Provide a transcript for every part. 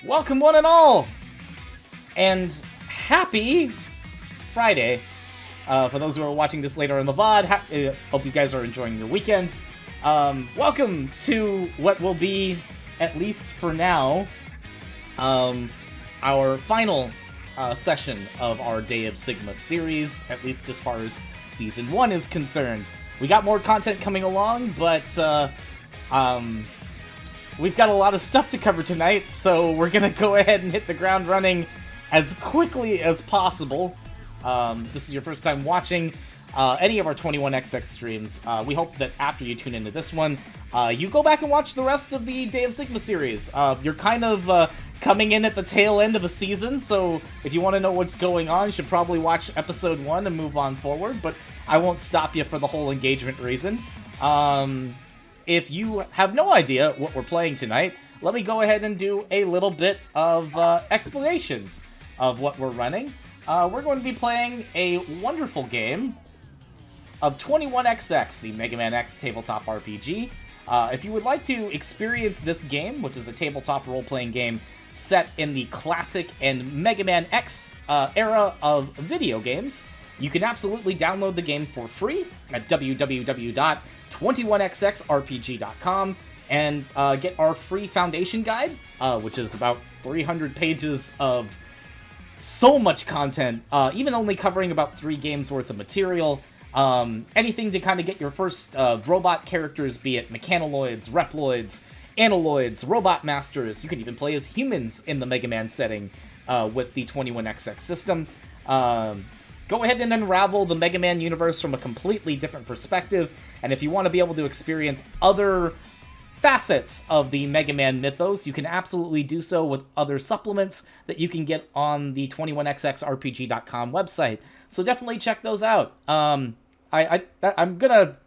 Welcome one and all, and happy Friday. For those who are watching this later in the VOD, hope you guys are enjoying your weekend. Welcome to what will be, at least for now, our final session of our Day of Sigma series, at least as far as Season 1 is concerned. We got more content coming along, but we've got a lot of stuff to cover tonight, so we're gonna go ahead and hit the ground running as quickly as possible. This is your first time watching any of our 21XX streams. We hope that after you tune into this one, you go back and watch the rest of the Day of Sigma series. You're kind of coming in at the tail end of a season, so if you want to know what's going on, you should probably watch Episode 1 and move on forward, but I won't stop you for the whole engagement reason. If you have no idea what we're playing tonight, let me go ahead and do a little bit of explanations of what we're running. We're going to be playing a wonderful game of 21XX, the Mega Man X tabletop RPG. If you would like to experience this game, which is a tabletop role-playing game set in the classic and Mega Man X era of video games, you can absolutely download the game for free at www.21xxrpg.com and get our free Foundation Guide, which is about 300 pages of so much content, even only covering about 3 games worth of material. Anything to kind of get your first robot characters, be it mechanoloids, reploids, analoids, robot masters. You can even play as humans in the Mega Man setting with the 21XX system. Go ahead and unravel the Mega Man universe from a completely different perspective, and if you want to be able to experience other facets of the Mega Man mythos, you can absolutely do so with other supplements that you can get on the 21xxrpg.com website. So definitely check those out. I'm gonna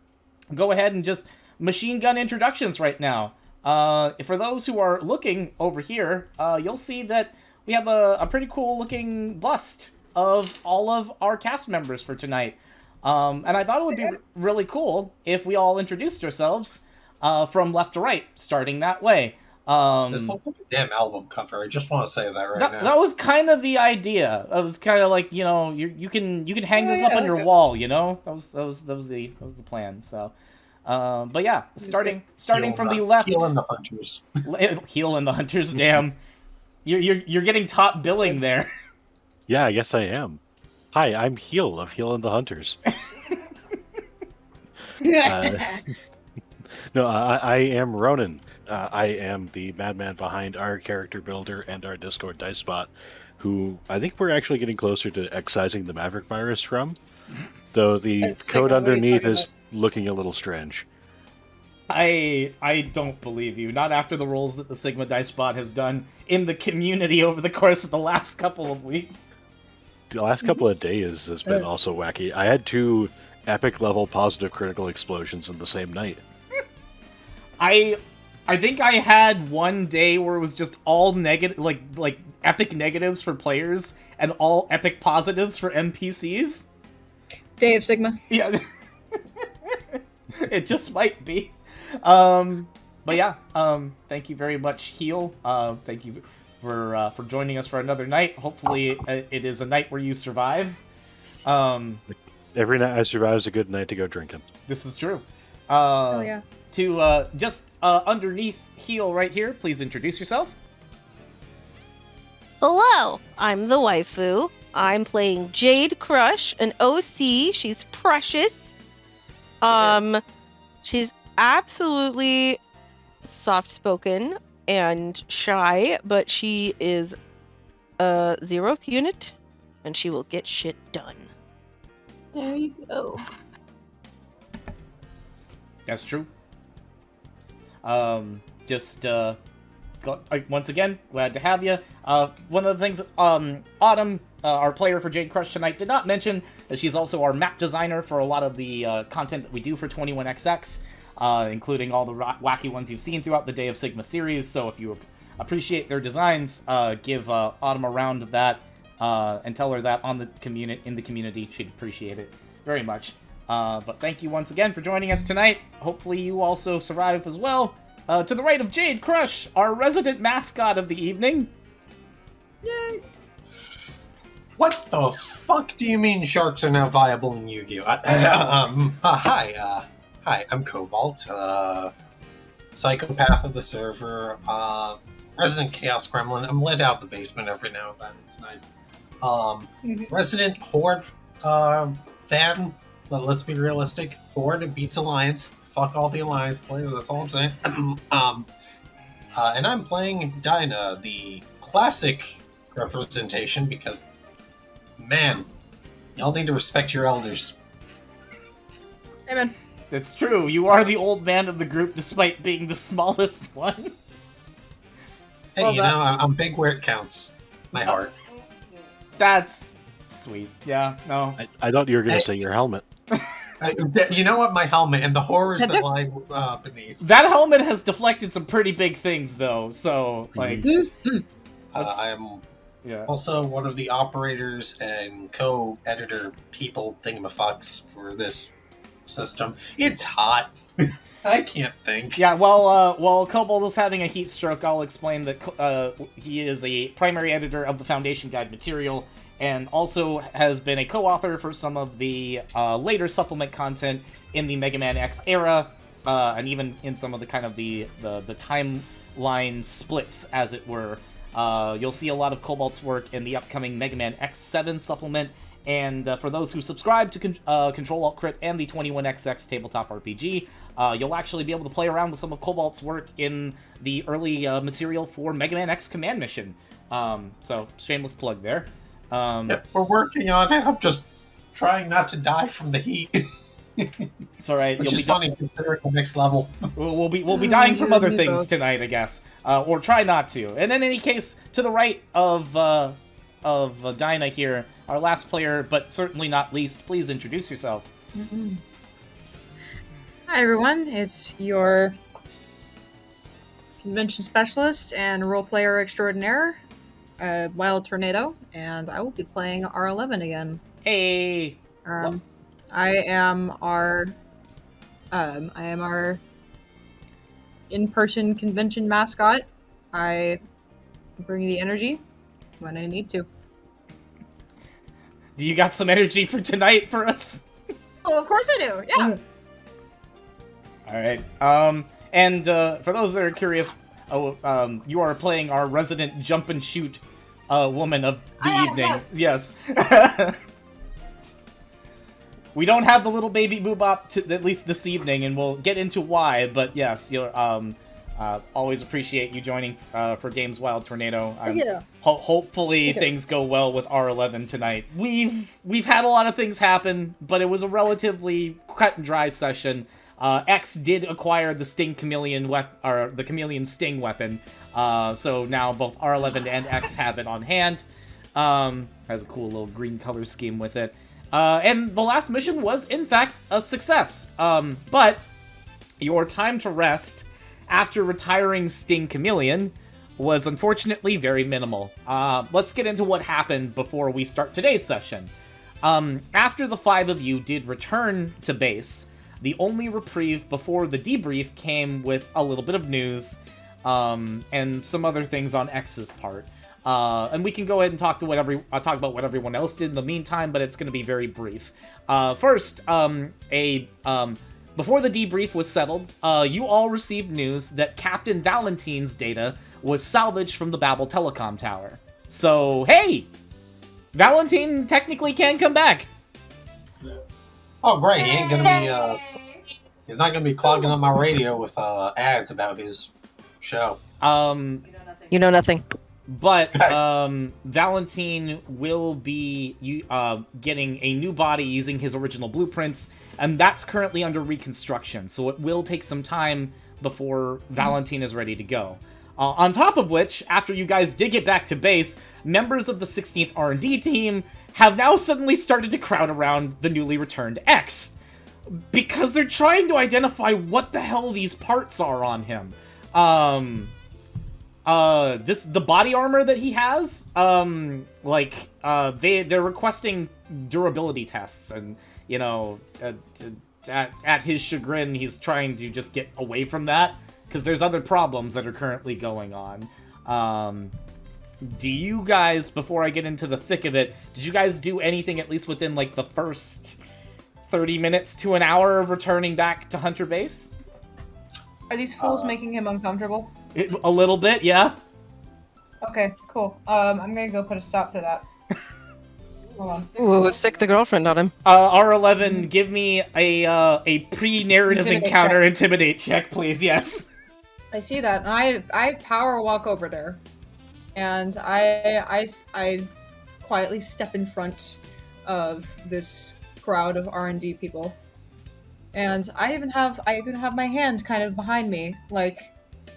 go ahead and just machine gun introductions right now. For those who are looking over here, you'll see that we have a pretty cool looking bust of all of our cast members for tonight. And I thought it would be really cool if we all introduced ourselves from left to right, starting that way. This looks like a damn album cover. I just want to say that now. That was kind of the idea. That was kind of like, you know, you can hang this up on your wall, you know. That was the plan. So, but yeah, starting from the left. Heel and the Hunters. Heel and the Hunters. Damn, you're getting top billing there. Yeah, yes I am. Hi, I'm Heel of Heel and the Hunters. No, I am Ronan. I am the madman behind our character builder and our Discord dice bot, who I think we're actually getting closer to excising the Maverick virus from, though the code underneath is looking a little strange. I don't believe you. Not after the rolls that the Sigma dice bot has done in the community over the course of the last couple of weeks. The last couple of days has been also wacky. I had 2 epic level positive critical explosions in the same night. I think I had one day where it was just all negative, like epic negatives for players and all epic positives for NPCs. Day of Sigma. Yeah, it just might be. But yeah, thank you very much, Heel. Thank you for joining us for another night. Hopefully, it is a night where you survive. Every night I survive is a good night to go drinking. This is true. Oh yeah. To just underneath Heel right here, please introduce yourself. Hello, I'm the waifu. I'm playing Jade Crush, an OC. She's precious. She's absolutely soft-spoken and shy, but she is a 0th unit, and she will get shit done. There you go. That's true. Once again, glad to have you. One of the things that Autumn, our player for Jade Crush tonight, did not mention that she's also our map designer for a lot of the content that we do for 21XX, including all the wacky ones you've seen throughout the Day of Sigma series. So if you appreciate their designs, give Autumn a round of that and tell her that in the community. She'd appreciate it very much. But thank you once again for joining us tonight. Hopefully you also survive as well. To the right of Jade Crush, our resident mascot of the evening, What the fuck do you mean sharks are now viable in Yu-Gi-Oh? Hi, I'm Cobalt, psychopath of the server, resident chaos gremlin. I'm let out the basement every now and then. It's nice. Resident horde fan. Let's be realistic. Horde beats Alliance. Fuck all the Alliance players. That's all I'm saying. And I'm playing Dyna, the classic representation, because, man, y'all need to respect your elders. Amen. It's true. You are the old man of the group, despite being the smallest one. Hey, Well, you know, I'm big where it counts. My heart. That's sweet. Yeah. No. I thought you were going to say your helmet. You know what? My helmet and the horrors that lie beneath. That helmet has deflected some pretty big things, though. So, like, I am yeah. also one of the operators and co-editor people thingamafucks for this system. It's hot. I can't think. Yeah, while Cobalt is having a heat stroke, I'll explain that he is a primary editor of the Foundation Guide material, and also has been a co-author for some of the later supplement content in the Mega Man X era, and even in some of the kind of the timeline splits, as it were. You'll see a lot of Cobalt's work in the upcoming Mega Man X7 supplement, and for those who subscribe to CtrlAltCrit and the 21XX Tabletop RPG, you'll actually be able to play around with some of Cobalt's work in the early material for Mega Man X Command Mission. So, shameless plug there. Yep, we're working on it. I'm just trying not to die from the heat. It's all right. Which is funny considering the next level. We'll be dying from other things both. tonight, I guess, or try not to. And in any case, to the right of Dyna here, our last player, but certainly not least, please introduce yourself. Hi everyone, it's your convention specialist and role player extraordinaire, Wild Tornado, and I will be playing R11 again. Hey. I am our in-person convention mascot. I bring the energy when I need to. Do you got some energy for tonight for us? Oh, of course I do. Yeah. All right. And for those that are curious, you are playing our resident jump and shoot woman of the evening. Yes. We don't have the little baby boobop at least this evening, and we'll get into why. But yes, you'll always appreciate you joining for Games Wild Tornado. Yeah. Hopefully things go well with R11 tonight. We've had a lot of things happen, but it was a relatively cut and dry session. X did acquire the Sting Chameleon or the Chameleon Sting weapon, so now both R11 and X have it on hand. Has a cool little green color scheme with it. And the last mission was, in fact, a success. But your time to rest after retiring Sting Chameleon was unfortunately very minimal. Let's get into what happened before we start today's session. After the 5 of you did return to base, the only reprieve before the debrief came with a little bit of news, and some other things on X's part. And we can go ahead and talk about what everyone else did in the meantime, but it's going to be very brief. First, before the debrief was settled, you all received news that Captain Valenteam's data was salvaged from the Babel Telecom Tower. So, hey! Valenteam technically can come back. Oh, great. He ain't gonna be, he's not gonna be clogging up my radio with, ads about his show. You know nothing. But Valenteam will be getting a new body using his original blueprints, and that's currently under reconstruction, so it will take some time before Valenteam is ready to go. On top of which, after you guys did get back to base, members of the 16th R&D team have now suddenly started to crowd around the newly returned X, because they're trying to identify what the hell these parts are on him. The body armor that he has, they're requesting durability tests, and, you know, at his chagrin, he's trying to just get away from that, because there's other problems that are currently going on. do you guys, before I get into the thick of it, did you guys do anything at least within, like, the first 30 minutes to an hour of returning back to Hunter Base? Are these fools making him uncomfortable? A little bit, yeah. Okay, cool. I'm gonna go put a stop to that. Hold on. Ooh, sick the girlfriend on him. R11, give me a pre-narrative Intimidate encounter check. intimidate check, please, yes. I see that, and I power walk over there, and I quietly step in front of this crowd of R&D people, and I even have my hand kind of behind me, like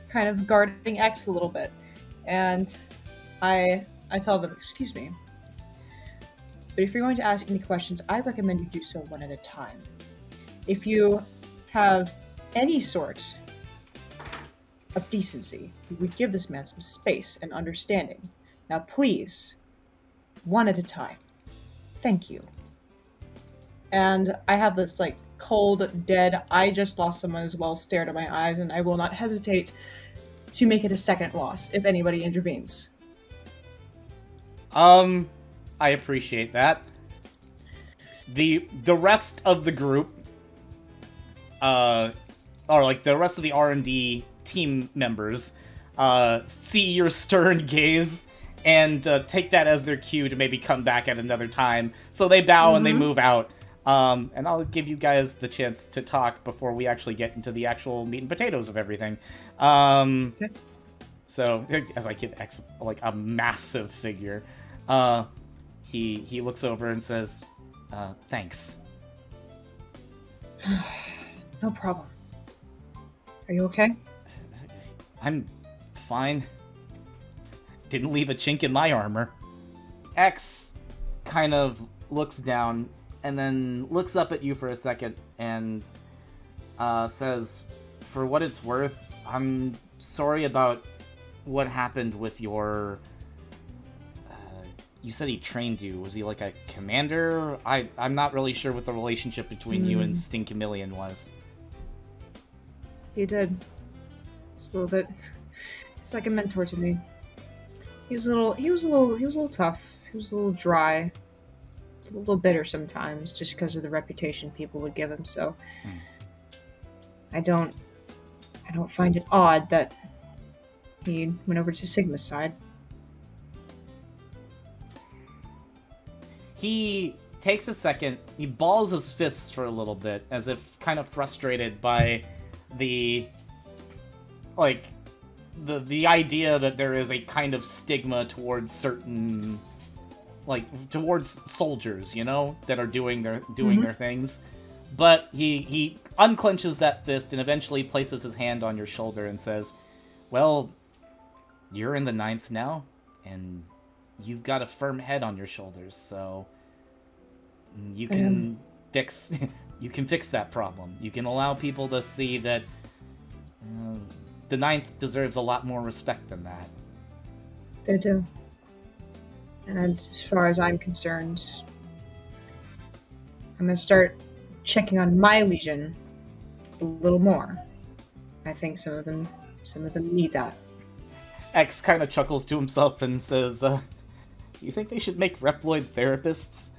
kind of guarding X a little bit, and I tell them, excuse me, but if you're going to ask any questions, I recommend you do so one at a time. If you have any sort of decency, you would give this man some space and understanding. Now please, one at a time. Thank you. And I have this, like, cold, dead, I just lost someone as well stare to my eyes, and I will not hesitate to make it a second loss if anybody intervenes. I appreciate that. The rest of the group, or like the rest of the R&D team members, see your stern gaze and take that as their cue to maybe come back at another time. So they bow and they move out. And I'll give you guys the chance to talk before we actually get into the actual meat and potatoes of everything. Okay. So, as I give X, like, a massive figure, he looks over and says, thanks. No problem. Are you okay? I'm fine. Didn't leave a chink in my armor. X kind of looks down and then looks up at you for a second and says, for what it's worth, I'm sorry about what happened with your... you said he trained you. Was he like a commander? I'm not really sure what the relationship between you and Stinkymillion was. He did. Just a little bit. He's like a mentor to me. He was a little tough. He was a little dry. A little bitter sometimes, just because of the reputation people would give him, so I don't find it odd that he went over to Sigma's side. He takes a second, he balls his fists for a little bit, as if kind of frustrated by the idea that there is a kind of stigma towards certain, towards soldiers, you know, that are doing their things. But he unclenches that fist and eventually places his hand on your shoulder and says, well, you're in the 9th now, and you've got a firm head on your shoulders, so you can fix that problem. You can allow people to see that the 9th deserves a lot more respect than that. They do. And as far as I'm concerned, I'm gonna start checking on my Legion a little more. I think some of them need that. X kind of chuckles to himself and says, do you think they should make Reploid therapists?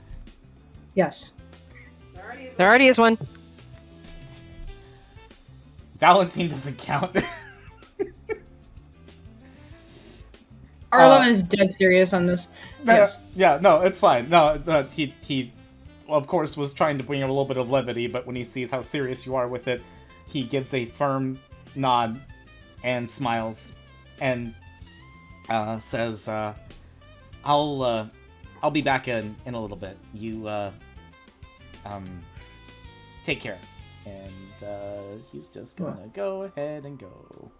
Yes. There already is one. Valenteam doesn't count. R11 is dead serious on this. Yes. Yeah, no, it's fine. No, he of course, was trying to bring a little bit of levity, but when he sees how serious you are with it, he gives a firm nod and smiles and says, I'll be back in a little bit. You, take care. And he's just gonna go ahead and go.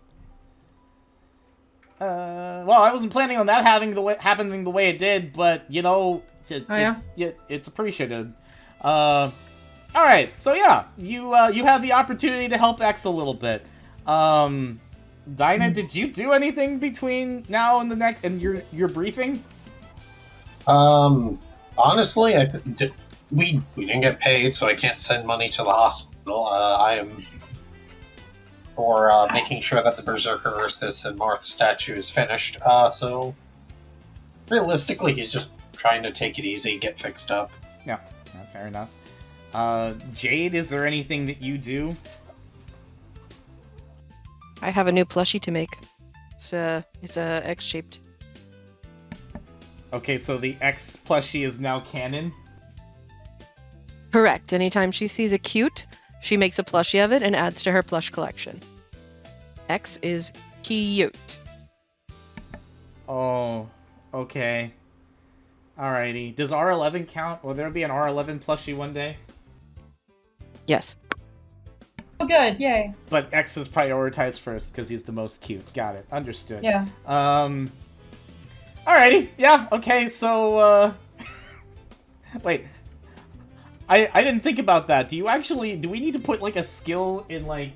Well, I wasn't planning on that happening the way it did, but you know, it's appreciated. All right, so yeah, you have the opportunity to help X a little bit. Dyna, did you do anything between now and the next and your briefing? Honestly, we didn't get paid, so I can't send money to the hospital. I am for making sure that the Berserker Ursus and Marth statue is finished. So realistically, he's just trying to take it easy, get fixed up. Yeah, fair enough. Jade, is there anything that you do? I have a new plushie to make. It's X-shaped. Okay, so the X plushie is now canon? Correct. Anytime she sees a cute, she makes a plushie of it and adds to her plush collection. X is cute. Oh, okay. Alrighty. Does R11 count? Will there be an R11 plushie one day? Yes. Oh, good. Yay. But X is prioritized first because he's the most cute. Got it. Understood. Yeah. Alrighty. Yeah. Okay. So. Wait. I didn't think about that. Do we need to put like a skill in like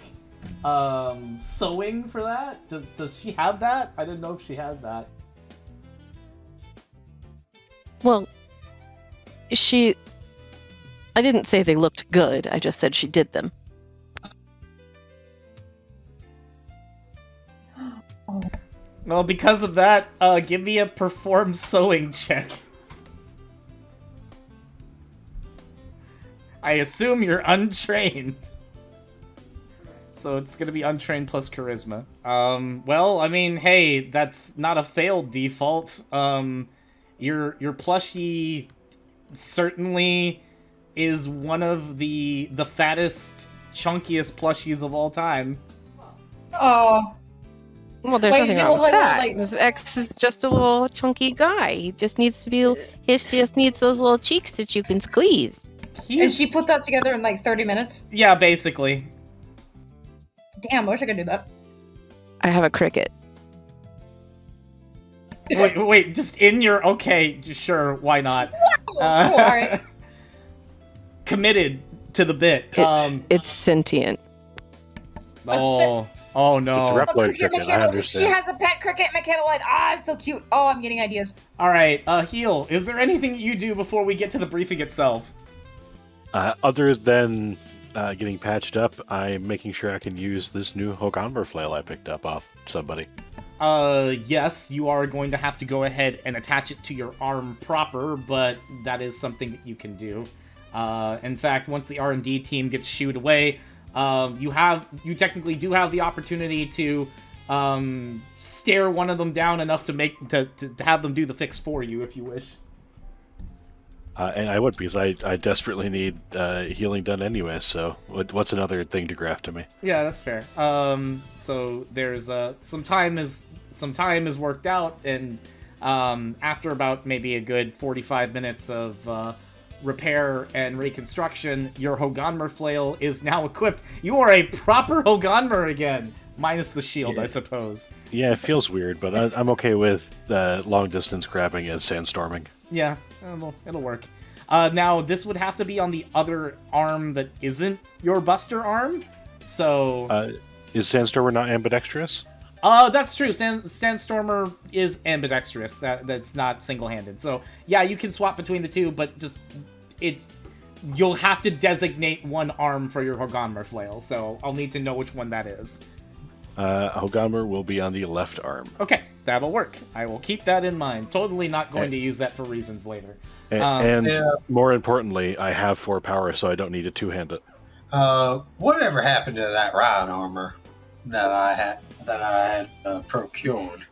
sewing for that? Does she have that? I didn't know if she had that. Well, I didn't say they looked good. I just said she did them. Well, because of that, give me a perform sewing check. I assume you're untrained. So it's gonna be untrained plus charisma. Well, I mean, hey, that's not a failed default. Your plushie certainly is one of the fattest, chunkiest plushies of all time. Oh. Well, there's Wait, nothing so wrong with like- that. like- This X is just a little chunky guy. He just needs to be. He just needs those little cheeks that you can squeeze. And she put that together in like 30 minutes? Yeah, basically. Damn, I wish I could do that. I have a cricket. Wait, just in your... Okay, sure, why not? Cool, alright. Committed to the bit. It's sentient. Oh no. It's a A Reploid cricket cricket, I mechanical. She understand. has a pet cricket mechanical. Ah, it's so cute. Oh, I'm getting ideas. Alright, Heal, is there anything you do before we get to the briefing itself? Other than getting patched up, I'm making sure I can use this new Hoganmer flail I picked up off somebody. Yes, you are going to have to go ahead and attach it to your arm proper, but that is something that you can do. In fact, once the R&D team gets shooed away, you technically do have the opportunity to stare one of them down enough to have them do the fix for you if you wish. And I would, because I desperately need healing done anyway, so what's another thing to graft to me? Yeah, that's fair. So there's some time is worked out, and after about maybe a good 45 minutes of repair and reconstruction, your Hoganmer flail is now equipped. You are a proper Hoganmer again, minus the shield, I suppose. Yeah, it feels weird, but I'm okay with long distance grabbing as sandstorming. Yeah, it'll work. Now, this would have to be on the other arm that isn't your Buster arm, so... Is Sandstormer not ambidextrous? That's true. Sandstormer is ambidextrous. That's not single-handed. So, yeah, you can swap between the two, but you'll have to designate one arm for your Hoganmer flail, so I'll need to know which one that is. Hoganmer will be on the left arm. Okay, that'll work. I will keep that in mind. Totally not going to use that for reasons later. And more importantly, I have 4 power, so I don't need to two-hand it. Whatever happened to that ride armor that I had procured?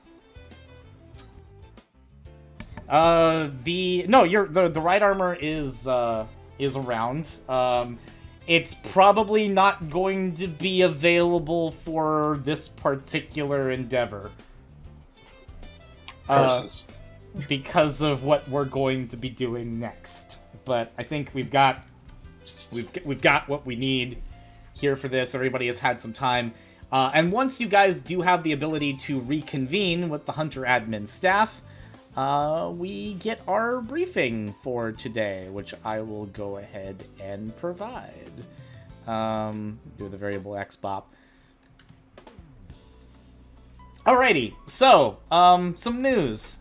The right armor is around. It's probably not going to be available for this particular endeavor. Curses. Because of what we're going to be doing next. But I think we've got what we need here for this. Everybody has had some time. And once you guys do have the ability to reconvene with the Hunter admin staff, we get our briefing for today, which I will go ahead and provide. Do the variable xbop. Alrighty, so, some news.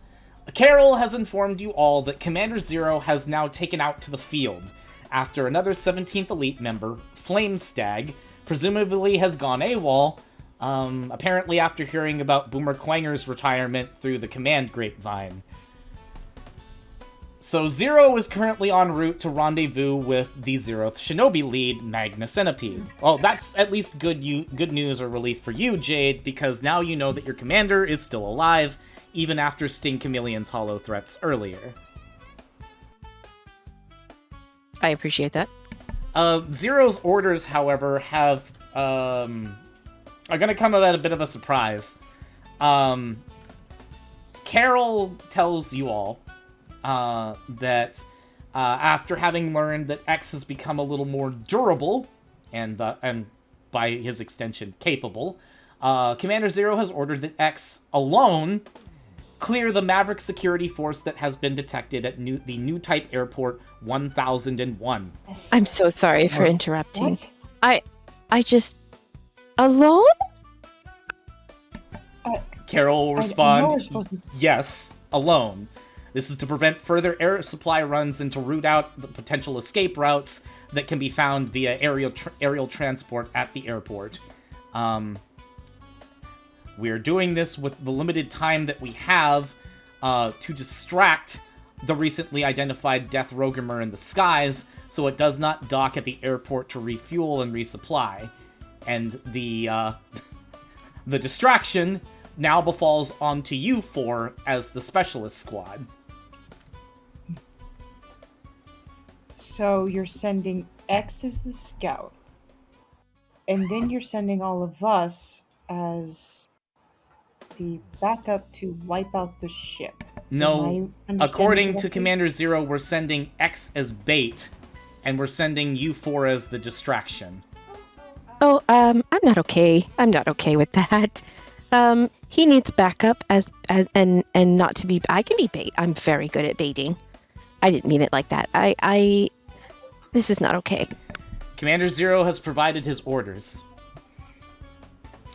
Carol has informed you all that Commander Zero has now taken out to the field, after another 17th Elite member, Flamestag, presumably has gone AWOL, apparently after hearing about Boomer Quanger's retirement through the command grapevine. So Zero is currently en route to rendezvous with the Zeroth Shinobi lead, Magna Centipede. Well, that's at least good news or relief for you, Jade, because now you know that your commander is still alive, even after Sting Chameleon's hollow threats earlier. I appreciate that. Zero's orders, however, are gonna come at a bit of a surprise. Carol tells you all that after having learned that X has become a little more durable, and by his extension, capable, Commander Zero has ordered that X alone clear the Maverick security force that has been detected at the new type airport 1001. I'm so sorry for interrupting. What? I just... Alone? Carol will I know respond, we're supposed to... yes, alone. This is to prevent further air supply runs and to root out the potential escape routes that can be found via aerial transport at the airport. We are doing this with the limited time that we have to distract the recently identified Death Rogumer in the skies, so it does not dock at the airport to refuel and resupply. And the distraction now befalls onto you four as the specialist squad. So you're sending X as the scout, and then you're sending all of us as the backup to wipe out the ship. No, Am I according to understanding Commander Zero, we're sending X as bait, and we're sending you four as the distraction. Oh, I'm not okay. I'm not okay with that. He needs backup and not to be... I can be bait. I'm very good at baiting. I didn't mean it like that. This is not okay. Commander Zero has provided his orders.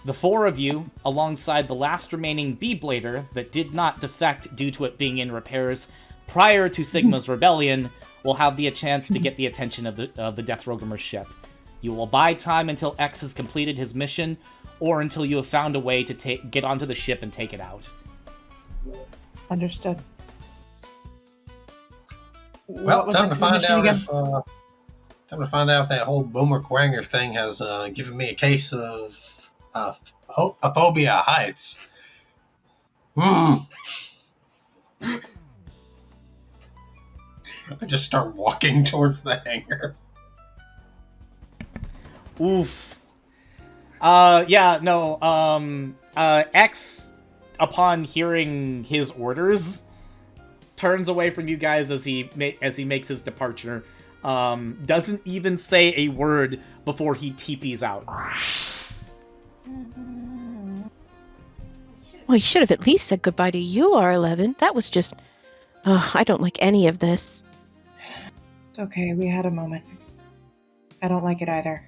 The four of you, alongside the last remaining B-Blader that did not defect due to it being in repairs prior to Sigma's rebellion, will have the chance to get the attention of the Death Rogumer ship. You will buy time until X has completed his mission, or until you have found a way to get onto the ship and take it out. Understood. Well, time to find out if that whole Boomer Quanger thing has given me a case of a phobia of heights. I just start walking towards the hangar. Oof. X, upon hearing his orders, turns away from you guys as he makes his departure. Doesn't even say a word before he TP's out. Well, he should have at least said goodbye to you, R11. That was just... I don't like any of this. It's okay, we had a moment. I don't like it either.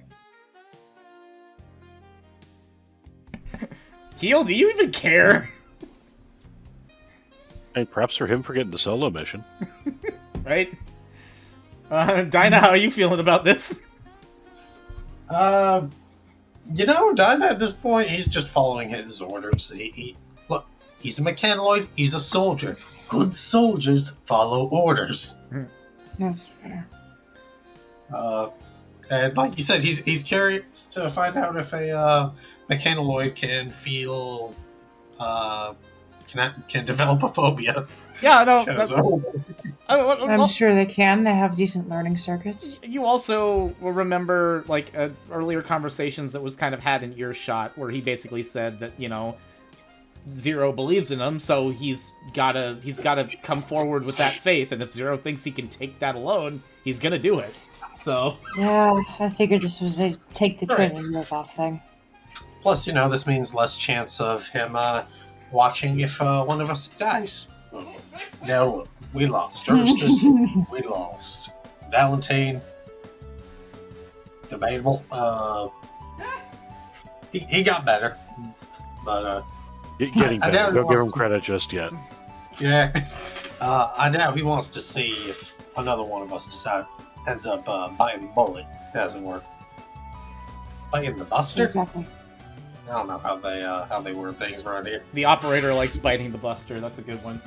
Heel, do you even care? Hey, props for him for getting the solo mission. Right? Dyna, how are you feeling about this? Dyna at this point, he's just following his orders. Look, he's a mechanoid, he's a soldier. Good soldiers follow orders. That's fair. And like you said, he's curious to find out if a mechanoid can feel, can develop a phobia. Yeah, no. I'm sure they can. They have decent learning circuits. You also will remember, earlier conversations that was kind of had in earshot, where he basically said that, Zero believes in him, so he's gotta come forward with that faith, and if Zero thinks he can take that alone, he's gonna do it. So yeah, I figured this was a take the training wheels off thing. Plus, this means less chance of him watching if one of us dies. Now, we lost. Erstus, we lost. Valenteam, debatable. He got better, but getting better. Don't give him credit just yet. Yeah, I doubt he wants to see if another one of us ends up biting the bullet. It doesn't work. Biting the buster? Exactly. I don't know how they word things around here. the operator likes biting the buster. That's a good one.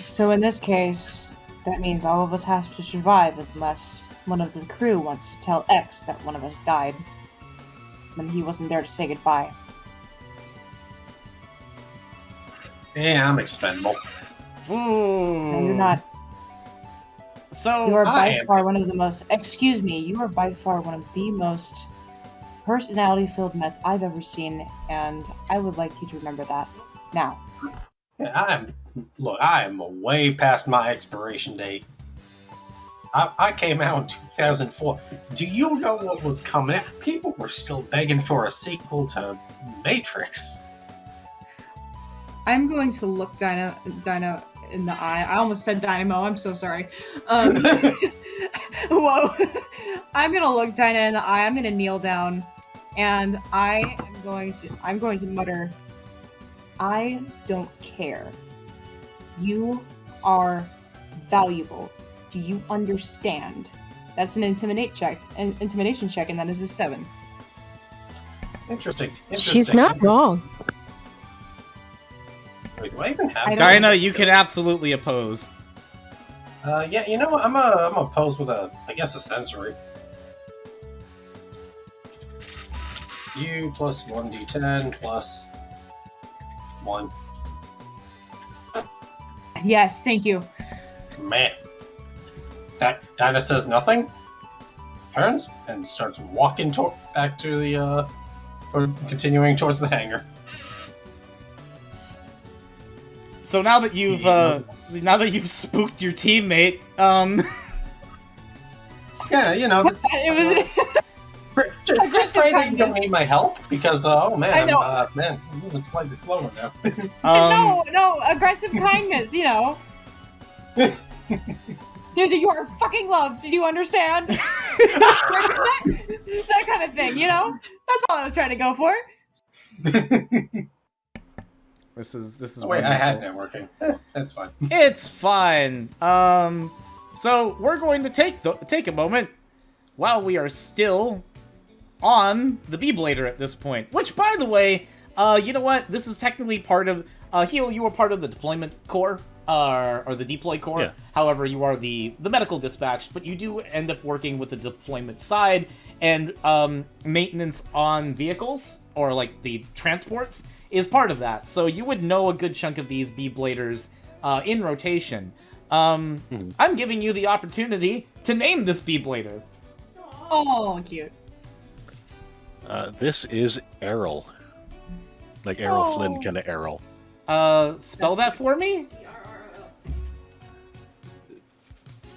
So in this case, that means all of us have to survive unless one of the crew wants to tell X that one of us died when he wasn't there to say goodbye. Yeah, I'm expendable. Ooh. No, you're not. So You are I by am. far one of the most. Excuse me. You are by far one of the most personality-filled Mets I've ever seen, and I would like you to remember that. Now. Yeah, I am way past my expiration date. I came out in 2004. Do you know what was coming? People were still begging for a sequel to Matrix. I'm going to look Dyna in the eye. I almost said Dynamo. I'm so sorry. Whoa. I'm gonna look Dyna in the eye. I'm gonna kneel down, and I'm going to mutter, "I don't care. You are valuable. Do you understand?" That's an intimidation check, and that is a 7. Interesting. She's not wrong. Wait, do I even have I don't- Dyna, you can absolutely oppose. Yeah, you know what? I'm a pose with a sensory. U plus 1d10 plus 1. Yes, thank you. Man. Dyna says nothing, turns, and starts walking back to the, or continuing towards the hangar. So now that you've spooked your teammate, Yeah, you know, this, It was. just pray that you don't need my help, because, oh man, I know. I'm moving slightly slower now. No, aggressive kindness, you know. You are fucking loved. Do you understand? that kind of thing, you know. That's all I was trying to go for. this is Oh, wait, I had wonderful. networking. That's fine. It's fine. So we're going to take a moment while we are still on the Beeblader at this point. Which, by the way, you know what? This is technically part of Heel. You were part of the deployment core, or the deploy core. Yeah. However, you are the medical dispatch, but you do end up working with the deployment side and maintenance on vehicles or like the transports is part of that. So you would know a good chunk of these Beebladers in rotation. I'm giving you the opportunity to name this Beeblader. Oh, cute. This is Errol. Like Errol Flynn kind of Errol. Spell that for me?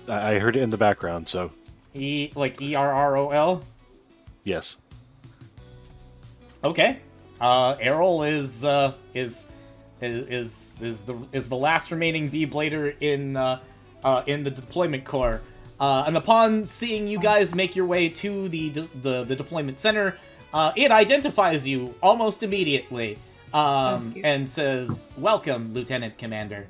I heard it in the background, so Like ERROL? yes. Okay. Errol is the last remaining Beeblader in the deployment core. And upon seeing you guys make your way to the deployment center, it identifies you almost immediately and says, "Welcome, Lieutenant Commander.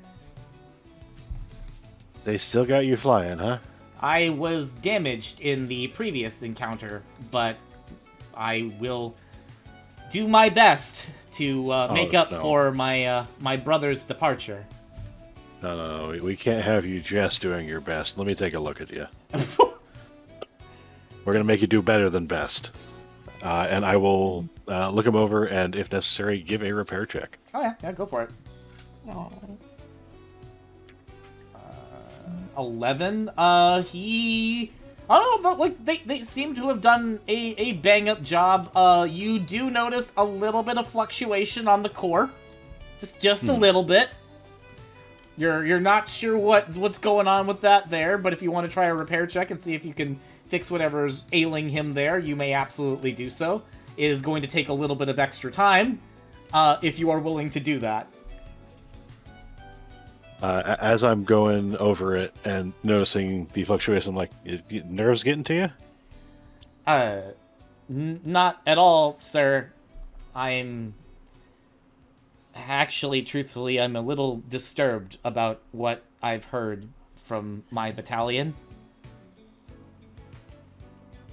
They still got you flying, huh? I was damaged in the previous encounter, but I will do my best to make up for my brother's departure." No, we can't have you just doing your best. Let me take a look at you. We're gonna make you do better than best. And I will look him over and, if necessary, give a repair check. Oh yeah, go for it. Oh. 11. He. Oh, but like they seem to have done a bang up job. You do notice a little bit of fluctuation on the core, just a little bit. You're not sure what's going on with that there, but if you want to try a repair check and see if you can fix whatever's ailing him there, you may absolutely do so. It is going to take a little bit of extra time, if you are willing to do that. As I'm going over it and noticing the fluctuation, I'm like, nerves getting to you? Not at all, sir. I'm... Actually, truthfully, I'm a little disturbed about what I've heard from my battalion.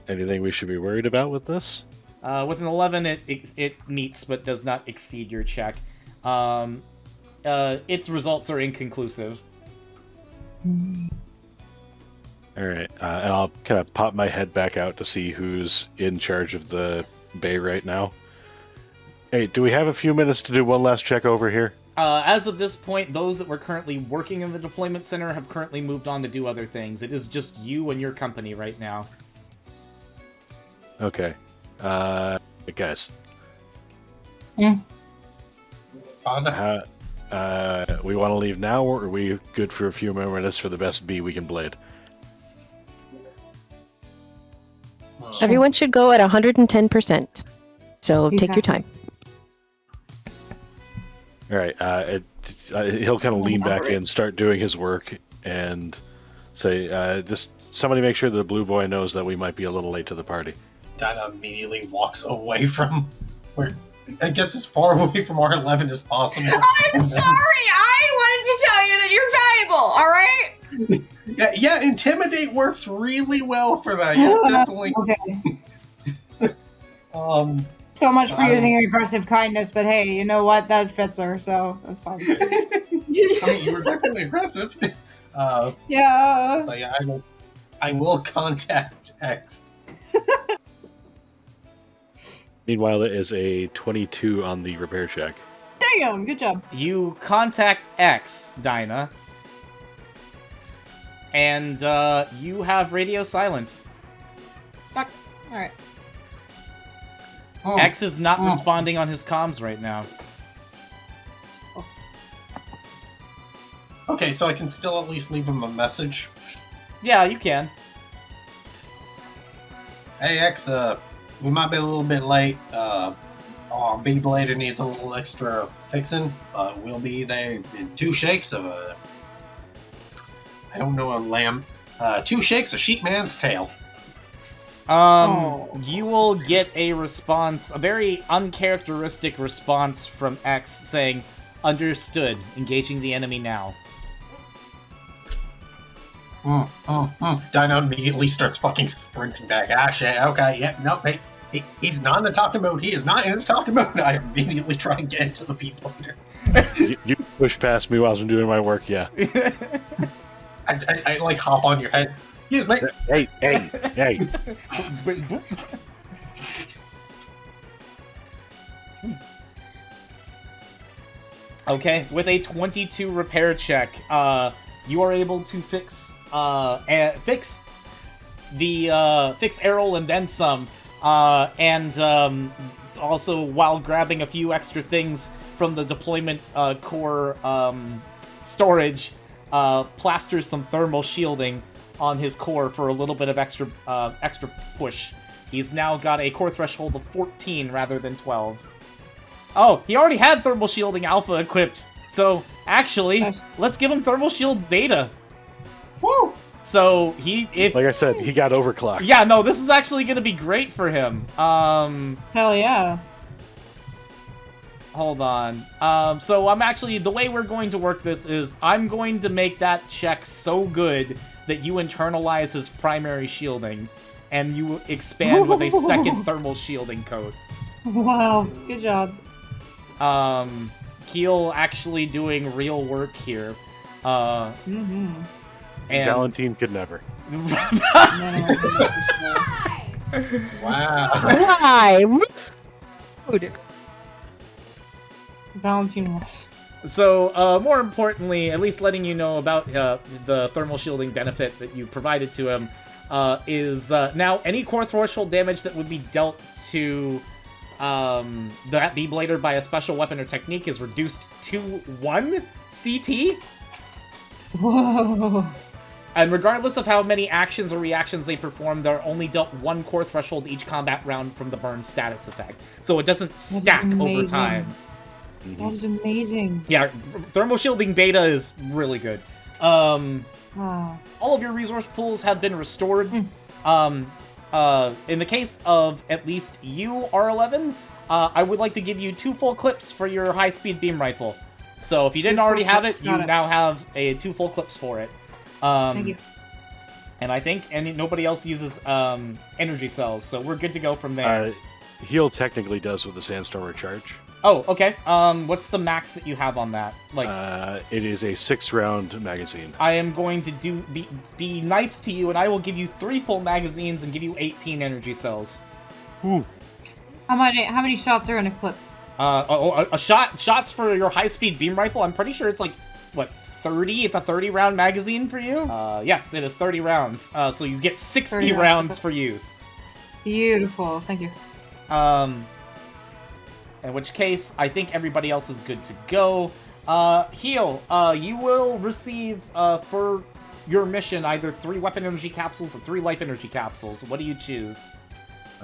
Anything we should be worried about with this? With an 11, it meets but does not exceed your check. Its results are inconclusive. All right, and I'll kind of pop my head back out to see who's in charge of the bay right now. Hey, do we have a few minutes to do one last check over here? As of this point, those that were currently working in the deployment center have currently moved on to do other things. It is just you and your company right now. Okay. Guys. Fonda? We want to leave now, or are we good for a few more minutes for the best bee we can blade? Everyone should go at 110%. So take your time. All right. He'll kind of lean back in, start doing his work, and say, just somebody make sure the blue boy knows that we might be a little late to the party. Dyna immediately walks away from where it gets as far away from R11 as possible. I'm sorry! I wanted to tell you that you're valuable, alright? Yeah, intimidate works really well for that. Yeah, definitely. Okay. So much for using aggressive kindness, but hey, you know what? That fits her, so that's fine. I mean, you were definitely aggressive. Yeah. But yeah, I will contact X. Meanwhile, it is a 22 on the repair check. Damn, good job. You contact X, Dyna. And you have radio silence. Fuck. Alright. Oh. X is not responding on his comms right now. Okay, so I can still at least leave him a message. Yeah, you can. Hey X, we might be a little bit late. Our bee blader needs a little extra fixing, but we'll be there in 2 shakes of a... I don't know a lamb. 2 shakes of sheepman's tail. You will get a response, a very uncharacteristic response from X saying, "Understood. Engaging the enemy now." Dyna immediately starts fucking sprinting back. Ah, shit. Okay, yeah, no, he's not in a talking mode. He is not in a talking mode. I immediately try and get into the people under. You push past me while I'm doing my work, yeah. I like hop on your head. Excuse me. Hey. Okay, with a 22 repair check, you are able to fix Errol and then some, and also while grabbing a few extra things from the deployment core storage, plasters some thermal shielding on his core for a little bit of extra push. He's now got a core threshold of 14 rather than 12. Oh, he already had thermal shielding alpha equipped. So actually, let's give him thermal shield beta. Woo! So like I said, he got overclocked. Yeah, no, this is actually going to be great for him. Hell yeah. Hold on. So I'm actually, the way we're going to work this is I'm going to make that check so good that you internalize his primary shielding, and you expand with a second thermal shielding coat. Wow, good job. Keel actually doing real work here. And Valenteam could never. Wow. Why? Rude. Valenteam was. So, more importantly, at least letting you know about the thermal shielding benefit that you provided to him, is now any core threshold damage that would be dealt to that Bee-Blader by a special weapon or technique is reduced to 1 CT. Whoa. And regardless of how many actions or reactions they perform, they're only dealt 1 core threshold each combat round from the burn status effect. So it doesn't stack over time. That is amazing. Yeah, thermal shielding beta is really good. Wow. All of your resource pools have been restored. In the case of at least you, R11, I would like to give you 2 full clips for your high-speed beam rifle. So if you didn't already have it, you now have 2 full clips for it. Thank you. And I think nobody else uses energy cells, so we're good to go from there. Heal technically does with the Sandstormer charge. Oh, okay. What's the max that you have on that? Like, It is a 6-round magazine. I am going to be nice to you, and I will give you 3 full magazines and give you 18 energy cells. Ooh. How many shots are in a clip? Shots for your high-speed beam rifle. I'm pretty sure it's like, what, 30? It's a 30-round magazine for you? Yes, it is 30 rounds. So you get 60 rounds for use. Beautiful. Thank you. In which case, I think everybody else is good to go. Heal, you will receive, for your mission, either 3 weapon energy capsules or 3 life energy capsules. What do you choose?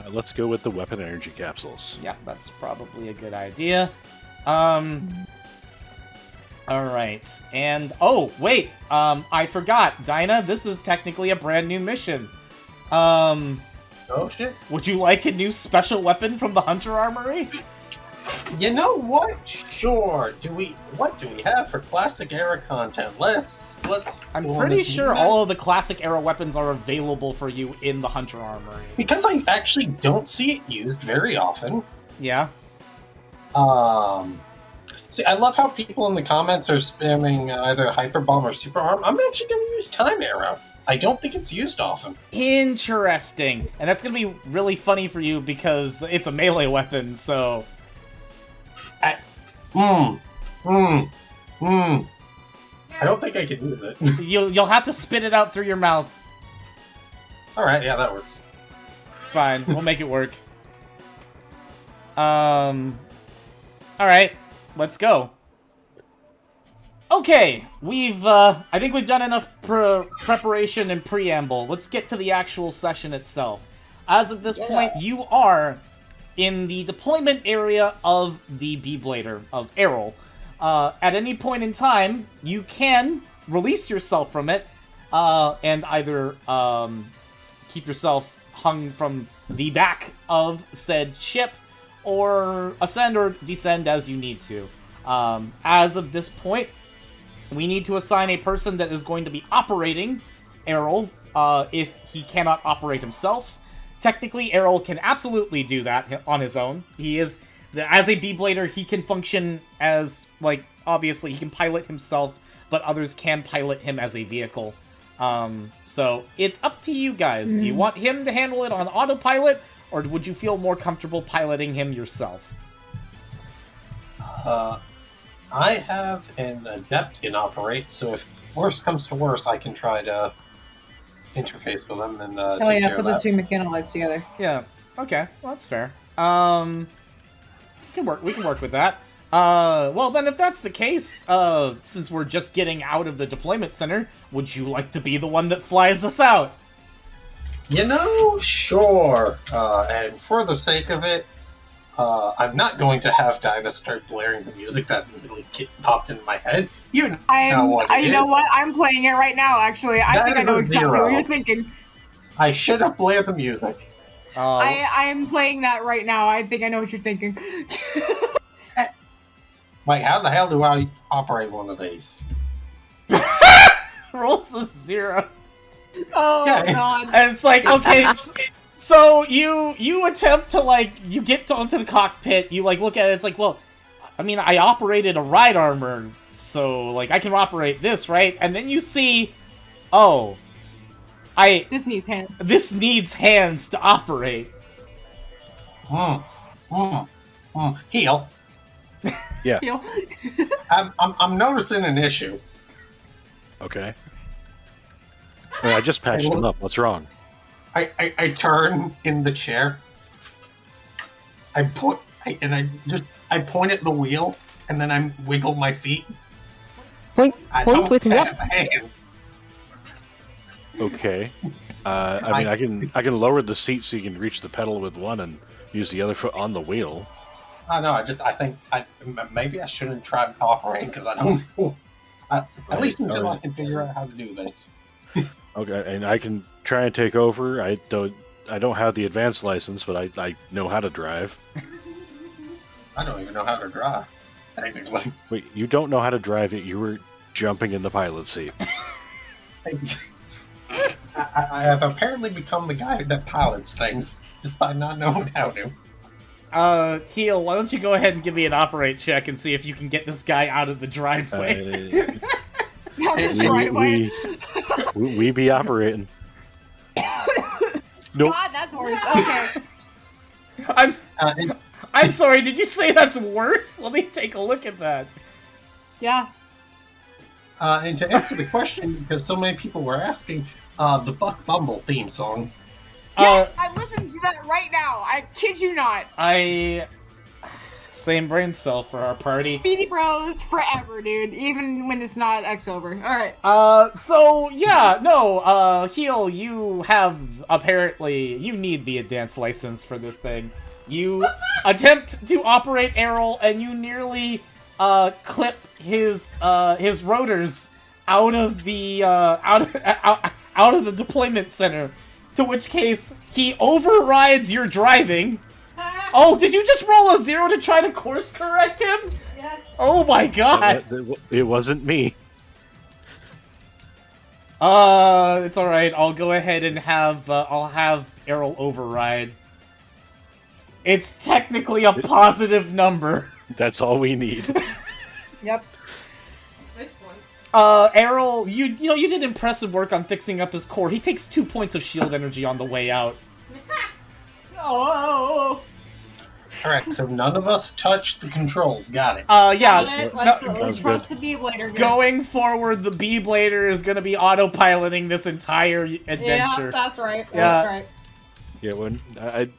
Let's go with the weapon energy capsules. Yeah, that's probably a good idea. Alright, and, oh, wait, I forgot, Dyna, this is technically a brand new mission. Oh, shit. Would you like a new special weapon from the Hunter Armory? You know what? Sure. What do we have for classic era content? Let's. I'm go on pretty this sure map. all of the classic era weapons are available for you in the Hunter Armory. Because I actually don't see it used very often. Yeah? See, I love how people in the comments are spamming either Hyper Bomb or Super Arm. I'm actually going to use Time Arrow. I don't think it's used often. Interesting. And that's going to be really funny for you because it's a melee weapon, so... I don't think I can use it. You'll have to spit it out through your mouth. Alright, yeah, that works. It's fine. We'll make it work. Alright. Let's go. Okay, I think we've done enough preparation and preamble. Let's get to the actual session itself. As of this point, you are in the deployment area of the Beeblader, of Errol. At any point in time, you can release yourself from it, and either keep yourself hung from the back of said ship, or ascend or descend as you need to. As of this point, we need to assign a person that is going to be operating Errol, if he cannot operate himself. Technically, Errol can absolutely do that on his own. He is, as a Beeblader, he can function as, like, obviously he can pilot himself, but others can pilot him as a vehicle. So, it's up to you guys. Do you want him to handle it on autopilot, or would you feel more comfortable piloting him yourself? I have an adept in Operate, so if worst comes to worst, I can try to interface with them and take care put of the that. 2 mechanolites together. Yeah. Okay. Well, that's fair. We can work with that. Well, then, if that's the case, since we're just getting out of the deployment center, would you like to be the one that flies us out? You know, sure. And for the sake of it, I'm not going to have Dyna start blaring the music that really popped into my head. You know what it is. You know what? I'm playing it right now, actually. I think I know exactly what you're thinking. I should have blared the music. I am playing that right now. I think I know what you're thinking. Wait, how the hell do I operate one of these? Rolls a 0. Oh, Yeah. God. And it's like, okay, so you attempt to, like, you get onto the cockpit, you, like, look at it, it's like, well, I mean, I operated a ride armor, so, like, I can operate this, right? And then you see, oh, This needs hands. This needs hands to operate. Heal. Yeah. You know? I'm noticing an issue. Okay. I just patched him up. What's wrong? I turn in the chair. I point at the wheel, and then I wiggle my feet. Point don't with have what? hands. Okay. I mean, I can lower the seat so you can reach the pedal with one and use the other foot on the wheel. I know. I think maybe I shouldn't try operating because I don't know. At least until I can figure out how to do this. Okay, and I can try and take over. I don't have the advanced license, but I know how to drive. I don't even know how to drive. Technically. Wait, you don't know how to drive it? You were jumping in the pilot seat. I have apparently become the guy that pilots things just by not knowing how to. Heel, why don't you go ahead and give me an operate check and see if you can get this guy out of the driveway. We be operating. Nope. God, that's worse. Okay. I'm sorry, did you say that's worse? Let me take a look at that. Yeah. And to answer the question, because so many people were asking, the Buck Bumble theme song. Yeah, I'm listening to that right now. I kid you not. Same brain cell for our party. Speedy Bros forever, dude. Even when it's not X over. Alright. So, yeah, no, Heel, you have, apparently, you need the advanced license for this thing. You attempt to operate Errol, and you nearly, clip his rotors out of the, out of the deployment center. To which case, he overrides your driving. Oh, did you just roll a 0 to try to course correct him? Yes. Oh my god. It wasn't me. It's alright. I'll go ahead and I'll have Errol override. It's technically a positive number. That's all we need. Yep. Nice one. Errol, you did impressive work on fixing up his core. He takes 2 points of shield energy on the way out. Oh. Correct, so none of us touched the controls. Got it. Yeah. Trust the Beeblader. Going forward, the Beeblader is going to be autopiloting this entire adventure. Yeah, that's right. Yeah. That's right. Yeah, when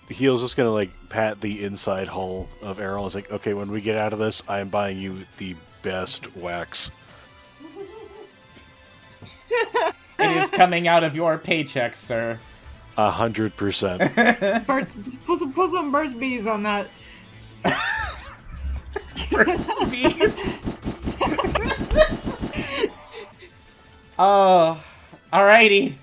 Heel's just gonna like pat the inside hull of Errol. It's like, okay, when we get out of this, I am buying you the best wax. It is coming out of your paycheck, sir. 100%. Birds, put some Burt's Bees on that. Burt's Bees? Alrighty.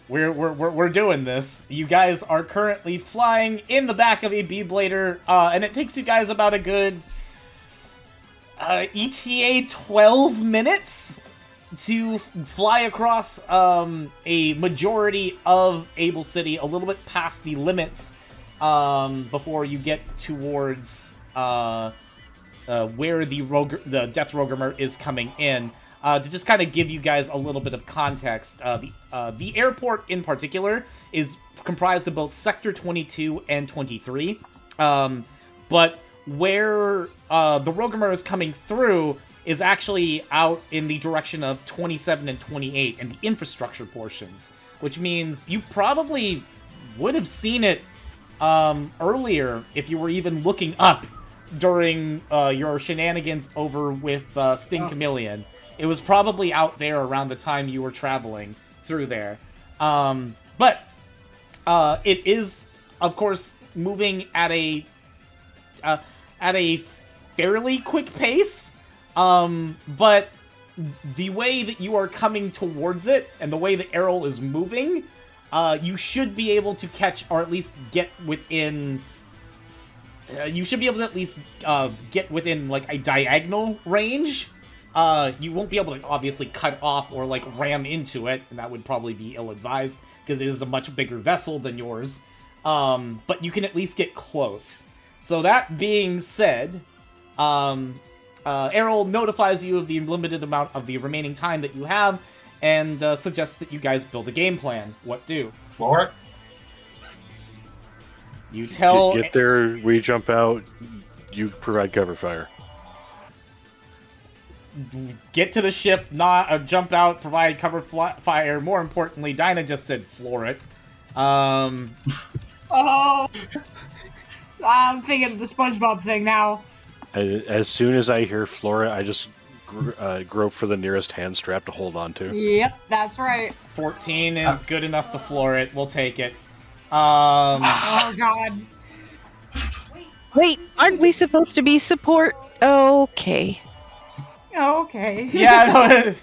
We're doing this. You guys are currently flying in the back of a Beeblader, and it takes you guys about a good ETA 12 minutes to fly across a majority of Able City, a little bit past the limits, before you get towards where the Death Rogumer is coming in. To just kind of give you guys a little bit of context, the airport in particular is comprised of both Sector 22 and 23, but where the Rogumer is coming through is actually out in the direction of 27 and 28 and the infrastructure portions, which means you probably would have seen it earlier if you were even looking up during your shenanigans over with Sting Chameleon. It was probably out there around the time you were traveling through there. But it is, of course, moving at a fairly quick pace. But the way that you are coming towards it and the way that Errol is moving, you should be able to catch, or at least get within... you should be able to at least get within, like, a diagonal range. You won't be able to, obviously, cut off or, like, ram into it, and that would probably be ill-advised, because it is a much bigger vessel than yours. But you can at least get close. So that being said, Errol notifies you of the limited amount of the remaining time that you have, and suggests that you guys build a game plan. What do? Floor it. You tell... Get there, we jump out, you provide cover fire. Get to the ship, jump out, provide cover fire. More importantly, Dyna just said floor it. Oh, I'm thinking of the SpongeBob thing now. As soon as I hear floor it, I just grope for the nearest hand strap to hold on to. Yep, that's right. 14 is good enough to floor it. We'll take it. Oh, God. Wait, aren't we supposed to be support? Okay. Okay. Yeah,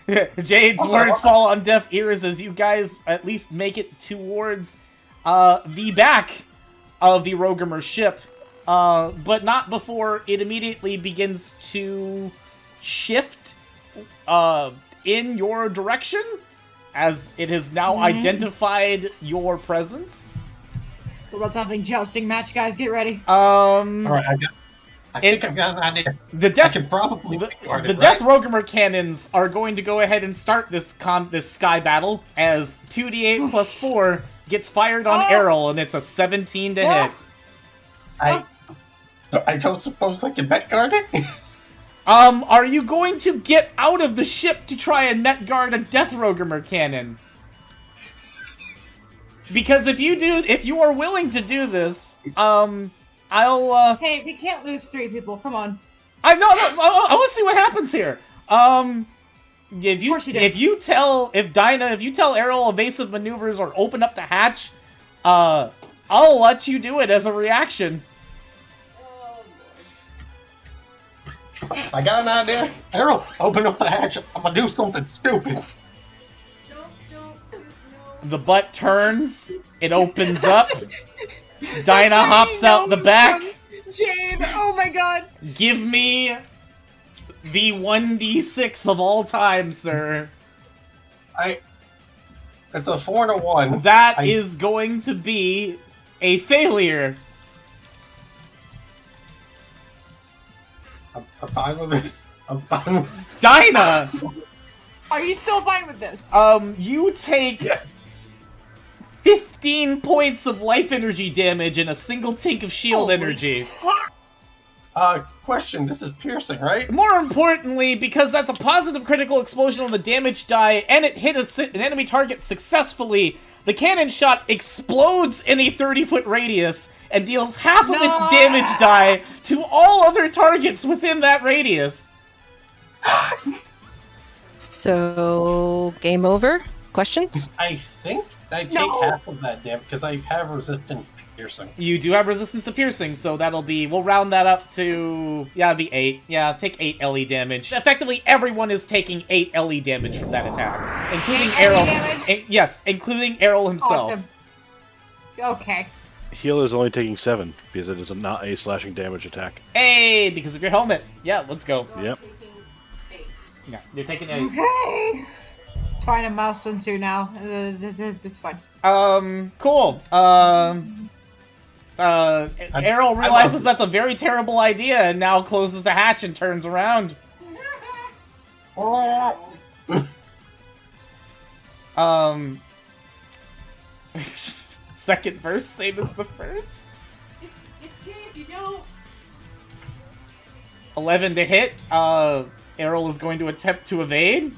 no, Jade's words fall on deaf ears as you guys at least make it towards the back of the Rogumer ship, but not before it immediately begins to shift in your direction, as it has now identified your presence. We're about to have a jousting match, guys. Get ready. All right, I think I've got an idea. The I Death can probably the guard it, Death right? Rogumer cannons are going to go ahead and start this sky battle as 2d8 plus 4 gets fired on Errol, and it's a 17 to hit. I don't suppose I can net guard it? Are you going to get out of the ship to try and net guard a Death Rogumer cannon? Because if you are willing to do this, I'll, Hey, we can't lose 3 people. Come on. I want to see what happens here. If you tell Errol evasive maneuvers or open up the hatch, I'll let you do it as a reaction. I got an idea. Errol, open up the hatch. I'm gonna do something stupid. The butt turns. It opens up. Dyna hops out the back. Jade, oh my god. Give me the 1d6 of all time, sir. It's a 4 and a 1. That is going to be a failure. I'm fine with this. I'm fine with Dyna! Are you still fine with this? You take Yes. 15 points of life energy damage and a single tank of shield energy. Question, this is piercing, right? More importantly, because that's a positive critical explosion on the damage die, and it hit an enemy target successfully, the cannon shot explodes in a 30-foot radius and deals half of its damage die to all other targets within that radius. So, game over? Questions? I think I take half of that damage because I have resistance to piercing. You do have resistance to piercing, so that'll be... We'll round that up to... Yeah, it'll be 8. Yeah, take 8 LE damage. Effectively, everyone is taking 8 LE damage from that attack. Including Errol. Yes, including Errol himself. Awesome. Okay. Healer's only taking 7 because it is not a slashing damage attack. Hey, because of your helmet. Yeah, let's go. Yep. Yeah, you're taking 8. Okay. Fine, I'm milestone 2 now. It's fine. Cool. Errol realizes that's a very terrible idea and now closes the hatch and turns around. Second verse, same as the first. It's okay if you don't. 11 to hit. Errol is going to attempt to evade.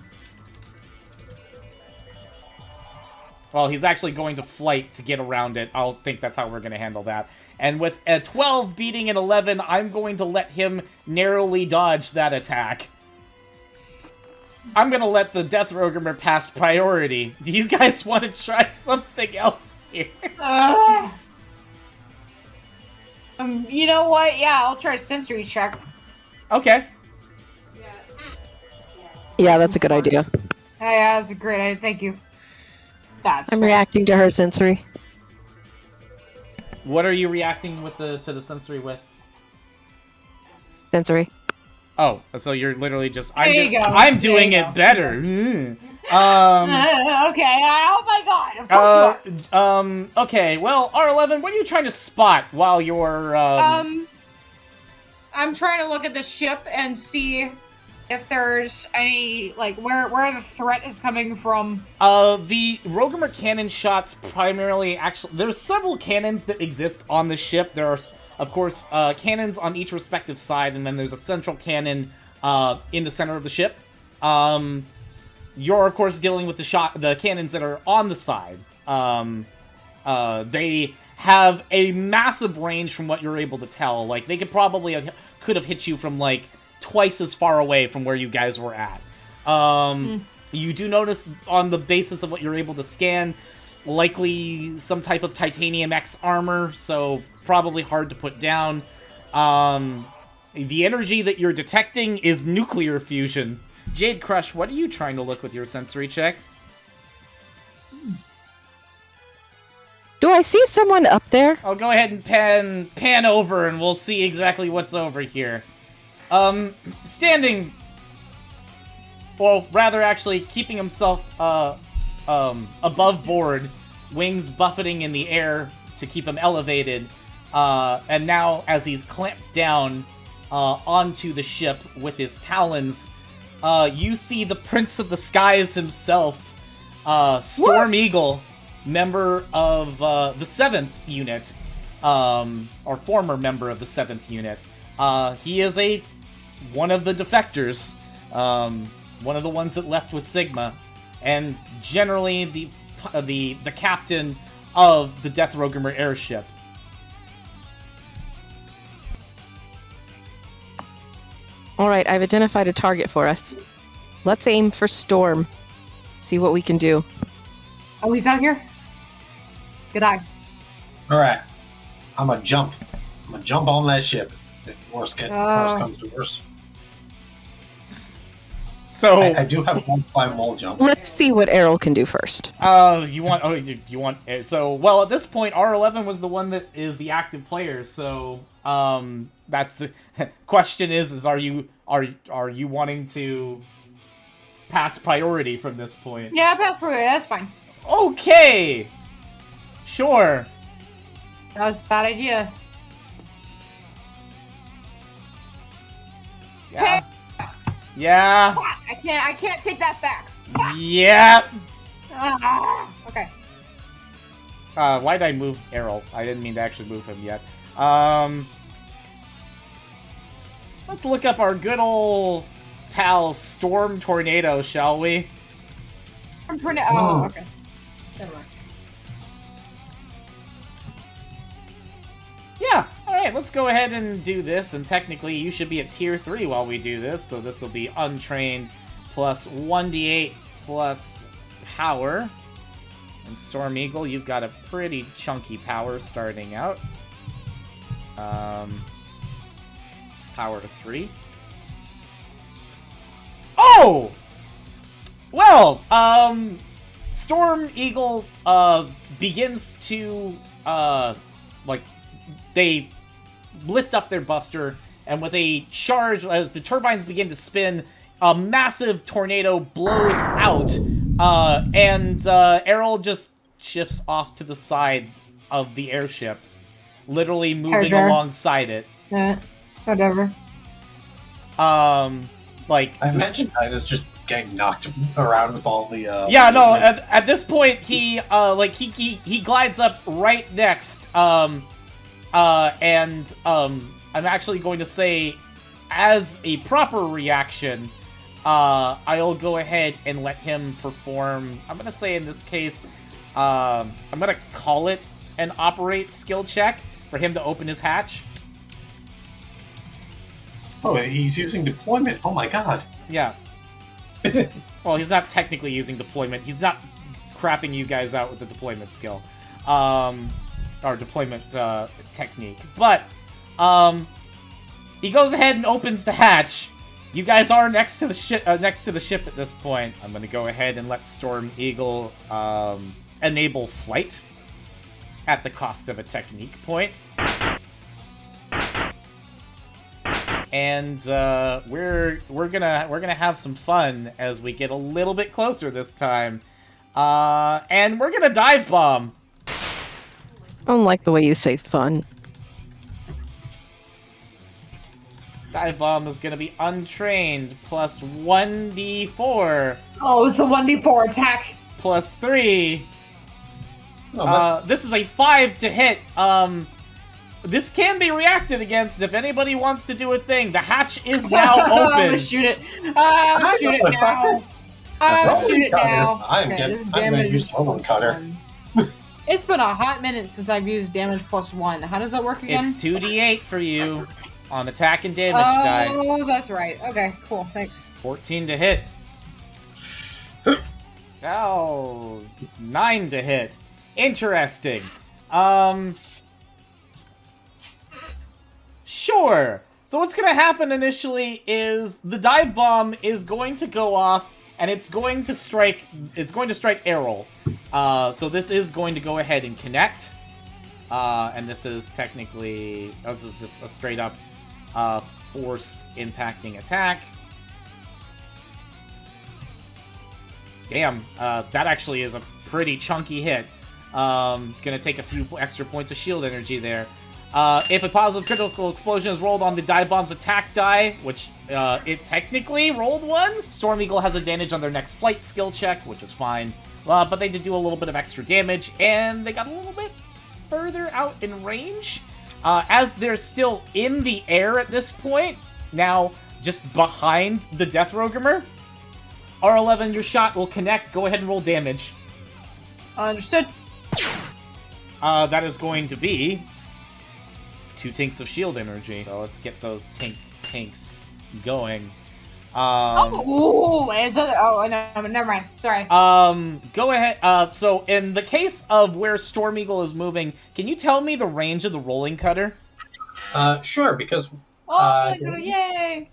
Well, he's actually going to flight to get around it. I'll think that's how we're going to handle that. And with a 12 beating an 11, I'm going to let him narrowly dodge that attack. I'm going to let the Death Rogumer pass priority. Do you guys want to try something else here? You know what? Yeah, I'll try a sensory check. Okay. Yeah, that's a good idea. Yeah, that's a great idea. Thank you. That's I'm fair. reacting to her sensory. What are you reacting with to the sensory with? Sensory. Oh, so you're literally just... There you go. I'm There doing you it go. better. Okay. Oh my god. Of course you are. Okay, well, R11, what are you trying to spot while you're, I'm trying to look at the ship and see if there's any, like, where the threat is coming from. The Rogumer cannon shots primarily, actually, there's several cannons that exist on the ship. There are, of course, cannons on each respective side, and then there's a central cannon, in the center of the ship. You're, of course, dealing with the cannons that are on the side. They have a massive range from what you're able to tell. Like, they could have hit you from, like, twice as far away from where you guys were at. You do notice, on the basis of what you're able to scan, likely some type of Titanium X armor, so probably hard to put down. The energy that you're detecting is nuclear fusion. Jade Crush, what are you trying to look with your sensory check? Do I see someone up there? I'll go ahead and pan over and we'll see exactly what's over here. Standing... Well, rather actually keeping himself, above board, wings buffeting in the air, to keep him elevated. And now, as he's clamped down onto the ship with his talons, you see the Prince of the Skies himself, Storm Eagle, member of the 7th unit, or former member of the 7th unit. He is one of the defectors, one of the ones that left with Sigma, and generally the captain of the Death Rogumer airship. All right, I've identified a target for us. Let's aim for Storm. See what we can do. Oh, he's out here? Good eye. Alright. I'm gonna jump. I'm gonna jump on that ship. If worst comes to worst. So I do have one climb wall jump. Let's see what Errol can do first. you want so well at this point R11 was the one that is the active player, so that's the question is are you wanting to pass priority from this point? Yeah, pass priority, that's fine. Okay. Sure. That was a bad idea. Yeah. Yeah. Fuck, I can't take that back. Yeah. Okay. Why did I move Errol? I didn't mean to actually move him yet. Let's look up our good old pal Storm Tornado, shall we? I'm trying to. Oh, okay. Never mind. Yeah, alright, let's go ahead and do this, and technically you should be at tier 3 while we do this, so this will be untrained plus 1d8 plus power. And Storm Eagle, you've got a pretty chunky power starting out. Power to 3. Oh! Well, Storm Eagle, begins to, they lift up their buster, and with a charge, as the turbines begin to spin, a massive tornado blows out, and Errol just shifts off to the side of the airship, literally moving alongside it. Whatever. I imagine Dyna's just getting knocked around with all the yeah, no, at this point he glides up right next, and I'm actually going to say, as a proper reaction, I'll go ahead and let him perform, I'm going to say in this case, I'm going to call it an operate skill check for him to open his hatch. Oh, he's using deployment. Oh my god. Yeah. Well, he's not technically using deployment. He's not crapping you guys out with the deployment skill. Or deployment technique. But he goes ahead and opens the hatch. You guys are next to the ship at this point. I'm going to go ahead and let Storm Eagle enable flight at the cost of a technique point. And we're gonna have some fun as we get a little bit closer this time. And we're gonna dive bomb. I don't like the way you say fun. Dive bomb is gonna be untrained plus 1d4. Oh, it's a 1d4 attack. Plus 3. Oh, this is a 5 to hit. This can be reacted against if anybody wants to do a thing. The hatch is now open. I'm gonna shoot it. I'm shoot it now. I'm shoot it now. I'm gonna use Rolling Cutter. It's been a hot minute since I've used damage plus 1. How does that work again? It's 2d8 for you on attack and damage die. Oh, that's right. Okay, cool. Thanks. 14 to hit. Oh, 9 to hit. Interesting. Sure. So what's going to happen initially is the dive bomb is going to go off, and it's going to strike Errol. So this is going to go ahead and connect. And this is just a straight up force impacting attack. Damn, that actually is a pretty chunky hit. Gonna take a few extra points of shield energy there. If a positive critical explosion is rolled on the die bomb's attack die, which it technically rolled one, Storm Eagle has advantage on their next flight skill check, which is fine. But they did do a little bit of extra damage, and they got a little bit further out in range. As they're still in the air at this point, now just behind the Death Rogumer, R11, your shot will connect. Go ahead and roll damage. Understood. That is going to be 2 tanks of shield energy. So let's get those tanks going. Is it? Oh, no, never mind. Sorry. Go ahead. So in the case of where Storm Eagle is moving, can you tell me the range of the rolling cutter? Sure, because... Yay!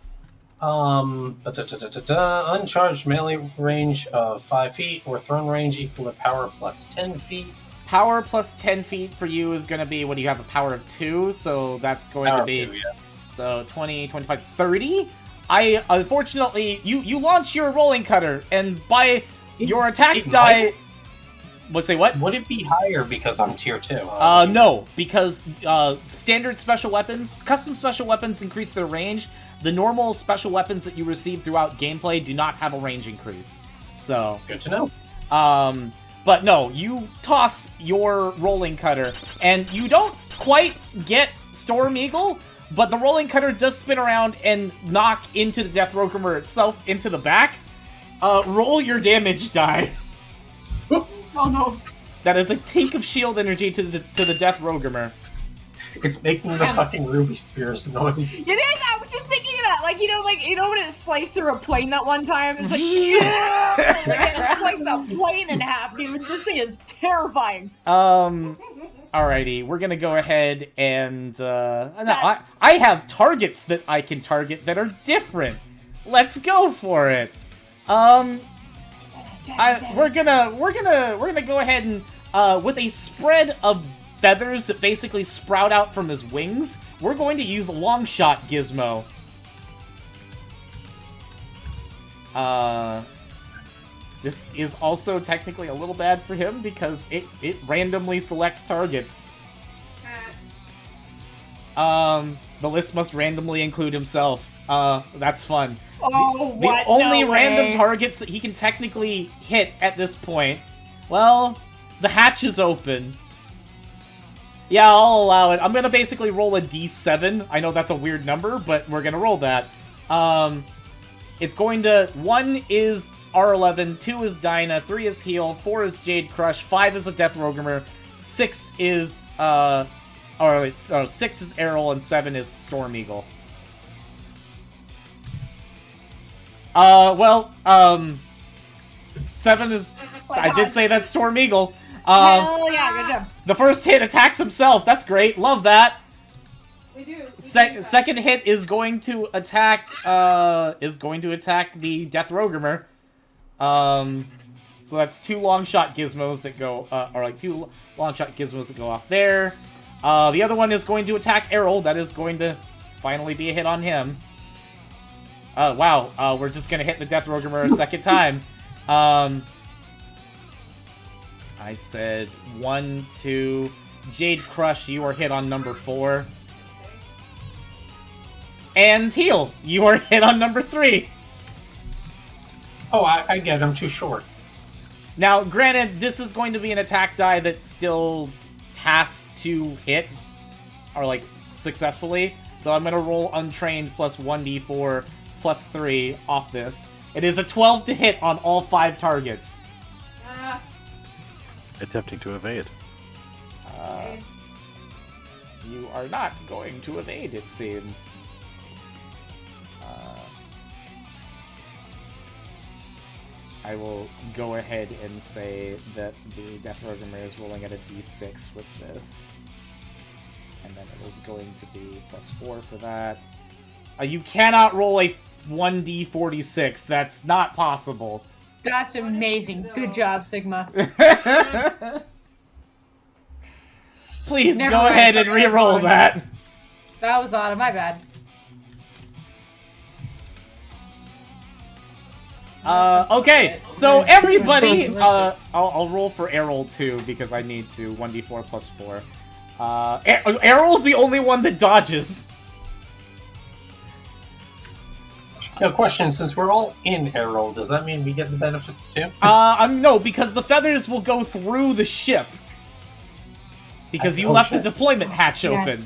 Uncharged melee range of 5 feet, or thrown range equal to power plus 10 feet. Power plus 10 feet for you is going to be, what do you have, a power of 2, so that's going to be... 2, yeah. So 20, 25, 30? Unfortunately, you launch your rolling cutter, and by your attack die... Let's say what? Would it be higher because I'm tier 2? No, because standard special weapons, custom special weapons increase their range. The normal special weapons that you receive throughout gameplay do not have a range increase. So... Good to know. But no, you toss your rolling cutter, and you don't quite get Storm Eagle, but the rolling cutter does spin around and knock into the Death Rogumer itself into the back. Roll your damage die. Oh no. That is a tank of shield energy to the Death Rogumer. It's making the fucking Ruby Spears noise. It is. I was just thinking of that. Like you know when it sliced through a plane that one time. It's like, yeah, like it sliced a plane in half, dude. This thing is terrifying. Alrighty, we're gonna go ahead and I have targets that I can target that are different. Let's go for it. We're gonna go ahead and with a spread of feathers that basically sprout out from his wings, we're going to use a long shot gizmo. This is also technically a little bad for him because it randomly selects targets. The list must randomly include himself. That's fun. Oh, the only random targets that he can technically hit at this point, well, the hatch is open. Yeah, I'll allow it. I'm gonna basically roll a d7. I know that's a weird number, but we're gonna roll that. It's going to... 1 is R11, 2 is Dyna, 3 is Heal, 4 is Jade Crush, 5 is a Death Rogumer, 6 is... 6 is Errol, and 7 is Storm Eagle. 7 is... I did say that's Storm Eagle. Hell yeah, good job. The first hit attacks himself. That's great. Love that. We do. Second hit is going to attack the Death Rogumer. So that's 2 long shot gizmos that go, or like 2 long shot gizmos that go off there. The other one is going to attack Errol. That is going to finally be a hit on him. Wow. We're just gonna hit the Death Rogumer a second time. I said 1, 2. Jade Crush, you are hit on number 4. And Heal, you are hit on number 3. Oh, I get it. I'm too short. Now, granted, this is going to be an attack die that still has to hit, or like, successfully. So I'm going to roll Untrained plus 1d4 plus 3 off this. It is a 12 to hit on all 5 targets. Attempting to evade. You are not going to evade, it seems. I will go ahead and say that the Death Rogumer is rolling at a d6 with this. And then it is going to be plus 4 for that. You cannot roll a 1d46. That's not possible. That's amazing. Good job, Sigma. Please go ahead and re-roll that. That was odd. My bad. Okay, so everybody, I'll roll for Errol too, because I need to. 1d4 plus 4. Errol's the only one that dodges. Now, question, since we're all in Errol, does that mean we get the benefits too? No, because the feathers will go through the ship. Because you left the deployment hatch open.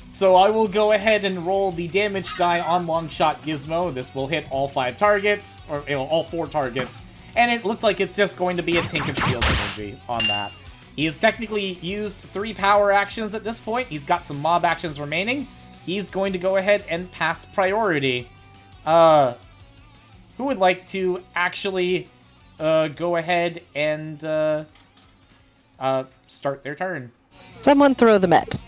So I will go ahead and roll the damage die on Longshot Gizmo. This will hit all 5 targets, or all 4 targets. And it looks like it's just going to be a Tink of Shield energy on that. He has technically used 3 power actions at this point. He's got some mob actions remaining. He's going to go ahead and pass priority. Who would like to actually go ahead and start their turn? Someone throw the Met.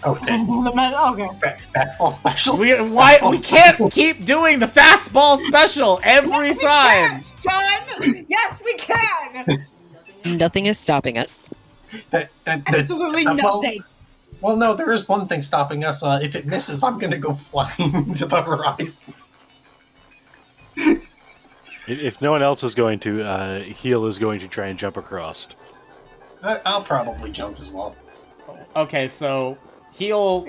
Okay. Okay. Fastball special. We can't keep doing the fastball special every time. John! Yes, we can! Nothing is stopping us. Absolutely nothing. Well, no, there is one thing stopping us. If it misses, I'm going to go flying into the horizon. If no one else is going to, Heel is going to try and jump across. I'll probably jump as well. Okay, so Heel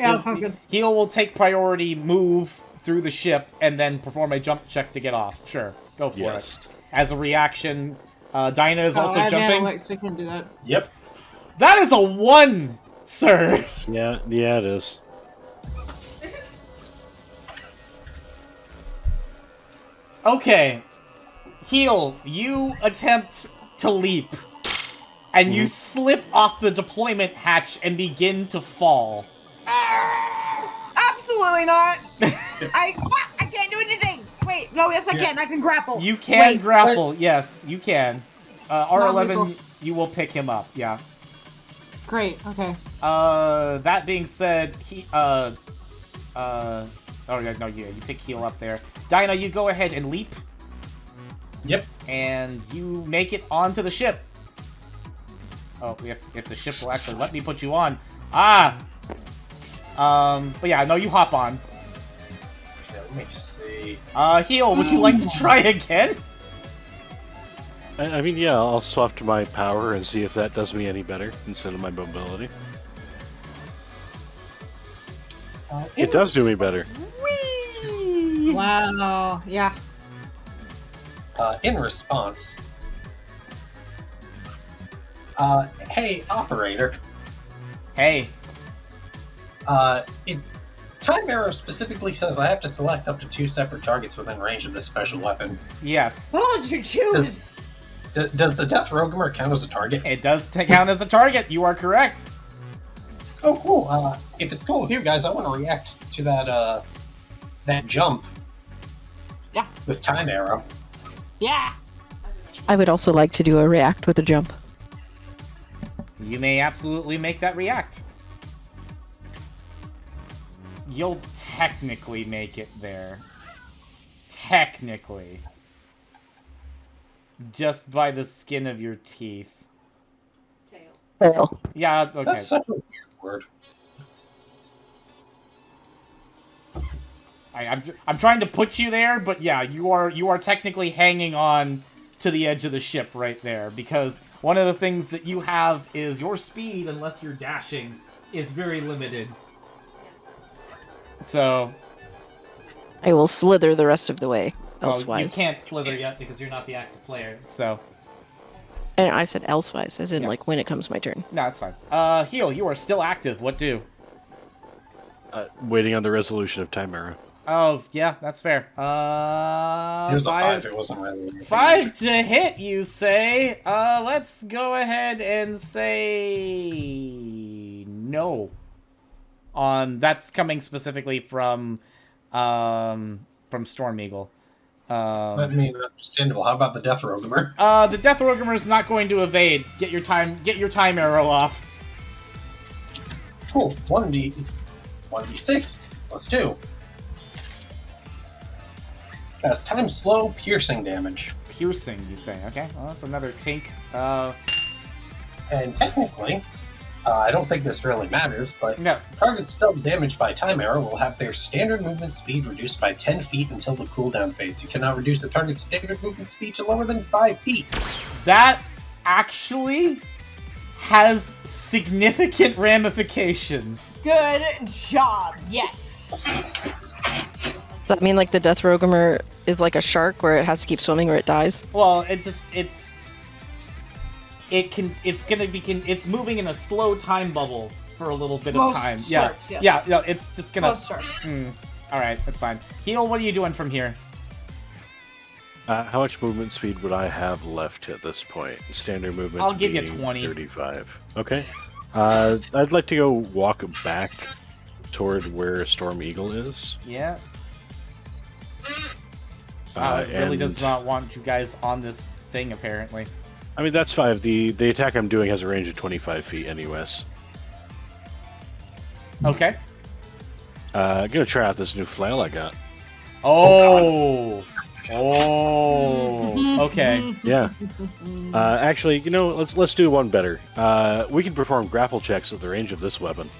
will take priority, move through the ship, and then perform a jump check to get off. Sure, go for it. As a reaction, Dyna is also jumping. I can do that. Yep. That is a 1, sir. Yeah, it is. Okay, Heel, you attempt to leap, and you slip off the deployment hatch and begin to fall. Absolutely not! I can't do anything! Wait, no, yes I can. I can grapple. You can grapple, wait. yes, you can. R11, you will pick him up, yeah. Great, okay. That being said, you pick Heel up there. Dyna, you go ahead and leap. Yep. And you make it onto the ship. Oh, if the ship will actually let me put you on. But yeah, no, you hop on. Okay, let me see. Heel, would you like to try again? I mean, yeah, I'll swap to my power and see if that does me any better instead of my mobility. It does do me better. Whee! Wow, yeah. In response, hey, operator. Hey. Time Arrow specifically says I have to select up to 2 separate targets within range of this special weapon. Yes. What did you choose? Does the Death Rogumer count as a target? It does count as a target. You are correct. Oh, cool. If it's cool with you guys, I want to react to that jump. Yeah. With Time Arrow. Yeah. I would also like to do a react with a jump. You may absolutely make that react. You'll technically make it there. Technically. Just by the skin of your teeth. Fail. Yeah, okay. That's such a weird word. I'm trying to put you there, but yeah, you are technically hanging on to the edge of the ship right there, because one of the things that you have is your speed, unless you're dashing, is very limited. So I will slither the rest of the way. well, Elsewise. you can't slither yet because you're not the active player. So And I said elsewise, as in like when it comes my turn. no, it's fine. Heel, you are still active. What do? Waiting on the resolution of Time Arrow. Oh yeah, that's fair. It was a 5. It wasn't really anything 5 major. to hit, you say? Let's go ahead and say no. That's coming specifically from Storm Eagle. I mean, understandable. How about the Death Rogumer? The Death Rogumer is not going to evade. Get your time arrow off. Cool. 1d6 plus 2. That's time slow piercing damage. Piercing, you say? Okay, well that's another tink. And technically, I don't think this really matters, but No. targets still damaged by time arrow will have their standard movement speed reduced by 10 feet until the cooldown phase. You cannot reduce the target's standard movement speed to lower than 5 feet. That actually has significant ramifications. Good job. Yes. Does that mean like the Death Rogumer is like a shark where it has to keep swimming or it dies? Well, it's moving in a slow time bubble for a little bit of Most time. sharks, yes. Yeah, it's just gonna. Most sharks. Alright, that's fine. Heal, what are you doing from here? How much movement speed would I have left at this point? Standard movement. I'll give you being 20. 35. Okay. I'd like to go walk back toward where Storm Eagle is. Yeah. It really and- does not want you guys on this thing, apparently. I mean, that's 5. The attack I'm doing has a range of 25 feet anyways. Okay. I'm gonna try out this new flail I got. Oh, okay. Yeah. Actually, let's do one better. We can perform grapple checks at the range of this weapon.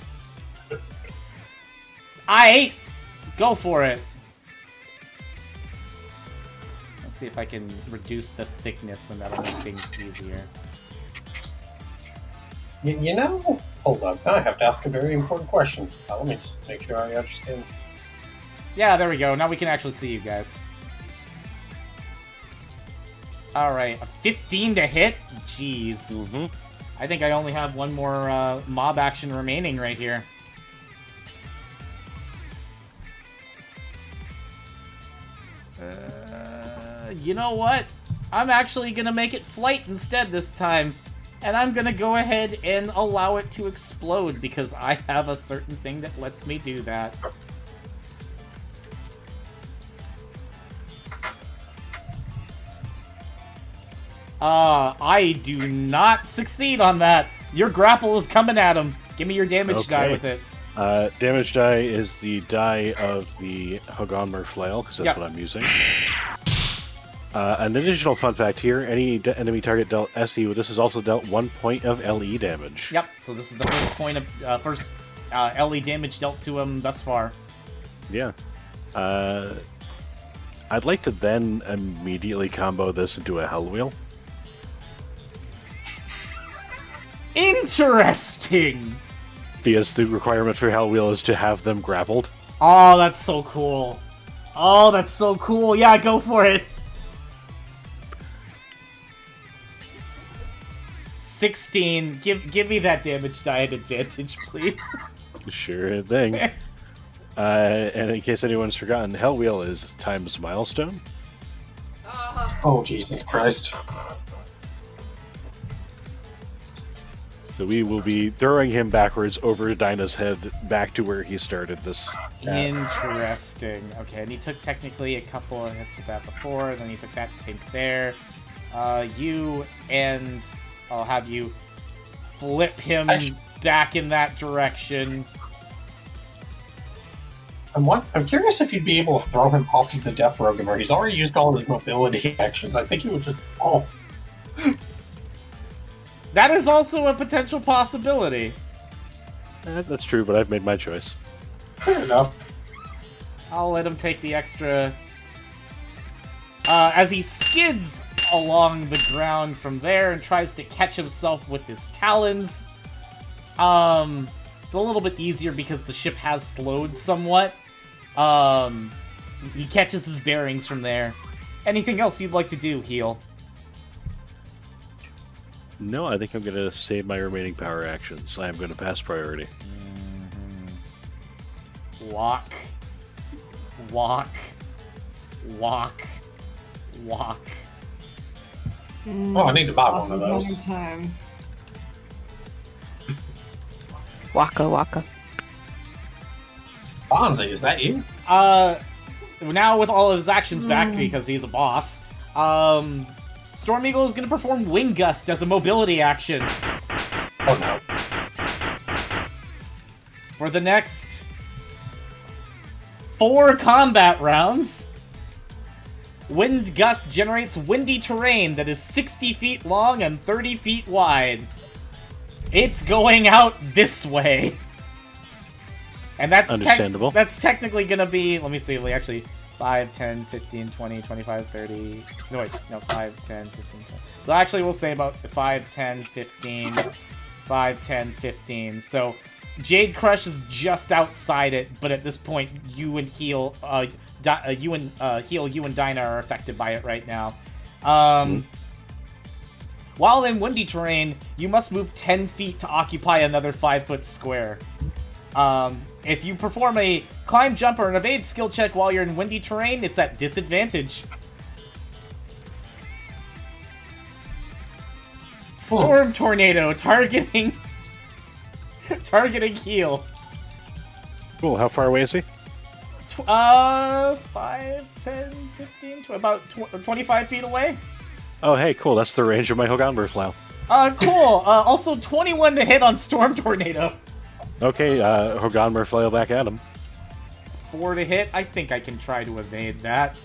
Go for it. Let's see if I can reduce the thickness and that'll make things easier. Hold on. Now I have to ask a very important question. Let me just make sure I understand. Yeah, there we go. Now we can actually see you guys. Alright, a 15 to hit? Jeez. Mm-hmm. I think I only have one more mob action remaining right here. You know what? I'm actually gonna make it flight instead this time. And I'm gonna go ahead and allow it to explode because I have a certain thing that lets me do that. I do not succeed on that. Your grapple is coming at him. Give me your damage die with it. Damage die is the die of the Hogonmer flail, because that's what I'm using. An additional fun fact here, any enemy target dealt SE, this is also dealt 1 point of LE damage. Yep, so this is the first point of LE damage dealt to him thus far. Yeah. I'd like to then immediately combo this into a Hell Wheel. Interesting! Because the requirement for Hell Wheel is to have them grappled. Oh, that's so cool. Oh, that's so cool. Yeah, go for it. 16. Give me that damage die at advantage, please. Sure thing. And in case anyone's forgotten, Hell Wheel is times milestone. Oh, Jesus Christ. So we will be throwing him backwards over Dyna's head back to where he started this. Interesting. Okay, and he took technically a couple of hits with that before, and then he took that tank there. I'll have you flip him back in that direction. I'm curious if you'd be able to throw him off of the Death Rogumer. He's already used all his mobility actions. I think he would just fall. That is also a potential possibility. That's true, but I've made my choice. Fair enough. I'll let him take the extra... as he skids along the ground from there and tries to catch himself with his talons. It's a little bit easier because the ship has slowed somewhat. He catches his bearings from there. Anything else you'd like to do, Heal? No, I think I'm going to save my remaining power actions. I am going to pass priority. Walk. Walk. Walk. Walk. Oh, I need to buy one of those. Time. Waka waka. Bonzi, is that you? Now with all of his actions back because he's a boss, Storm Eagle is going to perform Wing Gust as a mobility action. Oh no. For the next 4 combat rounds, Wind Gust generates windy terrain that is 60 feet long and 30 feet wide. It's going out this way. And that's understandable. That's technically going to be, let me see, actually 5, 10, 15, 20, 25, 30. No, wait, no, 5, 10, 15, 20. So actually we'll say about 5, 10, 15, 5, 10, 15. So Jade Crush is just outside it, but at this point, you and Heal, you and Dyna are affected by it right now. While in windy terrain, you must move 10 feet to occupy another 5-foot square. If you perform a climb, jump, or an evade skill check while you're in windy terrain, it's at disadvantage. Storm Tornado, targeting Heal. Cool, how far away is he? 5, 10, 15, about 25 feet away. Oh, hey, cool, that's the range of my Hoganber flail. Cool. Also 21 to hit on Storm Tornado. Okay, Hoganber flail back at him. 4 to hit. I think I can try to evade that.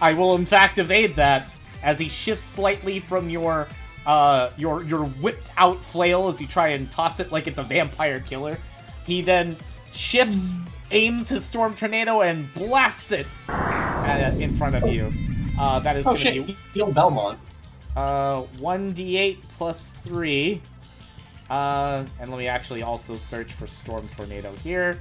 I will in fact evade that as he shifts slightly from your whipped out flail as you try and toss it like it's a vampire killer. He then shifts, aims his Storm Tornado, and blasts it in front of you. That is going to be Heal Belmont. 1d8 plus 3. And let me actually also search for Storm Tornado here.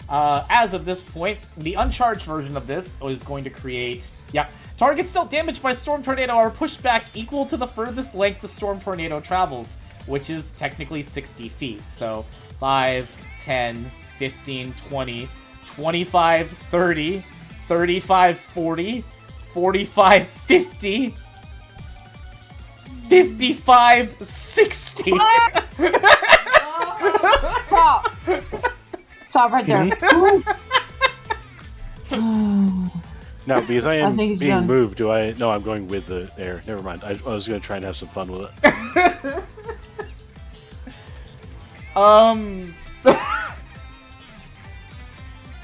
As of this point, the uncharged version of this is going to create... Yeah, targets dealt damage by Storm Tornado are pushed back equal to the furthest length the Storm Tornado travels, which is technically 60 feet. So 5, 10, 15, 20, 25, 30, 35, 40, 45, 50... 55, 60. Stop. Stop right there. Now, because I am think he's being done. moved, do I... No, I'm going with the air. Never mind. I was going to try and have some fun with it.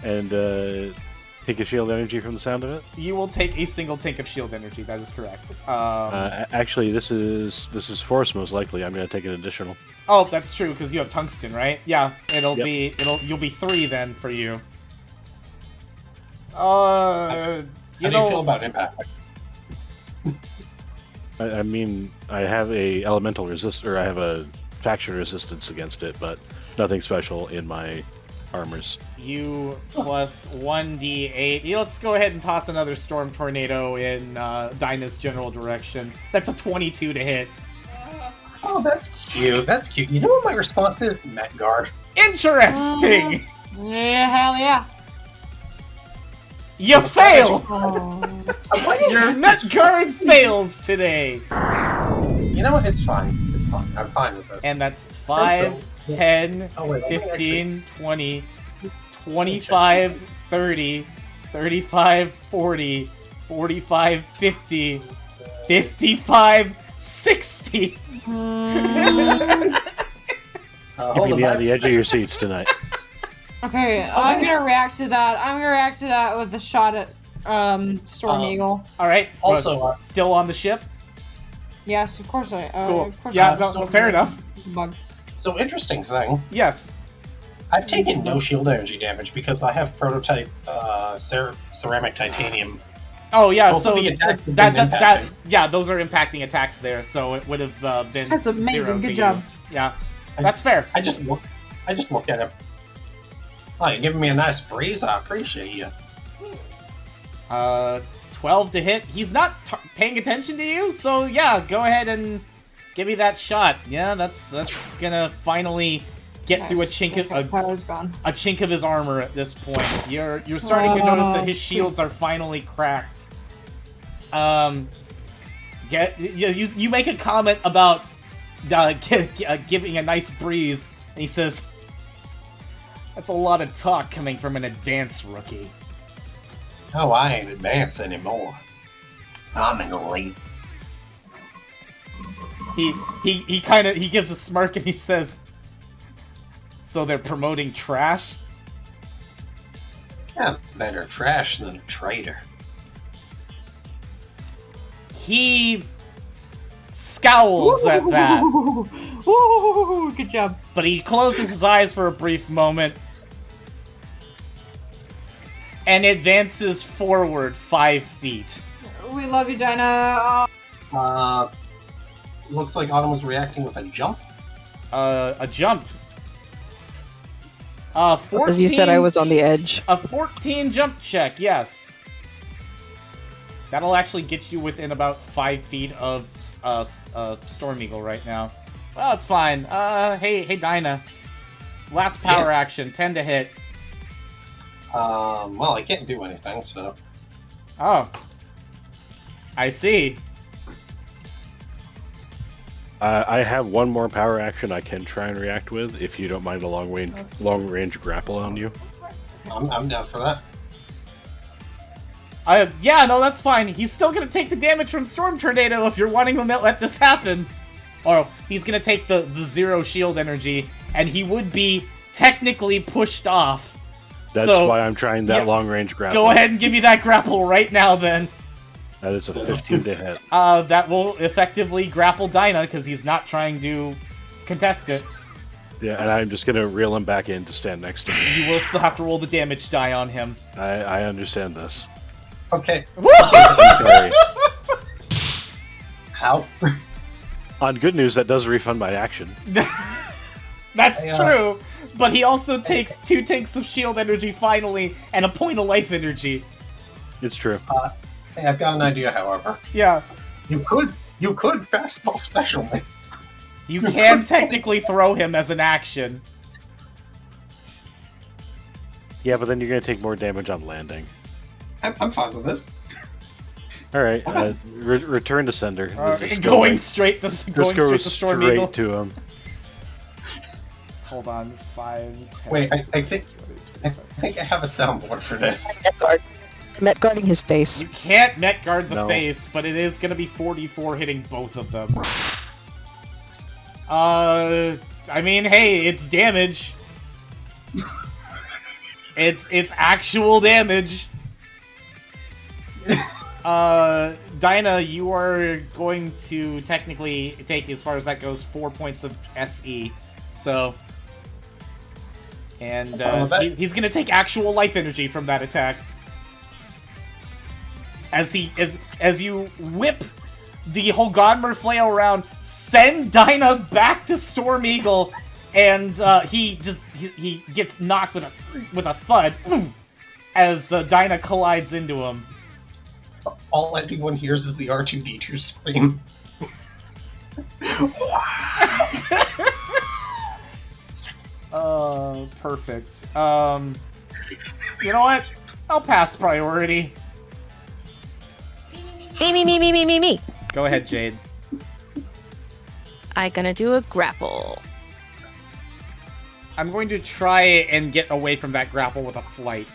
And, take a shield energy from the sound of it? You will take a single tank of shield energy, that is correct. Actually, this is force, most likely. I'm going to take an additional. Oh, that's true, because you have tungsten, right? Yeah, you'll be 3 then for you. How do you feel about impact? I mean, I have a elemental resist, or I have a faction resistance against it, but nothing special in my armors. You plus 1d8. Let's go ahead and toss another Storm Tornado in Dyna's general direction. That's a 22 to hit. Oh, that's cute. That's cute. You know what my response is? Met Guard. Interesting! Yeah, hell yeah. You fail! Your Your net guard fails today! You know what? It's fine. It's fine. I'm fine with this. And that's 5, 10, Oh, wait, let me 15, 20, 25, 30, 35, 40, 45, 50, 55, 60! Keeping hold me on. on the edge of your seats tonight. Okay, I'm gonna react to that. I'm gonna react to that with a shot at Storm Eagle. Alright, Also, still on the ship? Yes, of course I. Cool. Of course Yeah, I. fair enough. Bug. So, interesting thing. Yes. I've taken no shield energy damage because I have prototype ceramic titanium. Oh yeah, Both so of the attacks have that been impacting. yeah, those are impacting attacks there, so it would have been. That's amazing. 0 Good to job. you. Yeah, that's fair. I just look at him. Oh, you're giving me a nice breeze. I appreciate you. 12 to hit. He's not paying attention to you, so yeah, go ahead and give me that shot. Yeah, that's gonna finally get through a chink a chink of his armor at this point. You're starting to notice that his shields are finally cracked. You make a comment about giving a nice breeze, and he says, "That's a lot of talk coming from an advanced rookie." Oh, I ain't advanced anymore. I'm in the lead. He gives a smirk and he says, "So they're promoting trash?" Yeah, better trash than a traitor. He scowls at that. Ooh, good job. But he closes his eyes for a brief moment and advances forward 5 feet. We love you, Dyna. Looks like Autumn was reacting with a jump. A jump. 14, As you said, I was on the edge. A 14 jump check, yes. That'll actually get you within about 5 feet of Storm Eagle right now. Well, it's fine. Hey, Dyna. Last power action, 10 to hit. Well, I can't do anything, so... Oh. I see. I have one more power action I can try and react with, if you don't mind a long range grapple on you. I'm down for that. Yeah, no, that's fine. He's still gonna take the damage from Storm Tornado if you're wanting to let this happen. Or he's gonna take the 0 shield energy, and he would be technically pushed off. That's why I'm trying that long range grapple. Go ahead and give me that grapple right now, then. That is a 15 to hit. That will effectively grapple Dyna, because he's not trying to contest it. Yeah, and I'm just gonna reel him back in to stand next to me. You will still have to roll the damage die on him. I understand this. Okay. Sorry. How? On good news, that does refund my action. That's true, but he also takes 2 tanks of shield energy finally, and a point of life energy. It's true. Hey, I've got an idea, however. Yeah. You could fastball special me. You can technically throw him as an action. Yeah, but then you're gonna take more damage on landing. I'm fine with this. All right, return to sender. Going straight to Storm Eagle. To him. Hold on, 5, 10. Wait, I think I have a soundboard for this. Met guarding his face. You can't net guard the face, but it is going to be 44 hitting both of them. I mean, hey, it's damage. It's actual damage. Dyna, you are going to technically take, as far as that goes, 4 points of SE. So, and he's going to take actual life energy from that attack. As you whip the Hogonmer flail around, send Dyna back to Storm Eagle, and he gets knocked with a thud as Dyna collides into him. All anyone hears is the R2-D2 scream. Perfect. You know what? I'll pass priority. Me. Go ahead, Jade. I gonna do a grapple. I'm going to try and get away from that grapple with a flight.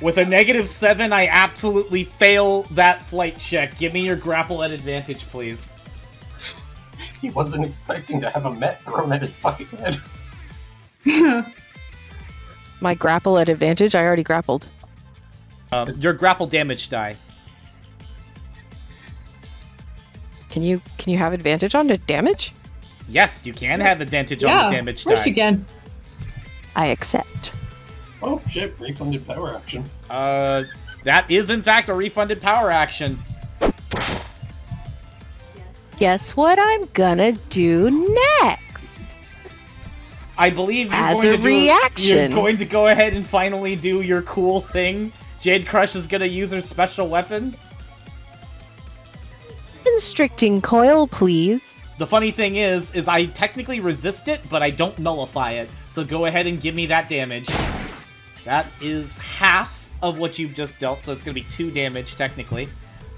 With a -7, I absolutely fail that flight check. Give me your grapple at advantage, please. He wasn't expecting to have a met thrown at his fucking head. My grapple at advantage? I already grappled. Your grapple damage die. Can you have advantage on the damage? Yes, you can have advantage on the damage die. Of course you can. I accept. Oh shit, refunded power action. That is in fact a refunded power action. Guess what I'm gonna do next? I believe you're going to go ahead and finally do your cool thing. Jade Crush is gonna use her special weapon. Constricting coil, please. The funny thing is I technically resist it, but I don't nullify it. So go ahead and give me that damage. That is half of what you've just dealt, so it's going to be 2 damage, technically.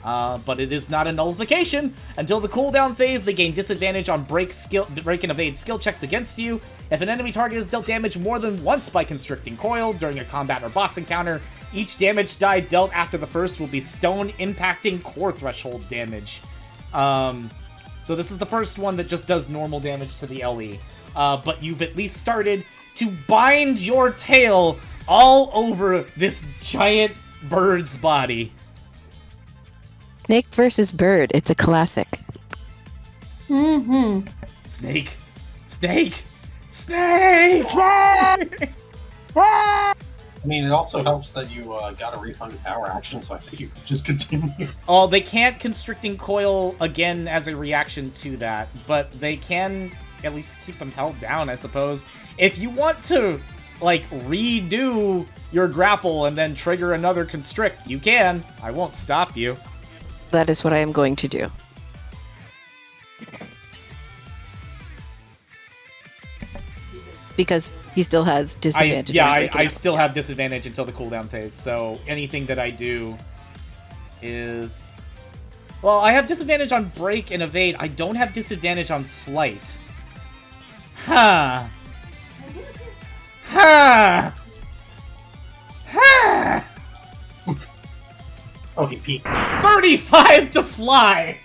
But it is not a nullification. Until the cooldown phase, they gain disadvantage on break and evade skill checks against you. If an enemy target is dealt damage more than once by Constricting Coil during a combat or boss encounter, each damage die dealt after the first will be stone impacting core threshold damage. So this is the first one that just does normal damage to the LE. But you've at least started to bind your tail all over this giant bird's body. Snake versus bird. It's a classic. Mm-hmm. Snake! Snake! Snake! I mean, it also helps that you got a refunded power action, so I think you could just continue. Oh, they can't Constricting Coil again as a reaction to that, but they can at least keep them held down, I suppose. If you want to, like, redo your grapple and then trigger another Constrict, you can. I won't stop you. That is what I am going to do. Because he still has disadvantage. I still have disadvantage until the cooldown phase, so anything that I do is... Well, I have disadvantage on break and evade. I don't have disadvantage on flight. Huh. Huh. Huh. Oh, he peeked. 35 to fly!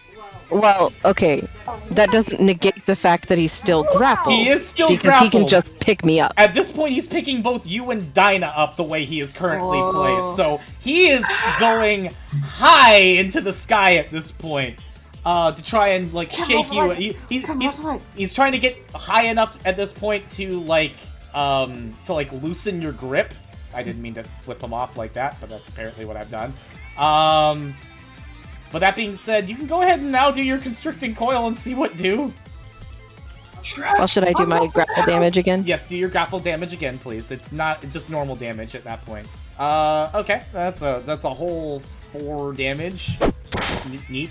Well, okay. That doesn't negate the fact that he's still grappled. He is still because grappled. he can just pick me up. At this point, he's picking both you and Dyna up the way he is currently placed. So he is going high into the sky at this point to try and like shake you. He's trying to get high enough at this point to like loosen your grip. I didn't mean to flip him off like that, but that's apparently what I've done. But that being said, you can go ahead and now do your Constricting Coil and see what do. Well, should I do my grapple damage again? Yes, do your grapple damage again, please. It's not just normal damage at that point. Okay, that's a whole 4 damage. Neat.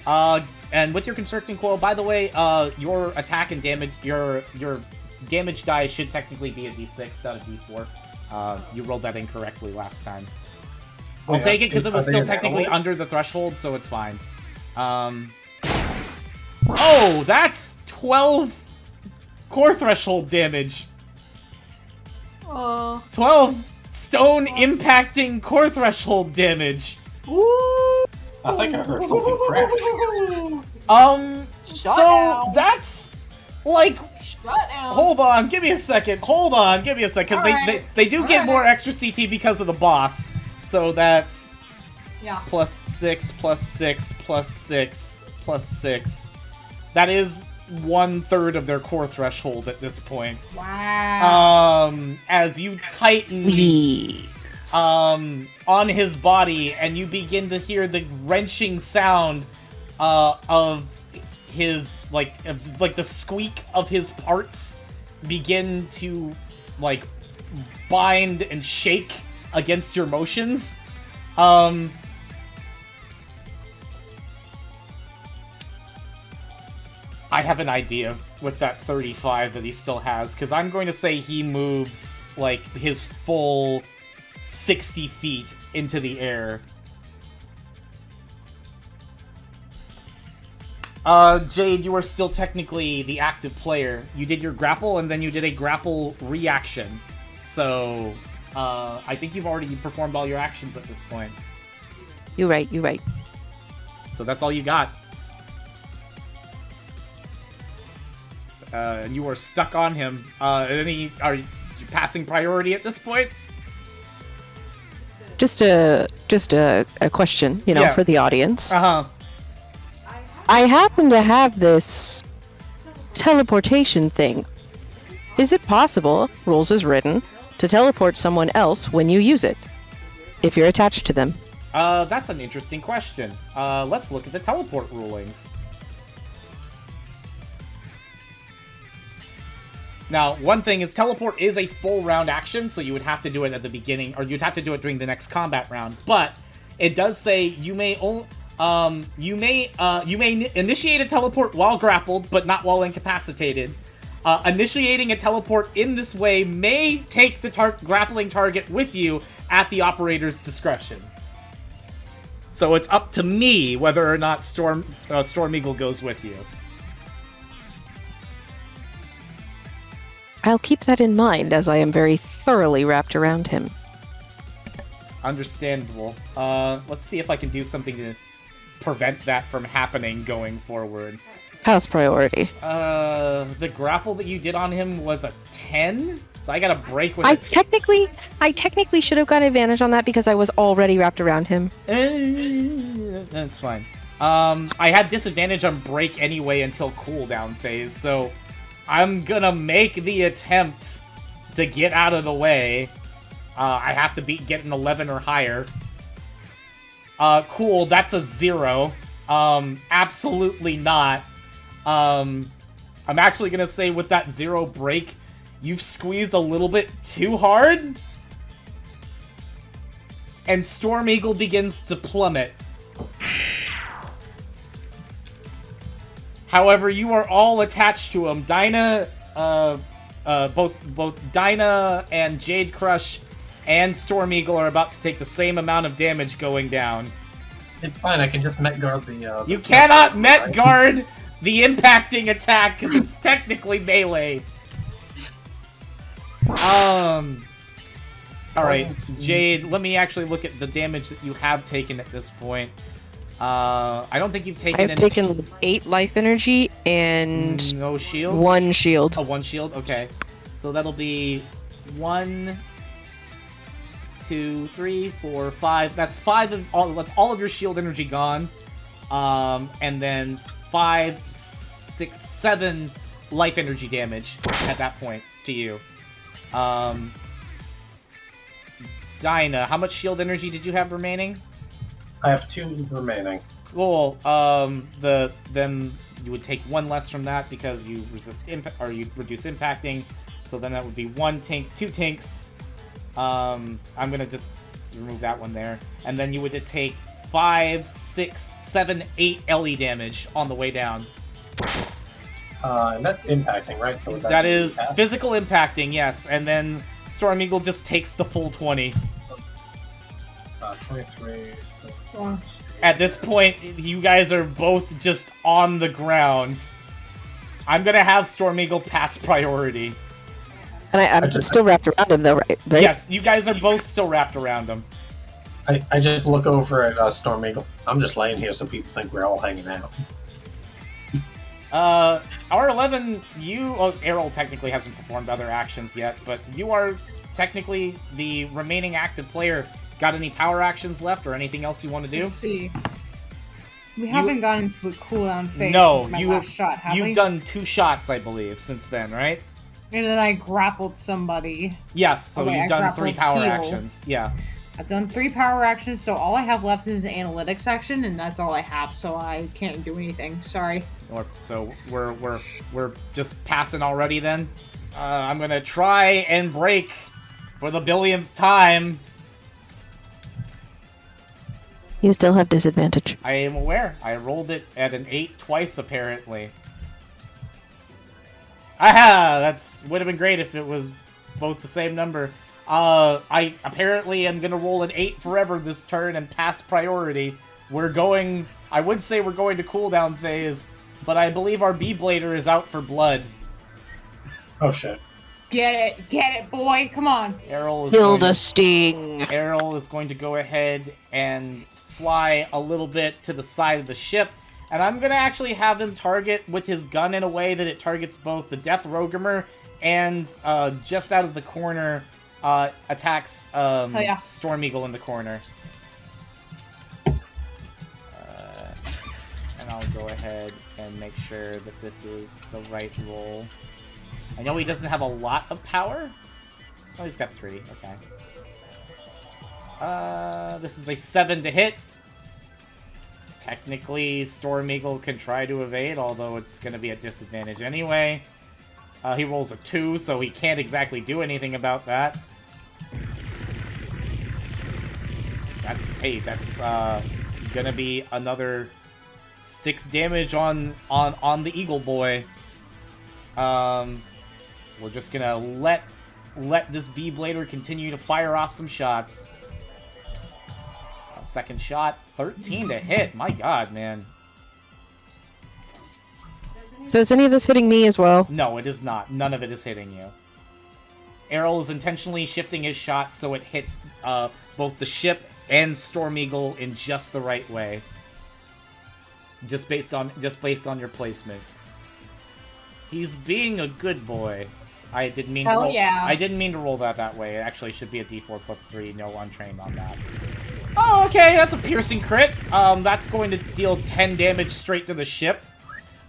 And with your Constricting Coil, by the way, your attack and damage, your damage die should technically be a D6, not a D4. You rolled that incorrectly last time. I'll take it because it was still technically under the threshold, so it's fine. Oh, that's 12 core threshold damage. 12 stone impacting core threshold damage. I think I heard something crack. That's like... Hold on, give me a second. Because they do get more extra CT because of the boss. So that's plus 6, plus 6, plus 6, plus 6. That is 1/3 of their core threshold at this point. Wow. As you tighten on his body, and you begin to hear the wrenching sound of his like the squeak of his parts begin to like bind and shake against your motions. I have an idea with that 35 that he still has, because I'm going to say he moves like his full 60 feet into the air. Jade, you are still technically the active player. You did your grapple, and then you did a grapple reaction. So, I think you've already performed all your actions at this point. You're right. So that's all you got. And you are stuck on him. Are you passing priority at this point? Just a question, for the audience. Uh-huh. I happen to have this teleportation thing. Is it possible, rules as written, to teleport someone else when you use it, if you're attached to them? That's an interesting question. Let's look at the teleport rulings. Now, one thing is teleport is a full round action, so you would have to do it at the beginning, or you'd have to do it during the next combat round. But it does say you may initiate a teleport while grappled, but not while incapacitated. Initiating a teleport in this way may take the grappling target with you at the operator's discretion. So it's up to me whether or not Storm Eagle goes with you. I'll keep that in mind, as I am very thoroughly wrapped around him. Understandable. Let's see if I can do something to prevent that from happening going forward. House priority. The grapple that you did on him was a 10? So I got a break with I technically should have got advantage on that because I was already wrapped around him. That's fine. I had disadvantage on break anyway until cooldown phase, so I'm gonna make the attempt to get out of the way. I have to get an 11 or higher. Cool, that's a 0. Absolutely not. I'm actually gonna say with that 0 break, you've squeezed a little bit too hard. And Storm Eagle begins to plummet. However, you are all attached to him. Dyna, both Dyna and Jade Crush and Storm Eagle are about to take the same amount of damage going down. It's fine, I can just Met Guard the... You cannot Met Guard the impacting attack, because it's technically melee. Alright, Jade, let me actually look at the damage that you have taken at this point. I don't think you've taken I've taken 8 life energy and no shield. 1 shield. Oh, 1 shield? Okay. So that'll be 1, 2, 3, 4, 5. That's 5 of that's all of your shield energy gone. And then 5, 6, 7 life energy damage at that point to you. Dyna, how much shield energy did you have remaining? I have 2 remaining. Cool. Then you would take 1 less from that because you resist or you reduce impacting. So then that would be 1 tank, 2 tanks. I'm gonna just remove that one there, and then you would take 5, 6, 7, 8 LE damage on the way down. And that's impacting, right? So That is physical impacting, yes. And then Storm Eagle just takes the full 20. 23. At this point, you guys are both just on the ground. I'm gonna have Storm Eagle pass priority. And I'm still wrapped around him, though, right? Yes, you guys are both still wrapped around him. I just look over at Storm Eagle. I'm just laying here so people think we're all hanging out. R11, Errol technically hasn't performed other actions yet, but you are technically the remaining active player. Got any power actions left or anything else you want to do? Let's see. We haven't gotten into the cooldown phase No, since my last shot, have we? You've done 2 shots, I believe, since then, right? And then I grappled somebody. Yes, so wait, you've I done 3 grappled power heal. actions. Yeah. I've done 3 power actions, so all I have left is an analytics action, and that's all I have, so I can't do anything. Sorry. So we're just passing already then? I'm gonna try and break for the billionth time. You still have disadvantage. I am aware. I rolled it at an 8 twice, apparently. Aha! That would have been great if it was both the same number. I apparently am gonna roll an 8 forever this turn and pass priority. I would say we're going to cooldown phase, but I believe our B-Blader is out for blood. Oh shit. Get it, boy, come on. Errol is Kill the sting. Errol is going to go ahead and fly a little bit to the side of the ship, and I'm going to actually have him target with his gun in a way that it targets both the Death Rogumer and just out of the corner attacks Storm Eagle in the corner. And I'll go ahead and make sure that this is the right roll. I know he doesn't have a lot of power. Oh, he's got 3. Okay. This is a 7 to hit. Technically, Storm Eagle can try to evade, although it's going to be at disadvantage anyway. He rolls a 2, so he can't exactly do anything about that. That's gonna be another 6 damage on the Eagle Boy. We're just gonna let this B-Blader continue to fire off some shots. Second shot, 13 to hit. My god, man. So is any of this hitting me as well? No, it is not. None of it is hitting you. Errol is intentionally shifting his shot so it hits both the ship and Storm Eagle in just the right way. Just based on your placement. He's being a good boy. I didn't mean to roll. Yeah. I didn't mean to roll that way. It actually should be a D4 plus 3. No untrained on that. Oh, okay, that's a piercing crit. That's going to deal 10 damage straight to the ship.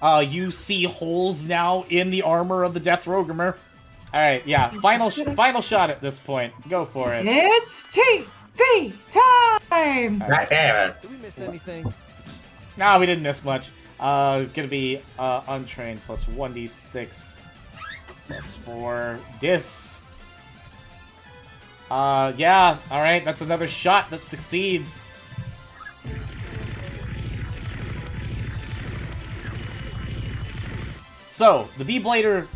You see holes now in the armor of the Death Rogumer. Alright, yeah, final shot at this point. Go for it. It's TV time! Right there. Did we miss anything? Nah, we didn't miss much. Gonna be untrained plus 1d6 plus 4 dis. Yeah, alright, that's another shot that succeeds. So, the Beeblader,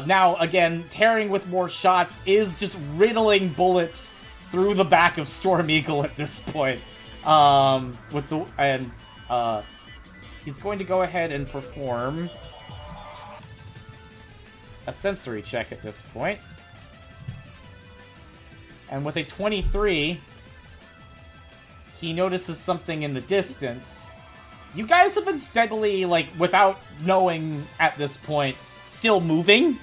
now, again, tearing with more shots, is just riddling bullets through the back of Storm Eagle at this point. He's going to go ahead and perform a sensory check at this point. And with a 23, he notices something in the distance. You guys have been steadily, like, without knowing at this point, still moving.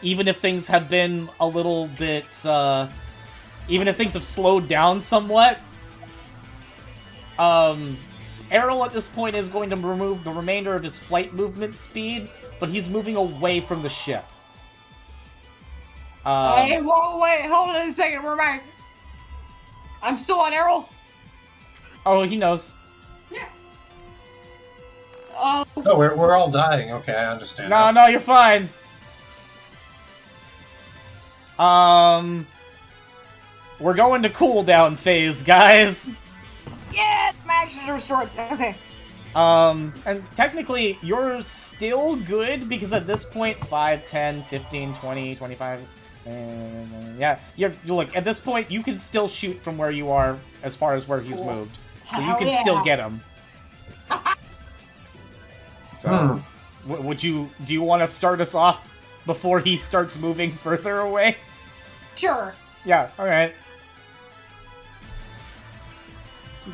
Even if things have been a little bit, even if things have slowed down somewhat. Errol at this point is going to remove the remainder of his flight movement speed, but he's moving away from the ship. Hey, whoa, wait, hold on a second, where am I? I'm still on Errol? Oh, he knows. Oh, Oh, we're all dying. Okay, I understand. No, no, you're fine. We're going to cooldown phase, guys. yeah, my actions are restored. Okay. And technically, you're still good, because at this point, 5, 10, 15, 20, 25, yeah, look, at this point, you can still shoot from where you are, as far as where he's moved. So you can still get him. So, do you want to start us off before he starts moving further away? Sure. Yeah, alright.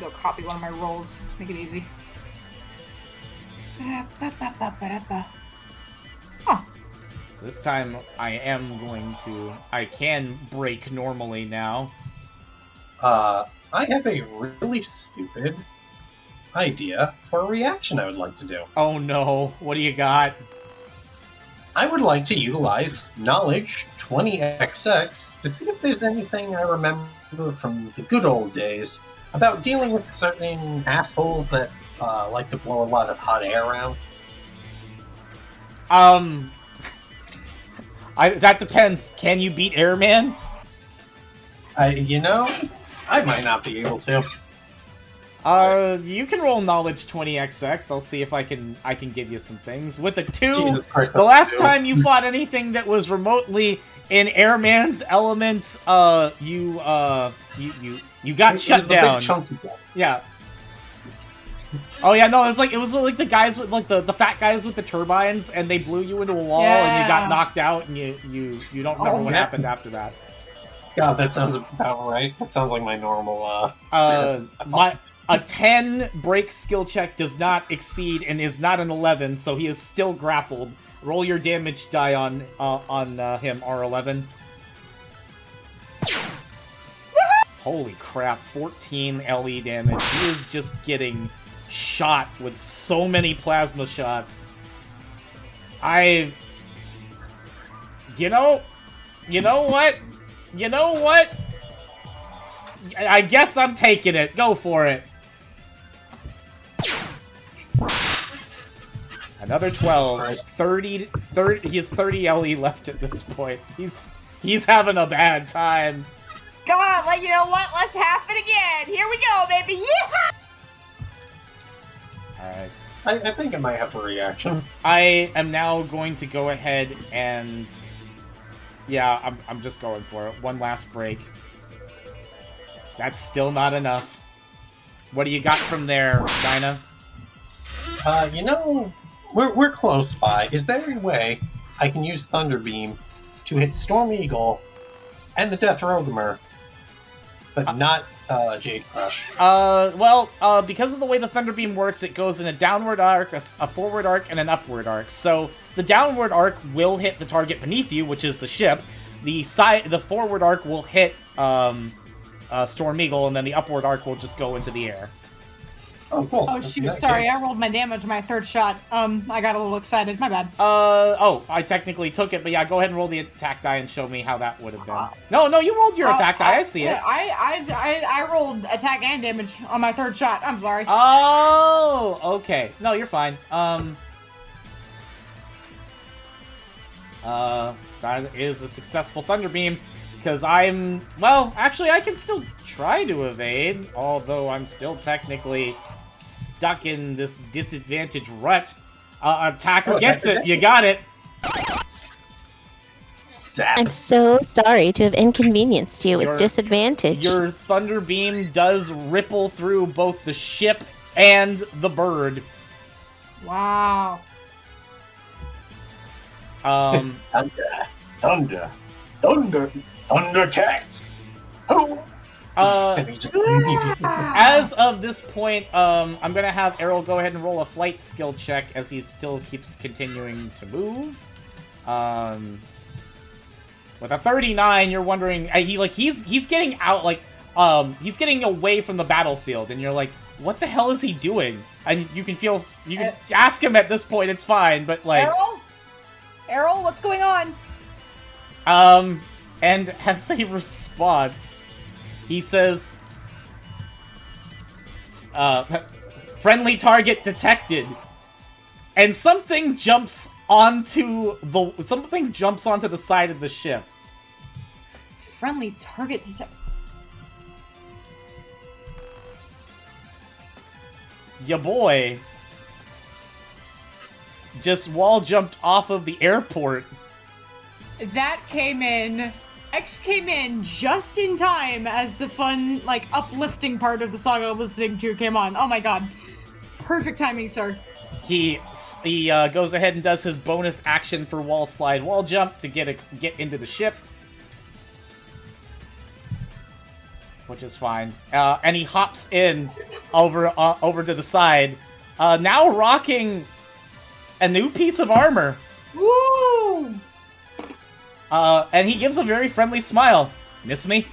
Go copy one of my rolls. Make it easy. Huh. This time, I can break normally now. I have a really stupid idea for a reaction I would like to do. Oh no, what do you got? I would like to utilize Knowledge 20XX to see if there's anything I remember from the good old days about dealing with certain assholes that like to blow a lot of hot air around. That depends. Can you beat Airman? I might not be able to. You can roll Knowledge 20XX. I'll see if I can give you some things. With a 2, Jesus Christ, the last time you fought anything that was remotely in Airman's element, you got shut down. Big chunky guy. Yeah. Oh yeah, no, it was like the guys with like the fat guys with the turbines, and they blew you into a wall, and you got knocked out, and you don't remember what happened after that. God, that sounds about right. That sounds like my normal. A 10 break skill check does not exceed and is not an 11, so he is still grappled. Roll your damage die on him, R11. Holy crap, 14 LE damage. He is just getting shot with so many plasma shots. You know what? I guess I'm taking it. Go for it. Another 12. 30, he has 30 LE left at this point. He's having a bad time. Come on, you know what? Let's have it again. Here we go, baby. Yeah! Alright. I think I might have a reaction. I am now going to go ahead and... Yeah, I'm just going for it. One last break. That's still not enough. What do you got from there, Dyna? We're close by. Is there a way I can use Thunderbeam to hit Storm Eagle and the Death Rogumer, but not Jade Crush? Because of the way the Thunderbeam works, it goes in a downward arc, a forward arc, and an upward arc. So the downward arc will hit the target beneath you, which is the ship. The forward arc will hit Storm Eagle, and then the upward arc will just go into the air. Oh, cool. Oh shoot, sorry, I rolled my damage on my third shot. I got a little excited, my bad. I technically took it, but yeah, go ahead and roll the attack die and show me how that would have been. No, you rolled your attack die, I see it. I rolled attack and damage on my third shot, I'm sorry. Oh, okay. No, you're fine. That is a successful Thunder Beam, because well, actually, I can still try to evade, although I'm still technically stuck in this disadvantage rut. Attacker gets it. You got it. Zap. I'm so sorry to have inconvenienced you with disadvantage. Your Thunder Beam does ripple through both the ship and the bird. Wow. Thunder attacks. Oh. As of this point, I'm gonna have Errol go ahead and roll a flight skill check as he still keeps continuing to move. With a 39, you're wondering, he's getting out, he's getting away from the battlefield, and you're like, what the hell is he doing? And you can ask him at this point, it's fine, but Errol, what's going on? And as a response, he says, friendly target detected. And something jumps onto the side of the ship. Friendly target detected. Ya boy just wall jumped off of the airport. That came in. X came in just in time as the fun, uplifting part of the saga listening to came on. Oh my god. Perfect timing, sir. He goes ahead and does his bonus action for wall slide, wall jump to get into the ship. Which is fine. And he hops in over to the side, now rocking a new piece of armor. Woo! And he gives a very friendly smile. Miss me?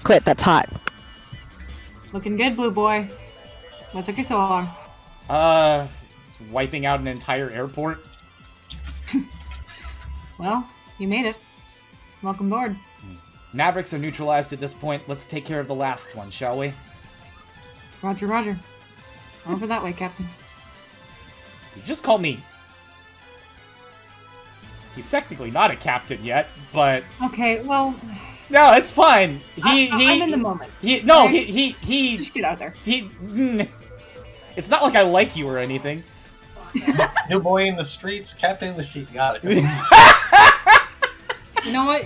Quit, that's hot. Looking good, blue boy. What took you so long? It's wiping out an entire airport. Well, you made it. Welcome aboard. Mavericks are neutralized at this point. Let's take care of the last one, shall we? Roger, roger. Over that way, Captain. You just called me... He's technically not a captain yet, but... Okay, well... No, it's fine. I'm in the moment. He Just get out there. It's not like I like you or anything. New boy in the streets, captain in the sheet. Got it. You know what?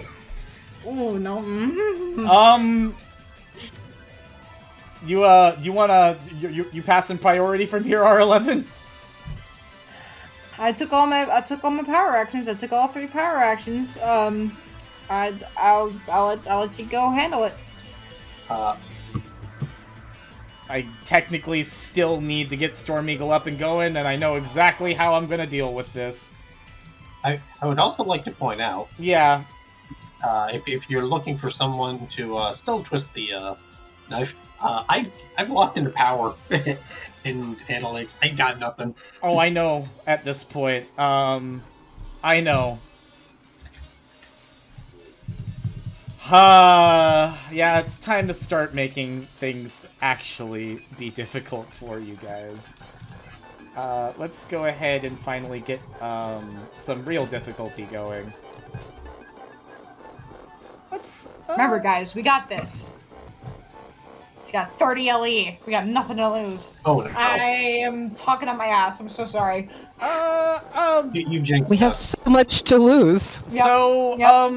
Oh no. Mm-hmm. You passing priority from here, R11? I took all my power actions. I took all 3 power actions. I'll let you go handle it. I technically still need to get Storm Eagle up and going, and I know exactly how I'm gonna deal with this. I would also like to point out, yeah, if you're looking for someone to still twist the knife, I've locked into power in analytics. I got nothing. Oh, I know. At this point, I know. Yeah, it's time to start making things actually be difficult for you guys. Let's go ahead and finally get some real difficulty going. Remember, guys, we got this. It's got 30 LE. We got nothing to lose. Oh, no. I am talking up my ass. I'm so sorry. You jinxed We have us. so much to lose. Yep. So, Yep.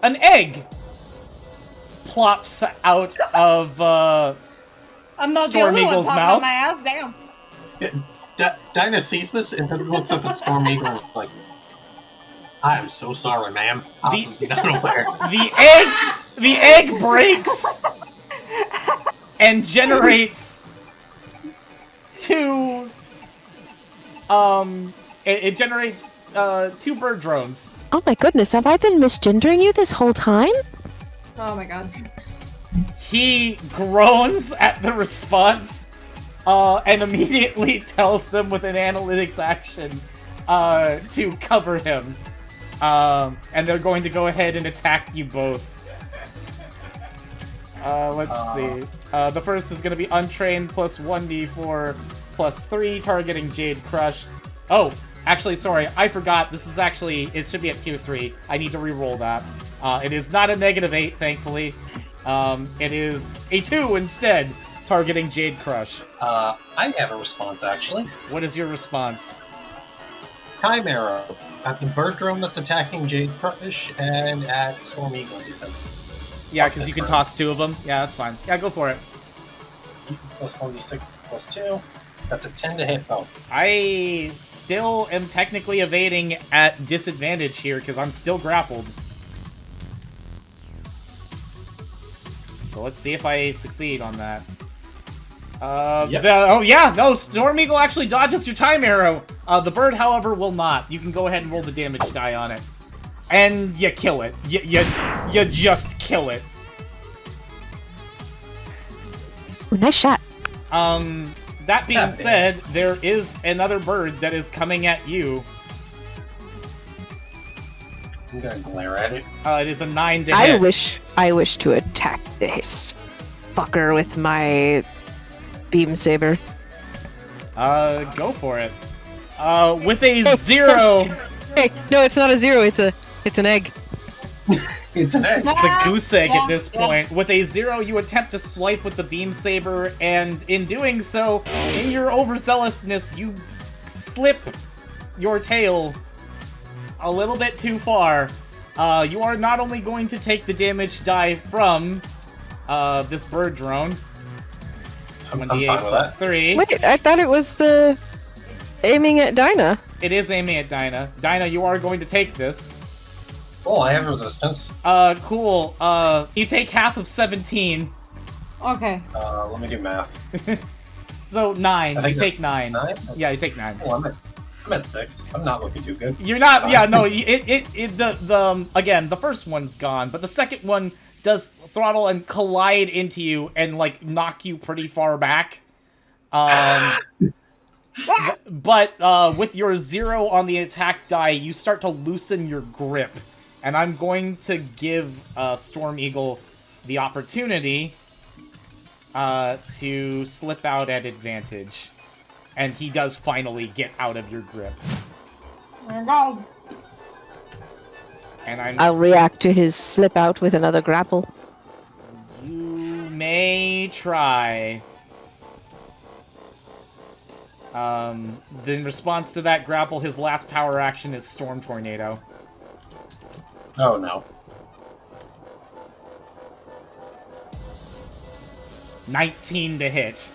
An egg plops out of I'm not Storm the only Eagle's one talking mouth. up my ass. Damn. Dyna sees this and then looks up at Storm Eagle and is like, I am so sorry, ma'am. I was unaware. The egg breaks and generates 2 It generates 2 bird drones. Oh my goodness, have I been misgendering you this whole time? Oh my god. He groans at the response, and immediately tells them with an analytics action to cover him. And they're going to go ahead and attack you both. Let's see. The first is going to be Untrained plus 1d4 plus 3, targeting Jade Crush. Oh, actually, sorry, I forgot. This is actually, it should be at tier 3. I need to re-roll that. It is not a -8, thankfully. It is a 2 instead, targeting Jade Crush. I have a response, actually. What is your response? Time arrow at the bird drone that's attacking Jade Crush and at Storm Eagle because Yeah, because you can toss 2 of them. Yeah, that's fine. Yeah, go for it. plus 1d6 plus 2. That's a 10 to hit both. I still am technically evading at disadvantage here because I'm still grappled. So let's see if I succeed on that. Yep. Oh yeah, no, Storm Eagle actually dodges your time arrow. The bird, however, will not. You can go ahead and roll the damage die on it. And you kill it. You just kill it. Ooh, nice shot. That being said, there is another bird that is coming at you. I'm gonna glare at it. It is a 9 to hit. I wish to attack this fucker with my beam saber. Go for it. With a 0. Hey, no, it's not a 0. It's an egg. It's an egg. It's a goose egg Yeah, at this yeah. point. With a 0, you attempt to swipe with the beam saber, and in doing so, in your overzealousness, you slip your tail a little bit too far. You are not only going to take the damage die from this bird drone. I'm 1d8 fine with plus that. 3. Wait, I thought it was the aiming at Dyna. It is aiming at Dyna. Dyna, you are going to take this. Oh, I have resistance. Cool. You take half of 17. Okay. Let me do math. So 9. I You think take 9. 9? Yeah, you take 9. Oh, I'm at 6. I'm not looking too good. You're not. Yeah, no. Again, the first one's gone, but the second one does throttle and collide into you and like knock you pretty far back. But with your 0 on the attack die, you start to loosen your grip, and I'm going to give Storm Eagle the opportunity to slip out at advantage. And he does finally get out of your grip. There we go. And I'll react to his slip out with another grapple. You may try. In response to that grapple, his last power action is Storm Tornado. Oh, no. 19 to hit.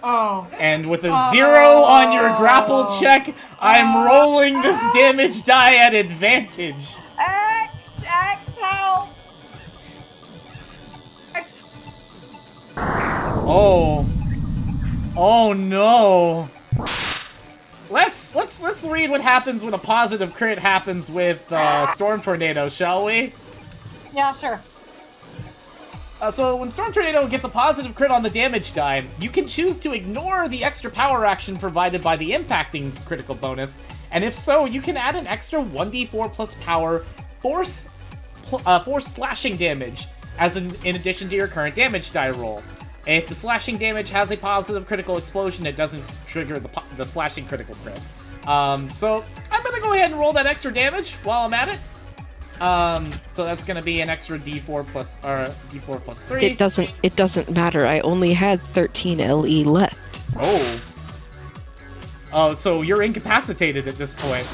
Oh. And with a 0 on your grapple check, I'm rolling this damage die at advantage. X, help! X. Oh. Oh no. Let's read what happens when a positive crit happens with Storm Tornado, shall we? Yeah, sure. So when Storm Tornado gets a positive crit on the damage die, you can choose to ignore the extra power action provided by the impacting critical bonus, and if so, you can add an extra 1d4 plus power force slashing damage in addition to your current damage die roll. If the slashing damage has a positive critical explosion, it doesn't trigger the slashing critical crit. So I'm gonna go ahead and roll that extra damage while I'm at it. So that's gonna be an extra D4 plus 3. It doesn't matter. I only had 13 LE left. Oh. Oh, so you're incapacitated at this point.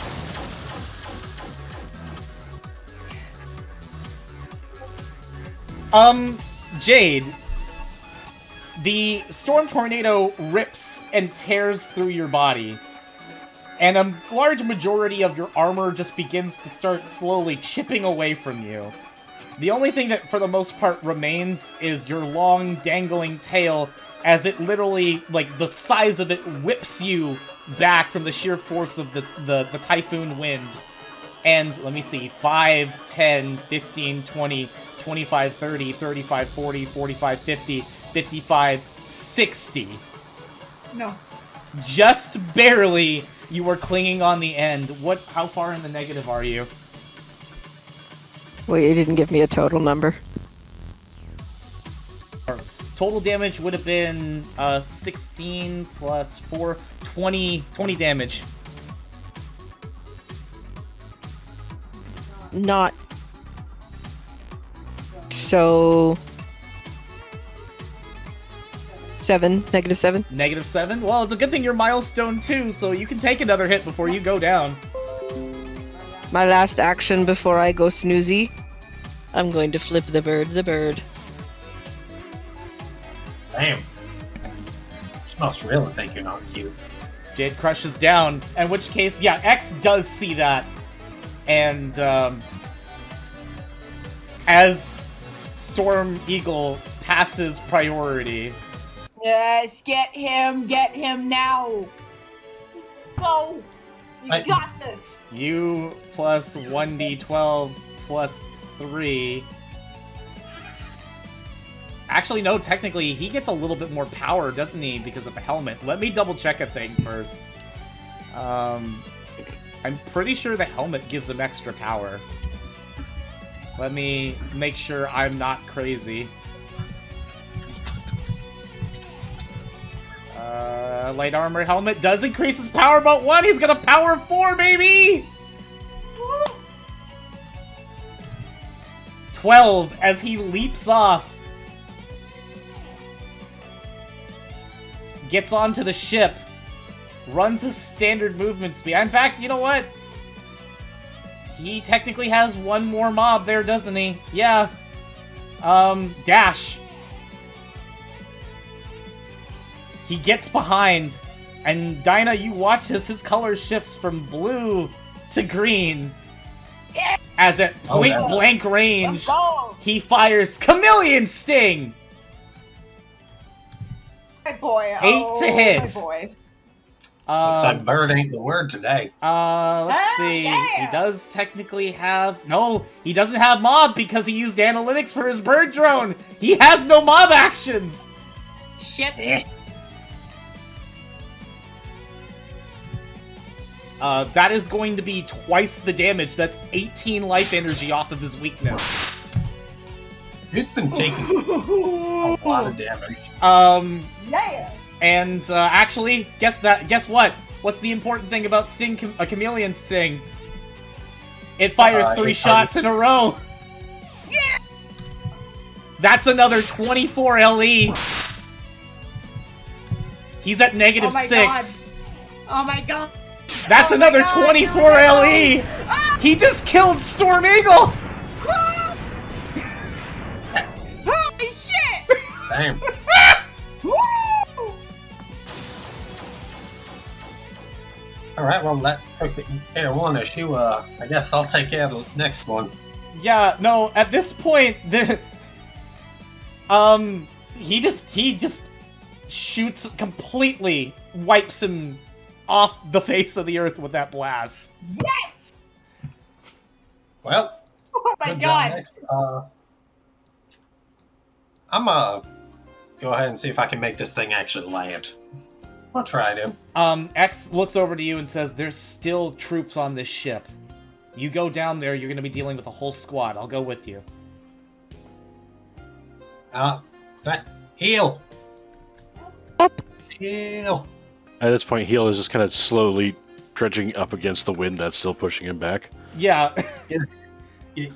Jade, the Storm Tornado rips and tears through your body, and a large majority of your armor just begins to start slowly chipping away from you. The only thing that, for the most part, remains is your long, dangling tail, as it literally, like, the size of it whips you back from the sheer force of the typhoon wind. And let me see, 5, 10, 15, 20, 25, 30, 35, 40, 45, 50, 55, 60. No. Just barely, you were clinging on the end. How far in the negative are you? Wait, you didn't give me a total number. Total damage would have been 16 plus 4, 20 damage. Not. So. -7. -7? Well, it's a good thing you're milestone 2, so you can take another hit before you go down. My last action before I go snoozy. I'm going to flip the bird. Damn. Smells real and think you're not cute. Jade Crush is down, in which case, yeah, X does see that. And, as Storm Eagle passes priority... Yes, get him now. Go. You got this. You plus 1d12 plus 3. Actually, no, technically, he gets a little bit more power, doesn't he, because of the helmet. Let me double check a thing first. I'm pretty sure the helmet gives him extra power. Let me make sure I'm not crazy. Light armor helmet does increase his power about 1. He's got a power of 4, baby! 12 as he leaps off. Gets onto the ship. Runs his standard movement speed. In fact, you know what? He technically has one more mob there, doesn't he? Yeah. Dash. He gets behind, and Dyna, you watch as his color shifts from blue to green. As at point-blank range, he fires Chameleon Sting! My boy. 8 to hit. My boy. Looks like bird ain't the word today. Let's see. Yeah. He does technically have... No, he doesn't have mob because he used analytics for his bird drone. He has no mob actions. Shit. That is going to be twice the damage. That's 18 life energy off of his weakness. It's been taking a lot of damage. Yeah. And actually, guess what? What's the important thing about a chameleon sting? It fires 3 shots in a row. Yeah. That's another 24 LE. He's at negative 6. God. Oh my god. That's another 24 LE. He just killed Storm Eagle. Holy shit. Damn. Alright, well, that took care of one issue. I guess I'll take care of the next one. Yeah, no, at this point, he just shoots completely, wipes him off the face of the earth with that blast. Yes! Well, Oh my good god. job next. I'm gonna go ahead and see if I can make this thing actually land. I'll try to. X looks over to you and says, "There's still troops on this ship. You go down there, you're gonna be dealing with a whole squad. I'll go with you." Heal! Up. Heal! At this point, Heel is just kind of slowly trudging up against the wind that's still pushing him back. Yeah. You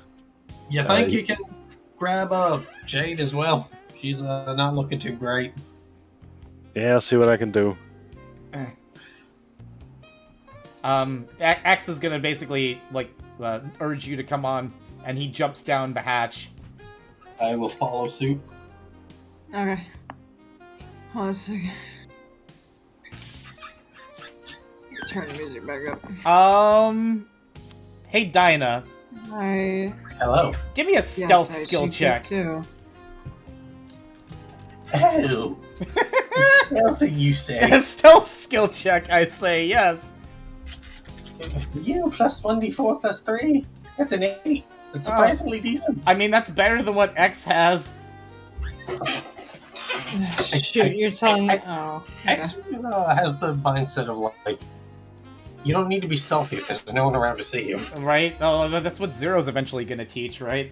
think you can grab Jade as well? She's not looking too great. Yeah, I'll see what I can do. X is gonna basically, urge you to come on, and he jumps down the hatch. I will follow suit. Okay. Hold on a second. Turn the music back up. Hey, Dyna. Hello. Give me a stealth skill check. Too. Oh, Stealth, you say? A stealth skill check, I say, yes. You plus 1d4 plus 3? That's an 8. That's surprisingly decent. I mean, that's better than what X has. Shoot, you're telling me. X, Oh. Okay. X has the mindset of like, you don't need to be stealthy if there's no one around to see you. Right? Oh, that's what Zero's eventually gonna teach, right?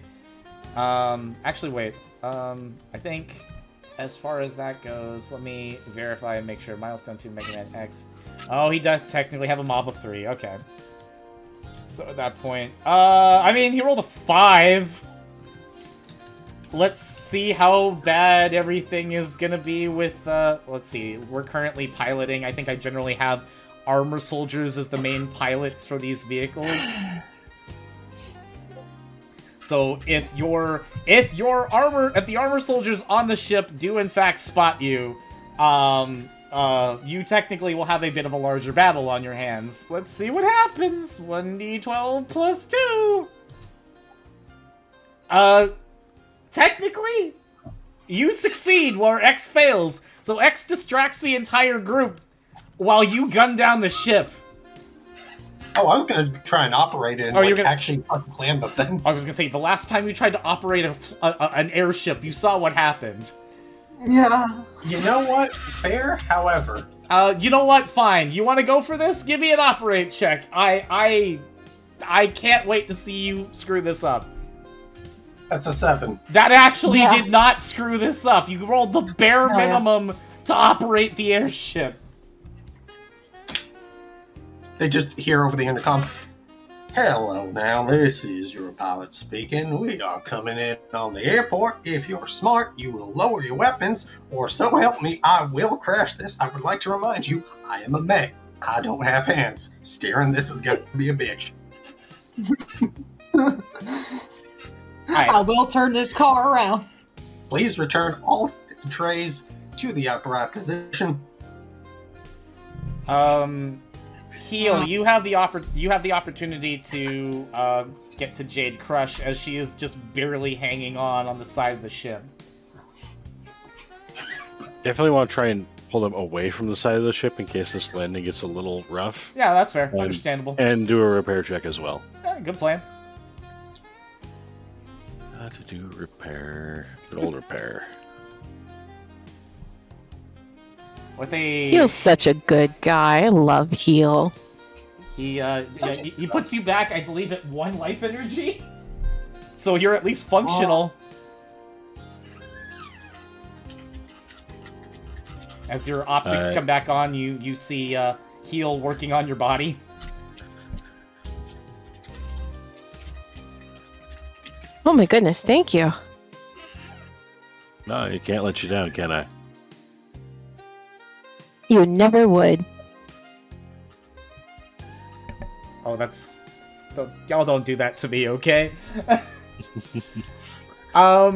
Actually, wait. I think as far as that goes, let me verify and make sure. Milestone 2 Mega Man X. Oh, he does technically have a mob of 3. Okay. So at that point, I mean, he rolled a 5. Let's see how bad everything is gonna be with, let's see. We're currently piloting. I think I generally have armor soldiers as the main pilots for these vehicles. So if the armor soldiers on the ship do in fact spot you, you technically will have a bit of a larger battle on your hands. Let's see what happens. 1d12 plus 2. Technically, you succeed where X fails. So X distracts the entire group while you gun down the ship. Oh, I was gonna try and operate it and actually fucking land the thing. I was gonna say, the last time you tried to operate an airship, you saw what happened. Yeah. You know what? Fair, however. You know what? Fine. You want to go for this? Give me an operate check. I can't wait to see you screw this up. That's a 7. That actually did not screw this up. You rolled the bare minimum to operate the airship. They just hear over the intercom, "Hello now, this is your pilot speaking. We are coming in on the airport. If you're smart, you will lower your weapons, or so help me, I will crash this. I would like to remind you, I am a mech. I don't have hands. Steering this is going to be a bitch." I will turn this car around. Please return all trays to the upright position. Heel, you have the opportunity to get to Jade Crush as she is just barely hanging on the side of the ship. Definitely want to try and pull them away from the side of the ship in case this landing gets a little rough. Yeah, that's fair. Understandable. And do a repair check as well. Yeah, good plan. To do repair. Good old repair. With a... Heel's such a good guy. I love Heel. He puts you back, I believe, at 1 life energy. So you're at least functional. As your optics come back on, you see Heel working on your body. Oh my goodness, thank you. No, you can't let you down, can I? You never would. Oh, y'all don't do that to me, okay? Yeah.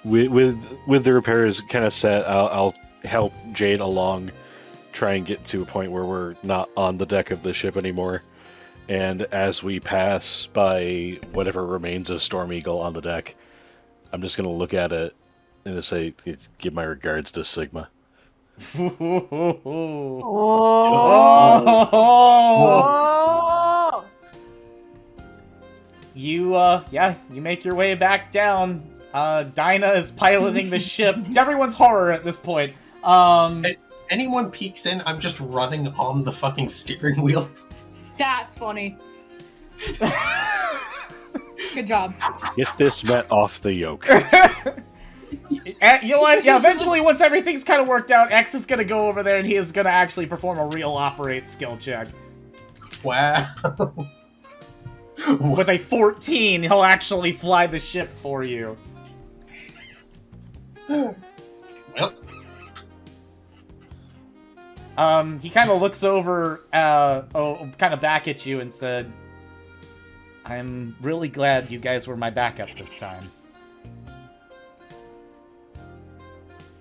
With the repairs kind of set, I'll help Jade along, try and get to a point where we're not on the deck of the ship anymore. And as we pass by whatever remains of Storm Eagle on the deck, I'm just going to look at it and just say, give my regards to Sigma. Oh. You make your way back down. Dyna is piloting the ship. Everyone's horror at this point. Anyone peeks in, I'm just running on the fucking steering wheel. That's funny. Good job. Get this Met off the yoke. Eventually, once everything's kind of worked out, X is going to go over there and he is going to actually perform a real operate skill check. Wow. With a 14, he'll actually fly the ship for you. Well. He kind of looks over, kind of back at you and said, "I'm really glad you guys were my backup this time."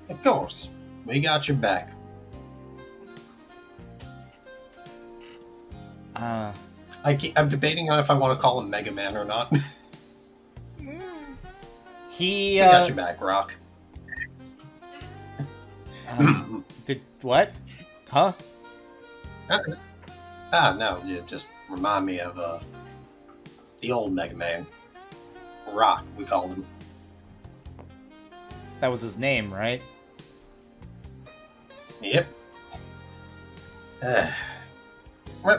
Of course. We got your back. I'm debating on if I want to call him Mega Man or not. He We got your back, Rock. did what? Huh? No, you just remind me of the old Mega Man. Rock, we called him. That was his name, right? Yep.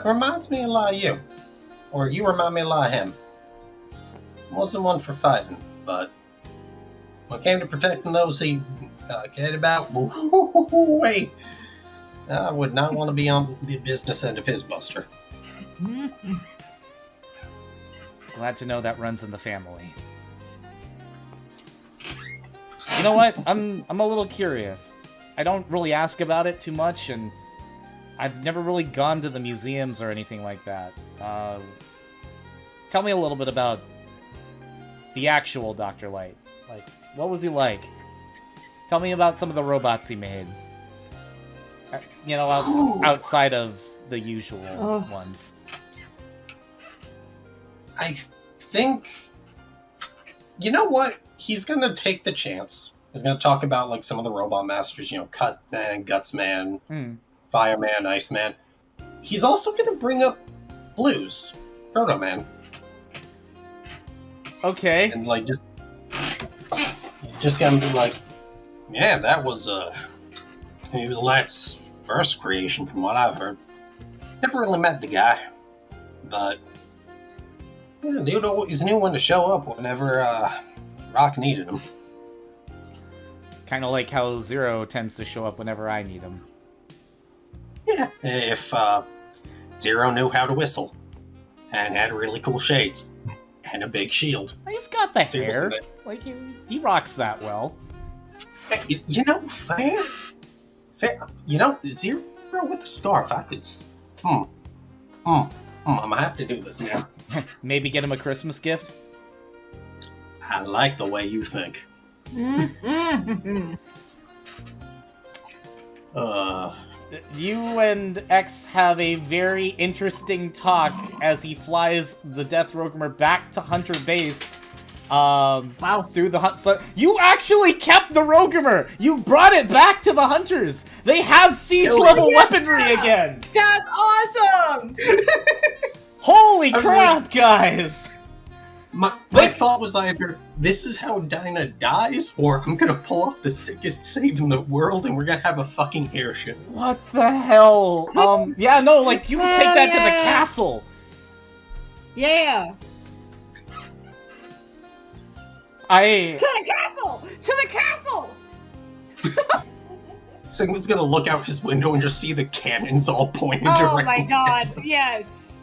Reminds me a lot of you. Or you remind me a lot of him. Wasn't one for fighting, but when it came to protecting those he cared about, wait, I would not want to be on the business end of his buster. Glad to know that runs in the family. You know what? I'm a little curious. I don't really ask about it too much, and I've never really gone to the museums or anything like that. Tell me a little bit about the actual Dr. Light. Like, what was he like? Tell me about some of the robots he made. You know, outside of the usual ones. I think... You know what? He's going to take the chance. He's going to talk about, like, some of the robot masters, you know, Cut Man, Guts Man, Fireman, Iceman. He's also going to bring up Blues, Proto Man. Okay. And, like, he's just going to be like, yeah, that was, he was Light's first creation, from what I've heard. Never really met the guy. But, yeah, dude always knew when to show up whenever, Rock needed him. Kind of like how Zero tends to show up whenever I need him. Yeah, if Zero knew how to whistle and had really cool shades and a big shield. He's got the Seriously, hair. Like, he rocks that well. You know, fair. You know, Zero with a scarf, I could... I'm gonna have to do this now. Maybe get him a Christmas gift? I like the way you think. You and X have a very interesting talk as he flies the Death Rogumer back to Hunter Base. Wow. Through the hunt. You actually kept the Rogumer! You brought it back to the Hunters! They have siege-level weaponry again! That's awesome! Holy crap, guys! My thought was either this is how Dyna dies, or I'm gonna pull off the sickest save in the world and we're gonna have a fucking airship. What the hell? Yeah, no, like, you can take that to the castle! Yeah! To the castle! To the castle! Someone's gonna look out his window and just see the cannons all pointed Oh directly. my god, yes!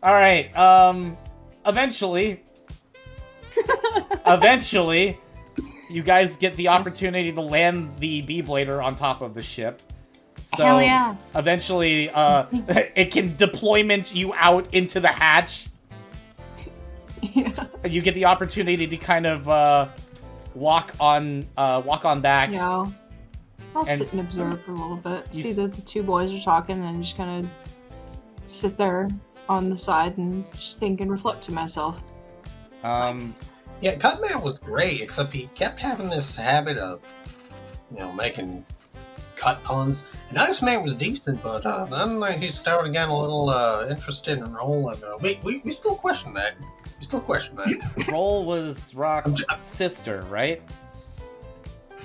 Alright, eventually, you guys get the opportunity to land the Beeblader on top of the ship. So, Hell yeah. eventually, it can deployment you out into the hatch. Yeah. And you get the opportunity to kind of, walk on back. Yeah. I'll And sit and observe for a little bit. you See s- that the two boys are talking and just kind of sit there on the side and just think and reflect to myself. Yeah, Cutman was great, except he kept having this habit of, you know, making cut puns. And Iceman was decent, but then he started getting a little interested in Roll, and we still question that. We still question that. Roll was Rock's sister, right?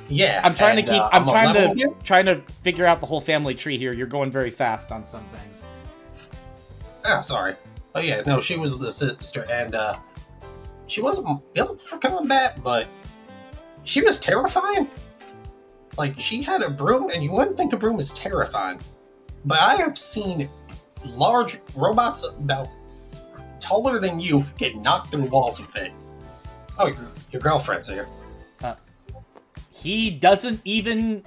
Yeah. I'm trying to keep. I'm level trying to figure out the whole family tree here. You're going very fast on some things. Sorry. Oh yeah, no, she was the sister, and she wasn't built for combat, but she was terrifying. Like, she had a broom, and you wouldn't think a broom is terrifying. But I have seen large robots about taller than you get knocked through walls with it. Oh, your girlfriend's here. He doesn't even,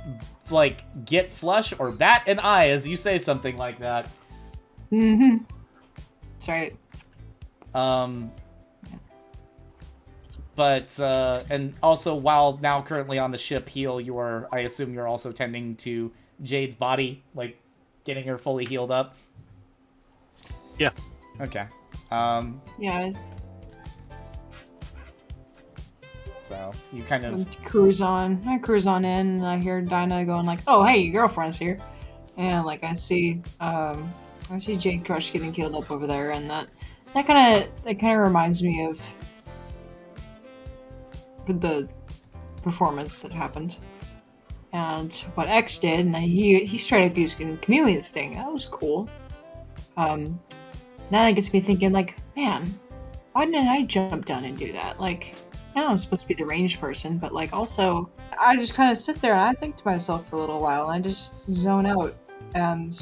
like, get flush or bat an eye as you say something like that. Mm-hmm. That's right. But, and also, while now currently on the ship, I assume you're also tending to Jade's body, like, getting her fully healed up? Yeah. Okay. Yeah. So you kind of I cruise on in, and I hear Dyna going like, "Oh, hey, your girlfriend's here," and like I see Jade Crush getting killed up over there, and that kind of reminds me of the performance that happened and what X did, and he straight up used Chameleon Sting. That was cool. Now that gets me thinking, like, man, why didn't I jump down and do that? Like, I know I'm supposed to be the ranged person, but like also I just kind of sit there and I think to myself for a little while, and I just zone out, and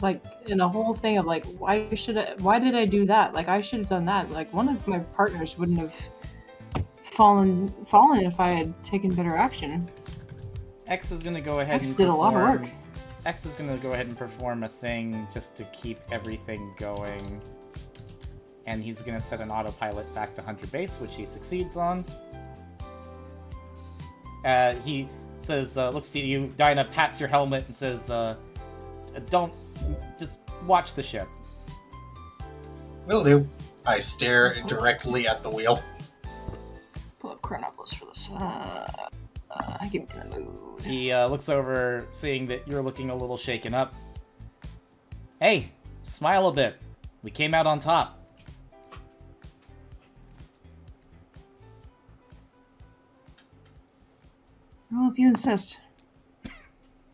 like in a whole thing of like, why did I do that? Like, I should have done that. Like, one of my partners wouldn't have fallen if I had taken better action. X is gonna go ahead X and did a lot of work. X is gonna go ahead and perform a thing just to keep everything going. And he's gonna set an autopilot back to Hunter Base, which he succeeds on. He says, looks to you, Dyna pats your helmet and says, don't, just watch the ship. Will do. I stare directly at the wheel. Pull up Chronopolis for this. Give me the mood. He looks over, seeing that you're looking a little shaken up. Hey, smile a bit. We came out on top. Well, if you insist.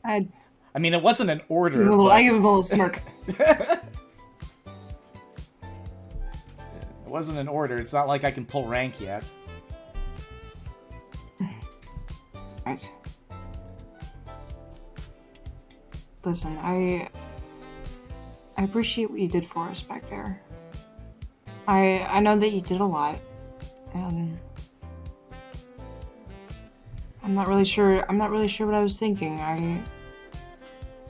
I mean, it wasn't an order. I give him a little smirk. It wasn't an order. It's not like I can pull rank yet. Right. Listen, I appreciate what you did for us back there. I know that you did a lot, and I'm not really sure what I was thinking. I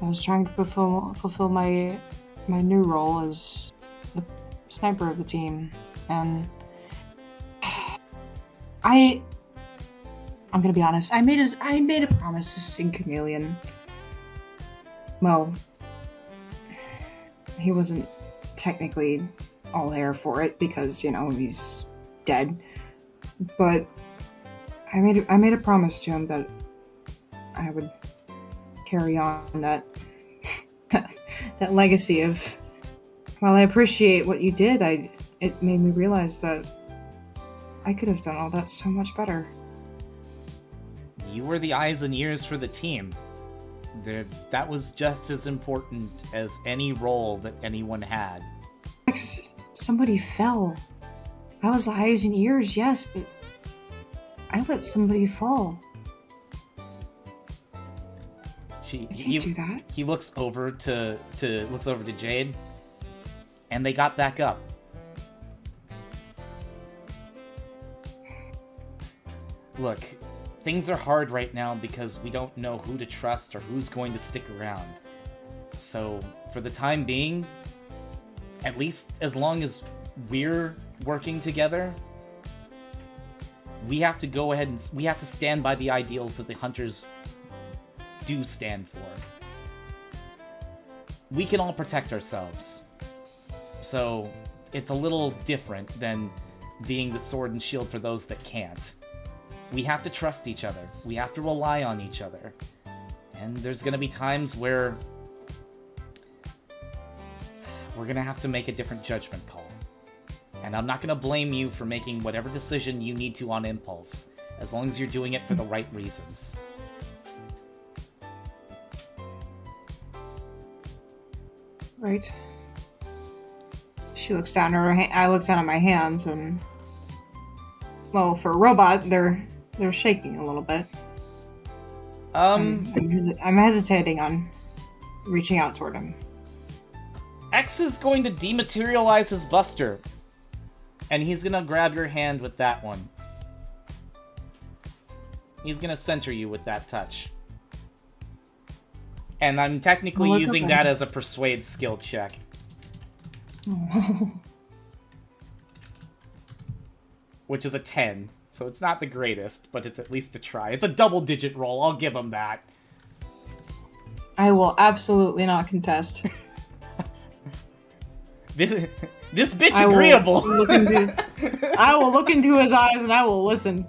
was trying to fulfill my new role as the sniper of the team, and I'm gonna be honest. I made a promise to Sting Chameleon. Well, he wasn't technically all there for it because, you know, he's dead. But I made a promise to him that I would carry on that that legacy of. While I appreciate what you did, it made me realize that I could have done all that so much better. You were the eyes and ears for the team. That was just as important as any role that anyone had. Somebody fell. I was the eyes and ears, yes, but I let somebody fall. I can't do that. He looks over to Jade, and they got back up. Look, things are hard right now because we don't know who to trust or who's going to stick around. So, for the time being, at least as long as we're working together, we have to go ahead and we have to stand by the ideals that the Hunters do stand for. We can all protect ourselves. So, it's a little different than being the sword and shield for those that can't. We have to trust each other. We have to rely on each other. And there's gonna be times where we're gonna have to make a different judgment call. And I'm not gonna blame you for making whatever decision you need to on impulse, as long as you're doing it for the right reasons. Right. She looks down at her I look down at my hands, and well, for a robot, they're shaking a little bit. I'm hesitating on reaching out toward him. X is going to dematerialize his buster, and he's gonna grab your hand with that one. He's gonna center you with that touch. And I'm technically using that as a persuade skill check. Which is a 10. So it's not the greatest, but it's at least a try. It's a double-digit roll, I'll give him that. I will absolutely not contest. This bitch agreeable. I will look into his eyes and I will listen.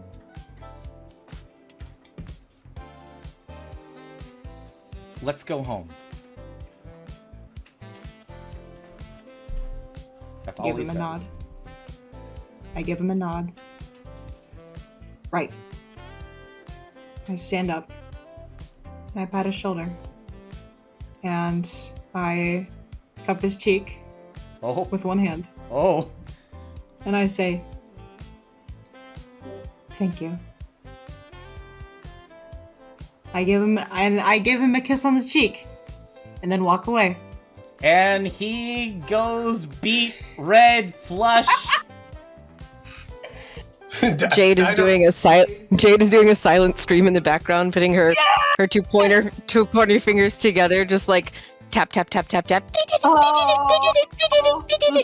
let's go home. That's all Give he him a says. nod. I give him a nod. Right. I stand up. And I pat his shoulder. And I cup his cheek Oh, with one hand. oh. And I say, thank you. I give him a kiss on the cheek. And then walk away. And he goes beat red flush. Jade is doing a silent scream in the background, putting her two pointer fingers together, just like tap tap tap tap tap. Those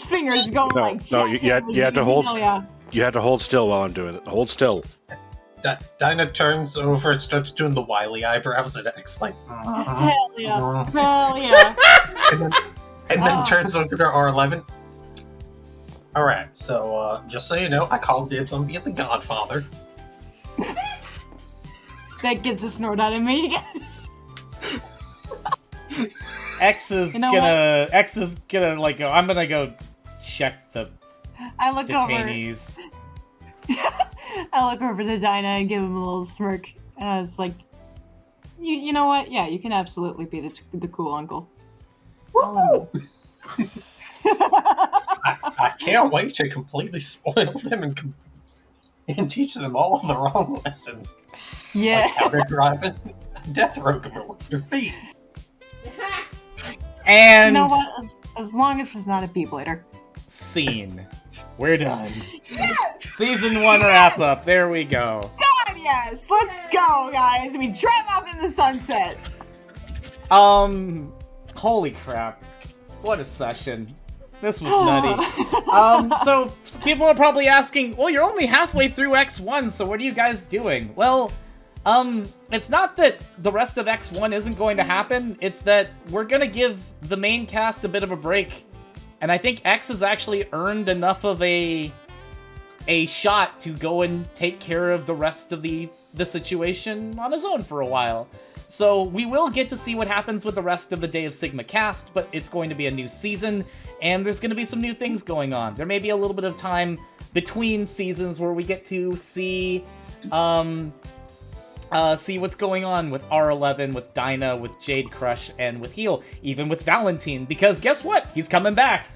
fingers going No, like no, you had to hold. Oh, yeah. You had to hold still while I'm doing it. Hold still. Dyna turns over and starts doing the wily eyebrows at X, like, Hell yeah. Hell yeah. and then turns over to R11. Alright, so, just so you know, I call dibs on being the Godfather. That gets a snort out of me. X is You know gonna like go. I'm gonna go check the I look detainees. I look over to Dyna and give him a little smirk, and I was like, "You know what? Yeah, you can absolutely be the cool uncle." I can't wait to completely spoil them and teach them all the wrong lessons. Yeah. Like how to drive a Death Rogumer with your feet. And You know what? As long as it's not a Beeblader. scene. We're done. Season 1 wrap up. There we go. God, yes! Let's go, guys! We drive off in the sunset! Holy crap. What a session. This was nutty. So people are probably asking, well, you're only halfway through X1, so what are you guys doing? Well, it's not that the rest of X1 isn't going to happen, it's that we're gonna give the main cast a bit of a break. And I think X has actually earned enough of a shot to go and take care of the rest of the situation on his own for a while. So we will get to see what happens with the rest of the Day of Sigma cast, but it's going to be a new season, and there's going to be some new things going on. There may be a little bit of time between seasons where we get to see what's going on with R11, with Dyna, with Jade Crush, and with Heal, even with Valenteam, because guess what? He's coming back.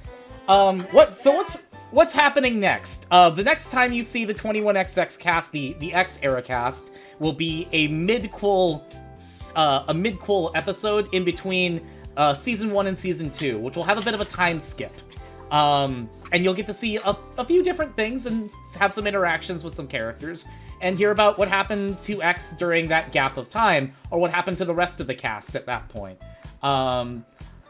What's happening next? The next time you see the 21XX cast, the X era cast, will be a midquel episode in between season 1 and season 2, which will have a bit of a time skip. And you'll get to see a few different things and have some interactions with some characters and hear about what happened to X during that gap of time, or what happened to the rest of the cast at that point.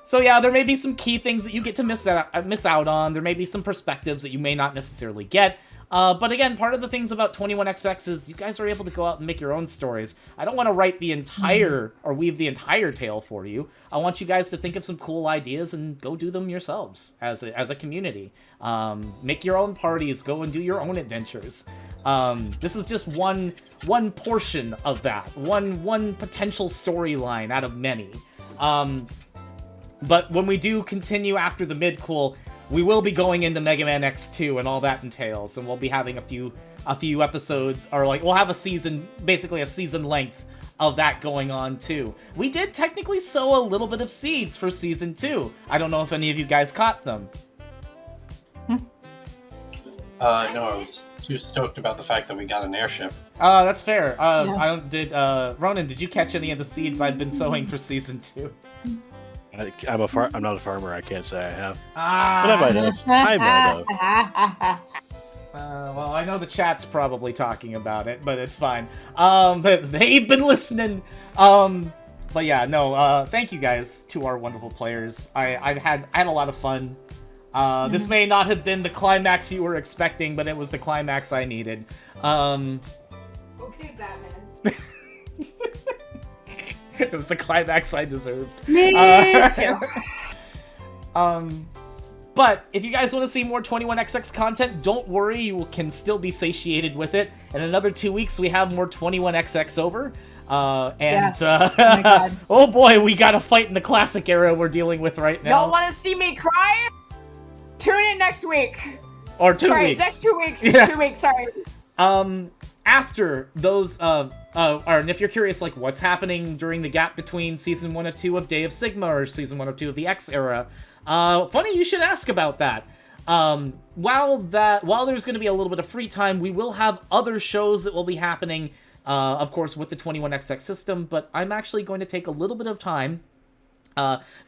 So yeah, there may be some key things that you get to miss out on. There may be some perspectives that you may not necessarily get. But again, part of the things about 21XX is you guys are able to go out and make your own stories. I don't want to write the entire, or weave the entire tale for you. I want you guys to think of some cool ideas and go do them yourselves as a community. Make your own parties, go and do your own adventures. This is just one portion of that, one potential storyline out of many. But when we do continue after the midquel, we will be going into Mega Man X2 and all that entails, and we'll be having a few episodes, or like we'll have a season, basically a season length of that going on too. We did technically sow a little bit of seeds for season 2. I don't know if any of you guys caught them. No, I was too stoked about the fact that we got an airship. That's fair. Yeah. Ronan, did you catch any of the seeds I've been sowing for season 2? I'm not a farmer. I can't say I have. But Ah. I might have. I might have. Well, I know the chat's probably talking about it, but it's fine. But they've been listening. But yeah, no. Thank you guys to our wonderful players. I had a lot of fun. This may not have been the climax you were expecting, but it was the climax I needed. Okay, Batman. It was the climax I deserved. Me too. But if you guys want to see more 21XX content, don't worry, you can still be satiated with it. In another 2 weeks, we have more 21XX over. Yes. Oh my God. Oh boy, we got a fight in the classic era we're dealing with right now. Y'all want to see me cry? Tune in next week. Or 2 Sorry, weeks. next 2 weeks. Yeah. 2 weeks, sorry. After those, and if you're curious, like, what's happening during the gap between Season 1 of 2 of Day of Sigma or Season 1 of 2 of the X era, funny you should ask about that. While there's going to be a little bit of free time, we will have other shows that will be happening, of course, with the 21XX system, but I'm actually going to take a little bit of time,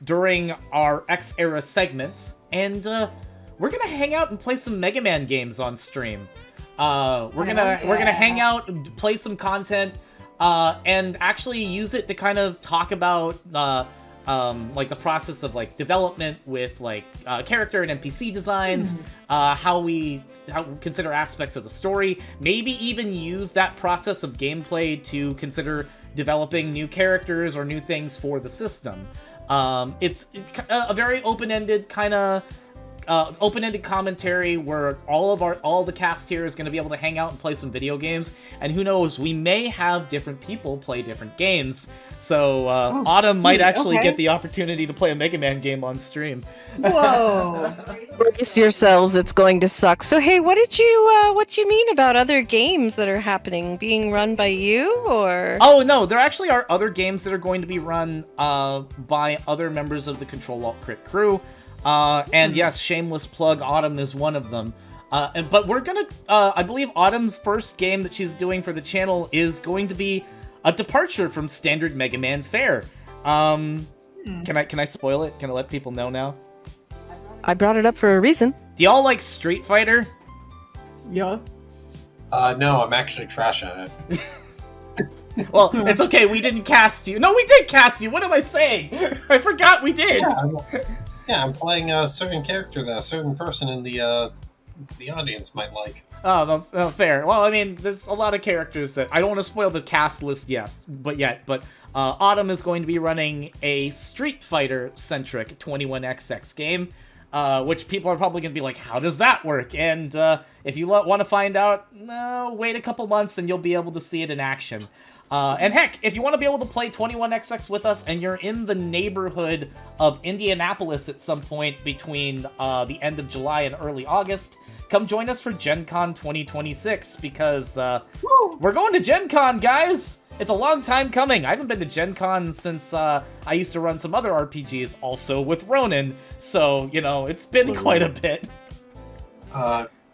during our X era segments, and, we're gonna hang out and play some Mega Man games on stream. We're gonna hang out, and play some content, and actually use it to kind of talk about like the process of like development with like character and NPC designs, how we consider aspects of the story, maybe even use that process of gameplay to consider developing new characters or new things for the system. It's a very open-ended kind of open-ended commentary where all the cast here is going to be able to hang out and play some video games, and who knows, we may have different people play different games. So Autumn might actually get the opportunity to play a Mega Man game on stream. Whoa. Brace yourselves, it's going to suck. So hey, what you mean about other games that are happening being run by you, or? Oh no, there actually are other games that are going to be run by other members of the CtrlAltCrit crew. And yes, shameless plug, Autumn is one of them. But we're gonna, I believe Autumn's first game that she's doing for the channel is going to be a departure from standard Mega Man fare. Can I spoil it? Can I let people know now? I brought it up for a reason. Do y'all like Street Fighter? Yeah. No, I'm actually trash at it. Well, it's okay, we didn't cast you. No, we did cast you! What am I saying? I forgot we did! Yeah, I'm playing a certain character that a certain person in the audience might like. Oh, fair. Well, I mean, there's a lot of characters that I don't want to spoil the cast list but Autumn is going to be running a Street Fighter centric 21XX game, which people are probably going to be like, how does that work? And if you want to find out, wait a couple months and you'll be able to see it in action. And heck, if you want to be able to play 21XX with us and you're in the neighborhood of Indianapolis at some point between the end of July and early August, come join us for Gen Con 2026, because we're going to Gen Con, guys! It's a long time coming. I haven't been to Gen Con since I used to run some other RPGs, also with Ronin, so, you know, it's been quite a bit.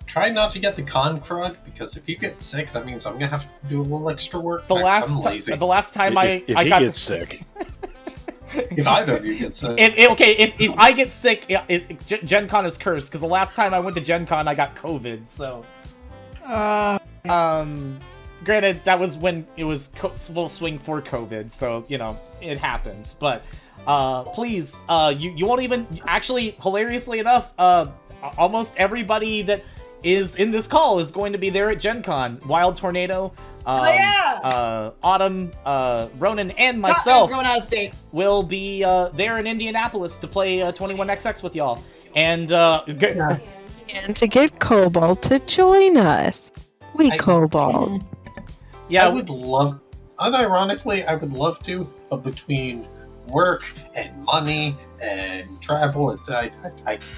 Try not to get the con crud, because if you get sick, that means I'm gonna have to do a little extra work. The last time I got get sick. If either of you get sick. If I get sick, Gen Con is cursed, because the last time I went to Gen Con, I got COVID, so... Granted, that was when it was full swing for COVID, so, you know, it happens. But, please, you won't even... Actually, hilariously enough, almost everybody that is in this call is going to be there at Gen Con. Wild Tornado, Autumn, Ronan, and myself going out of state. will be there in Indianapolis to play 21XX with y'all. And And to get Cobalt to join us. Cobalt. Yeah, I would love, unironically, I would love to, but between work and money and travel, I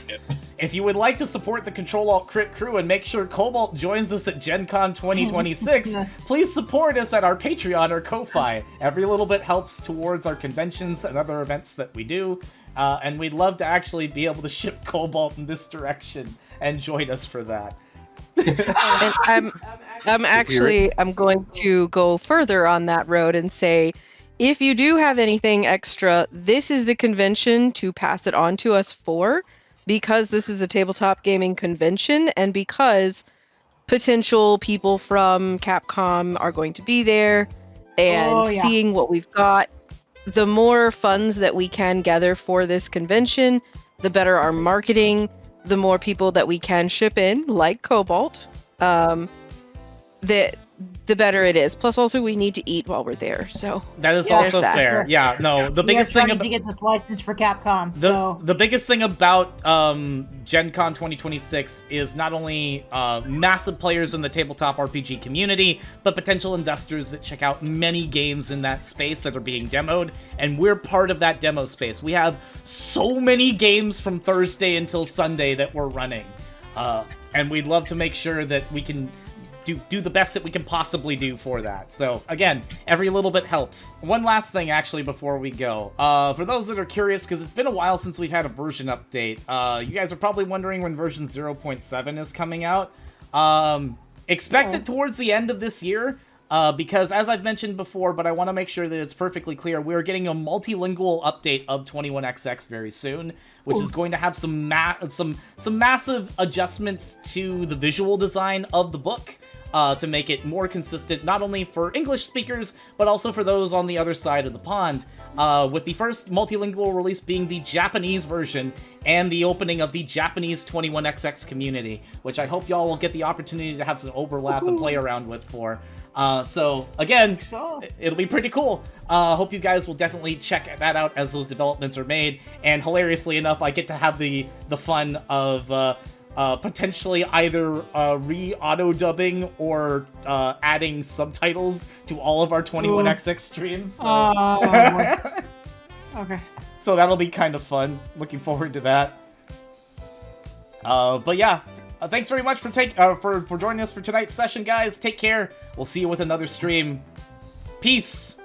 can't. If you would like to support the CtrlAltCrit crew and make sure Cobalt joins us at Gen Con 2026, please support us at our Patreon or Ko-Fi. Every little bit helps towards our conventions and other events that we do, and we'd love to actually be able to ship Cobalt in this direction and join us for that. And I'm going to go further on that road and say, if you do have anything extra, this is the convention to pass it on to us for, because this is a tabletop gaming convention and because potential people from Capcom are going to be there and seeing what we've got. The more funds that we can gather for this convention, the better our marketing, the more people that we can ship in, like Cobalt. the better it is. Plus, also we need to eat while we're there. So that is Yeah, also there's that. fair. Yeah, no, the biggest thing to get this license for Capcom. the biggest thing about Gen Con 2026 is not only massive players in the tabletop RPG community, but potential investors that check out many games in that space that are being demoed, and we're part of that demo space. We have so many games from Thursday until Sunday that we're running, and we'd love to make sure that we can do the best that we can possibly do for that. So again, every little bit helps. One last thing actually before we go. For those that are curious, because it's been a while since we've had a version update, you guys are probably wondering when version 0.7 is coming out. Expect it towards the end of this year, because as I've mentioned before, but I want to make sure that it's perfectly clear, we're getting a multilingual update of 21XX very soon, which is going to have some massive adjustments to the visual design of the book. To make it more consistent, not only for English speakers, but also for those on the other side of the pond, with the first multilingual release being the Japanese version, and the opening of the Japanese 21XX community, which I hope y'all will get the opportunity to have some overlap and play around with for. So, again, it'll be pretty cool. Hope you guys will definitely check that out as those developments are made, and hilariously enough, I get to have the fun of... potentially either re-auto-dubbing or adding subtitles to all of our 21XX streams. So. Okay. So that'll be kind of fun. Looking forward to that. But yeah, thanks very much for joining us for tonight's session, guys. Take care. We'll see you with another stream. Peace.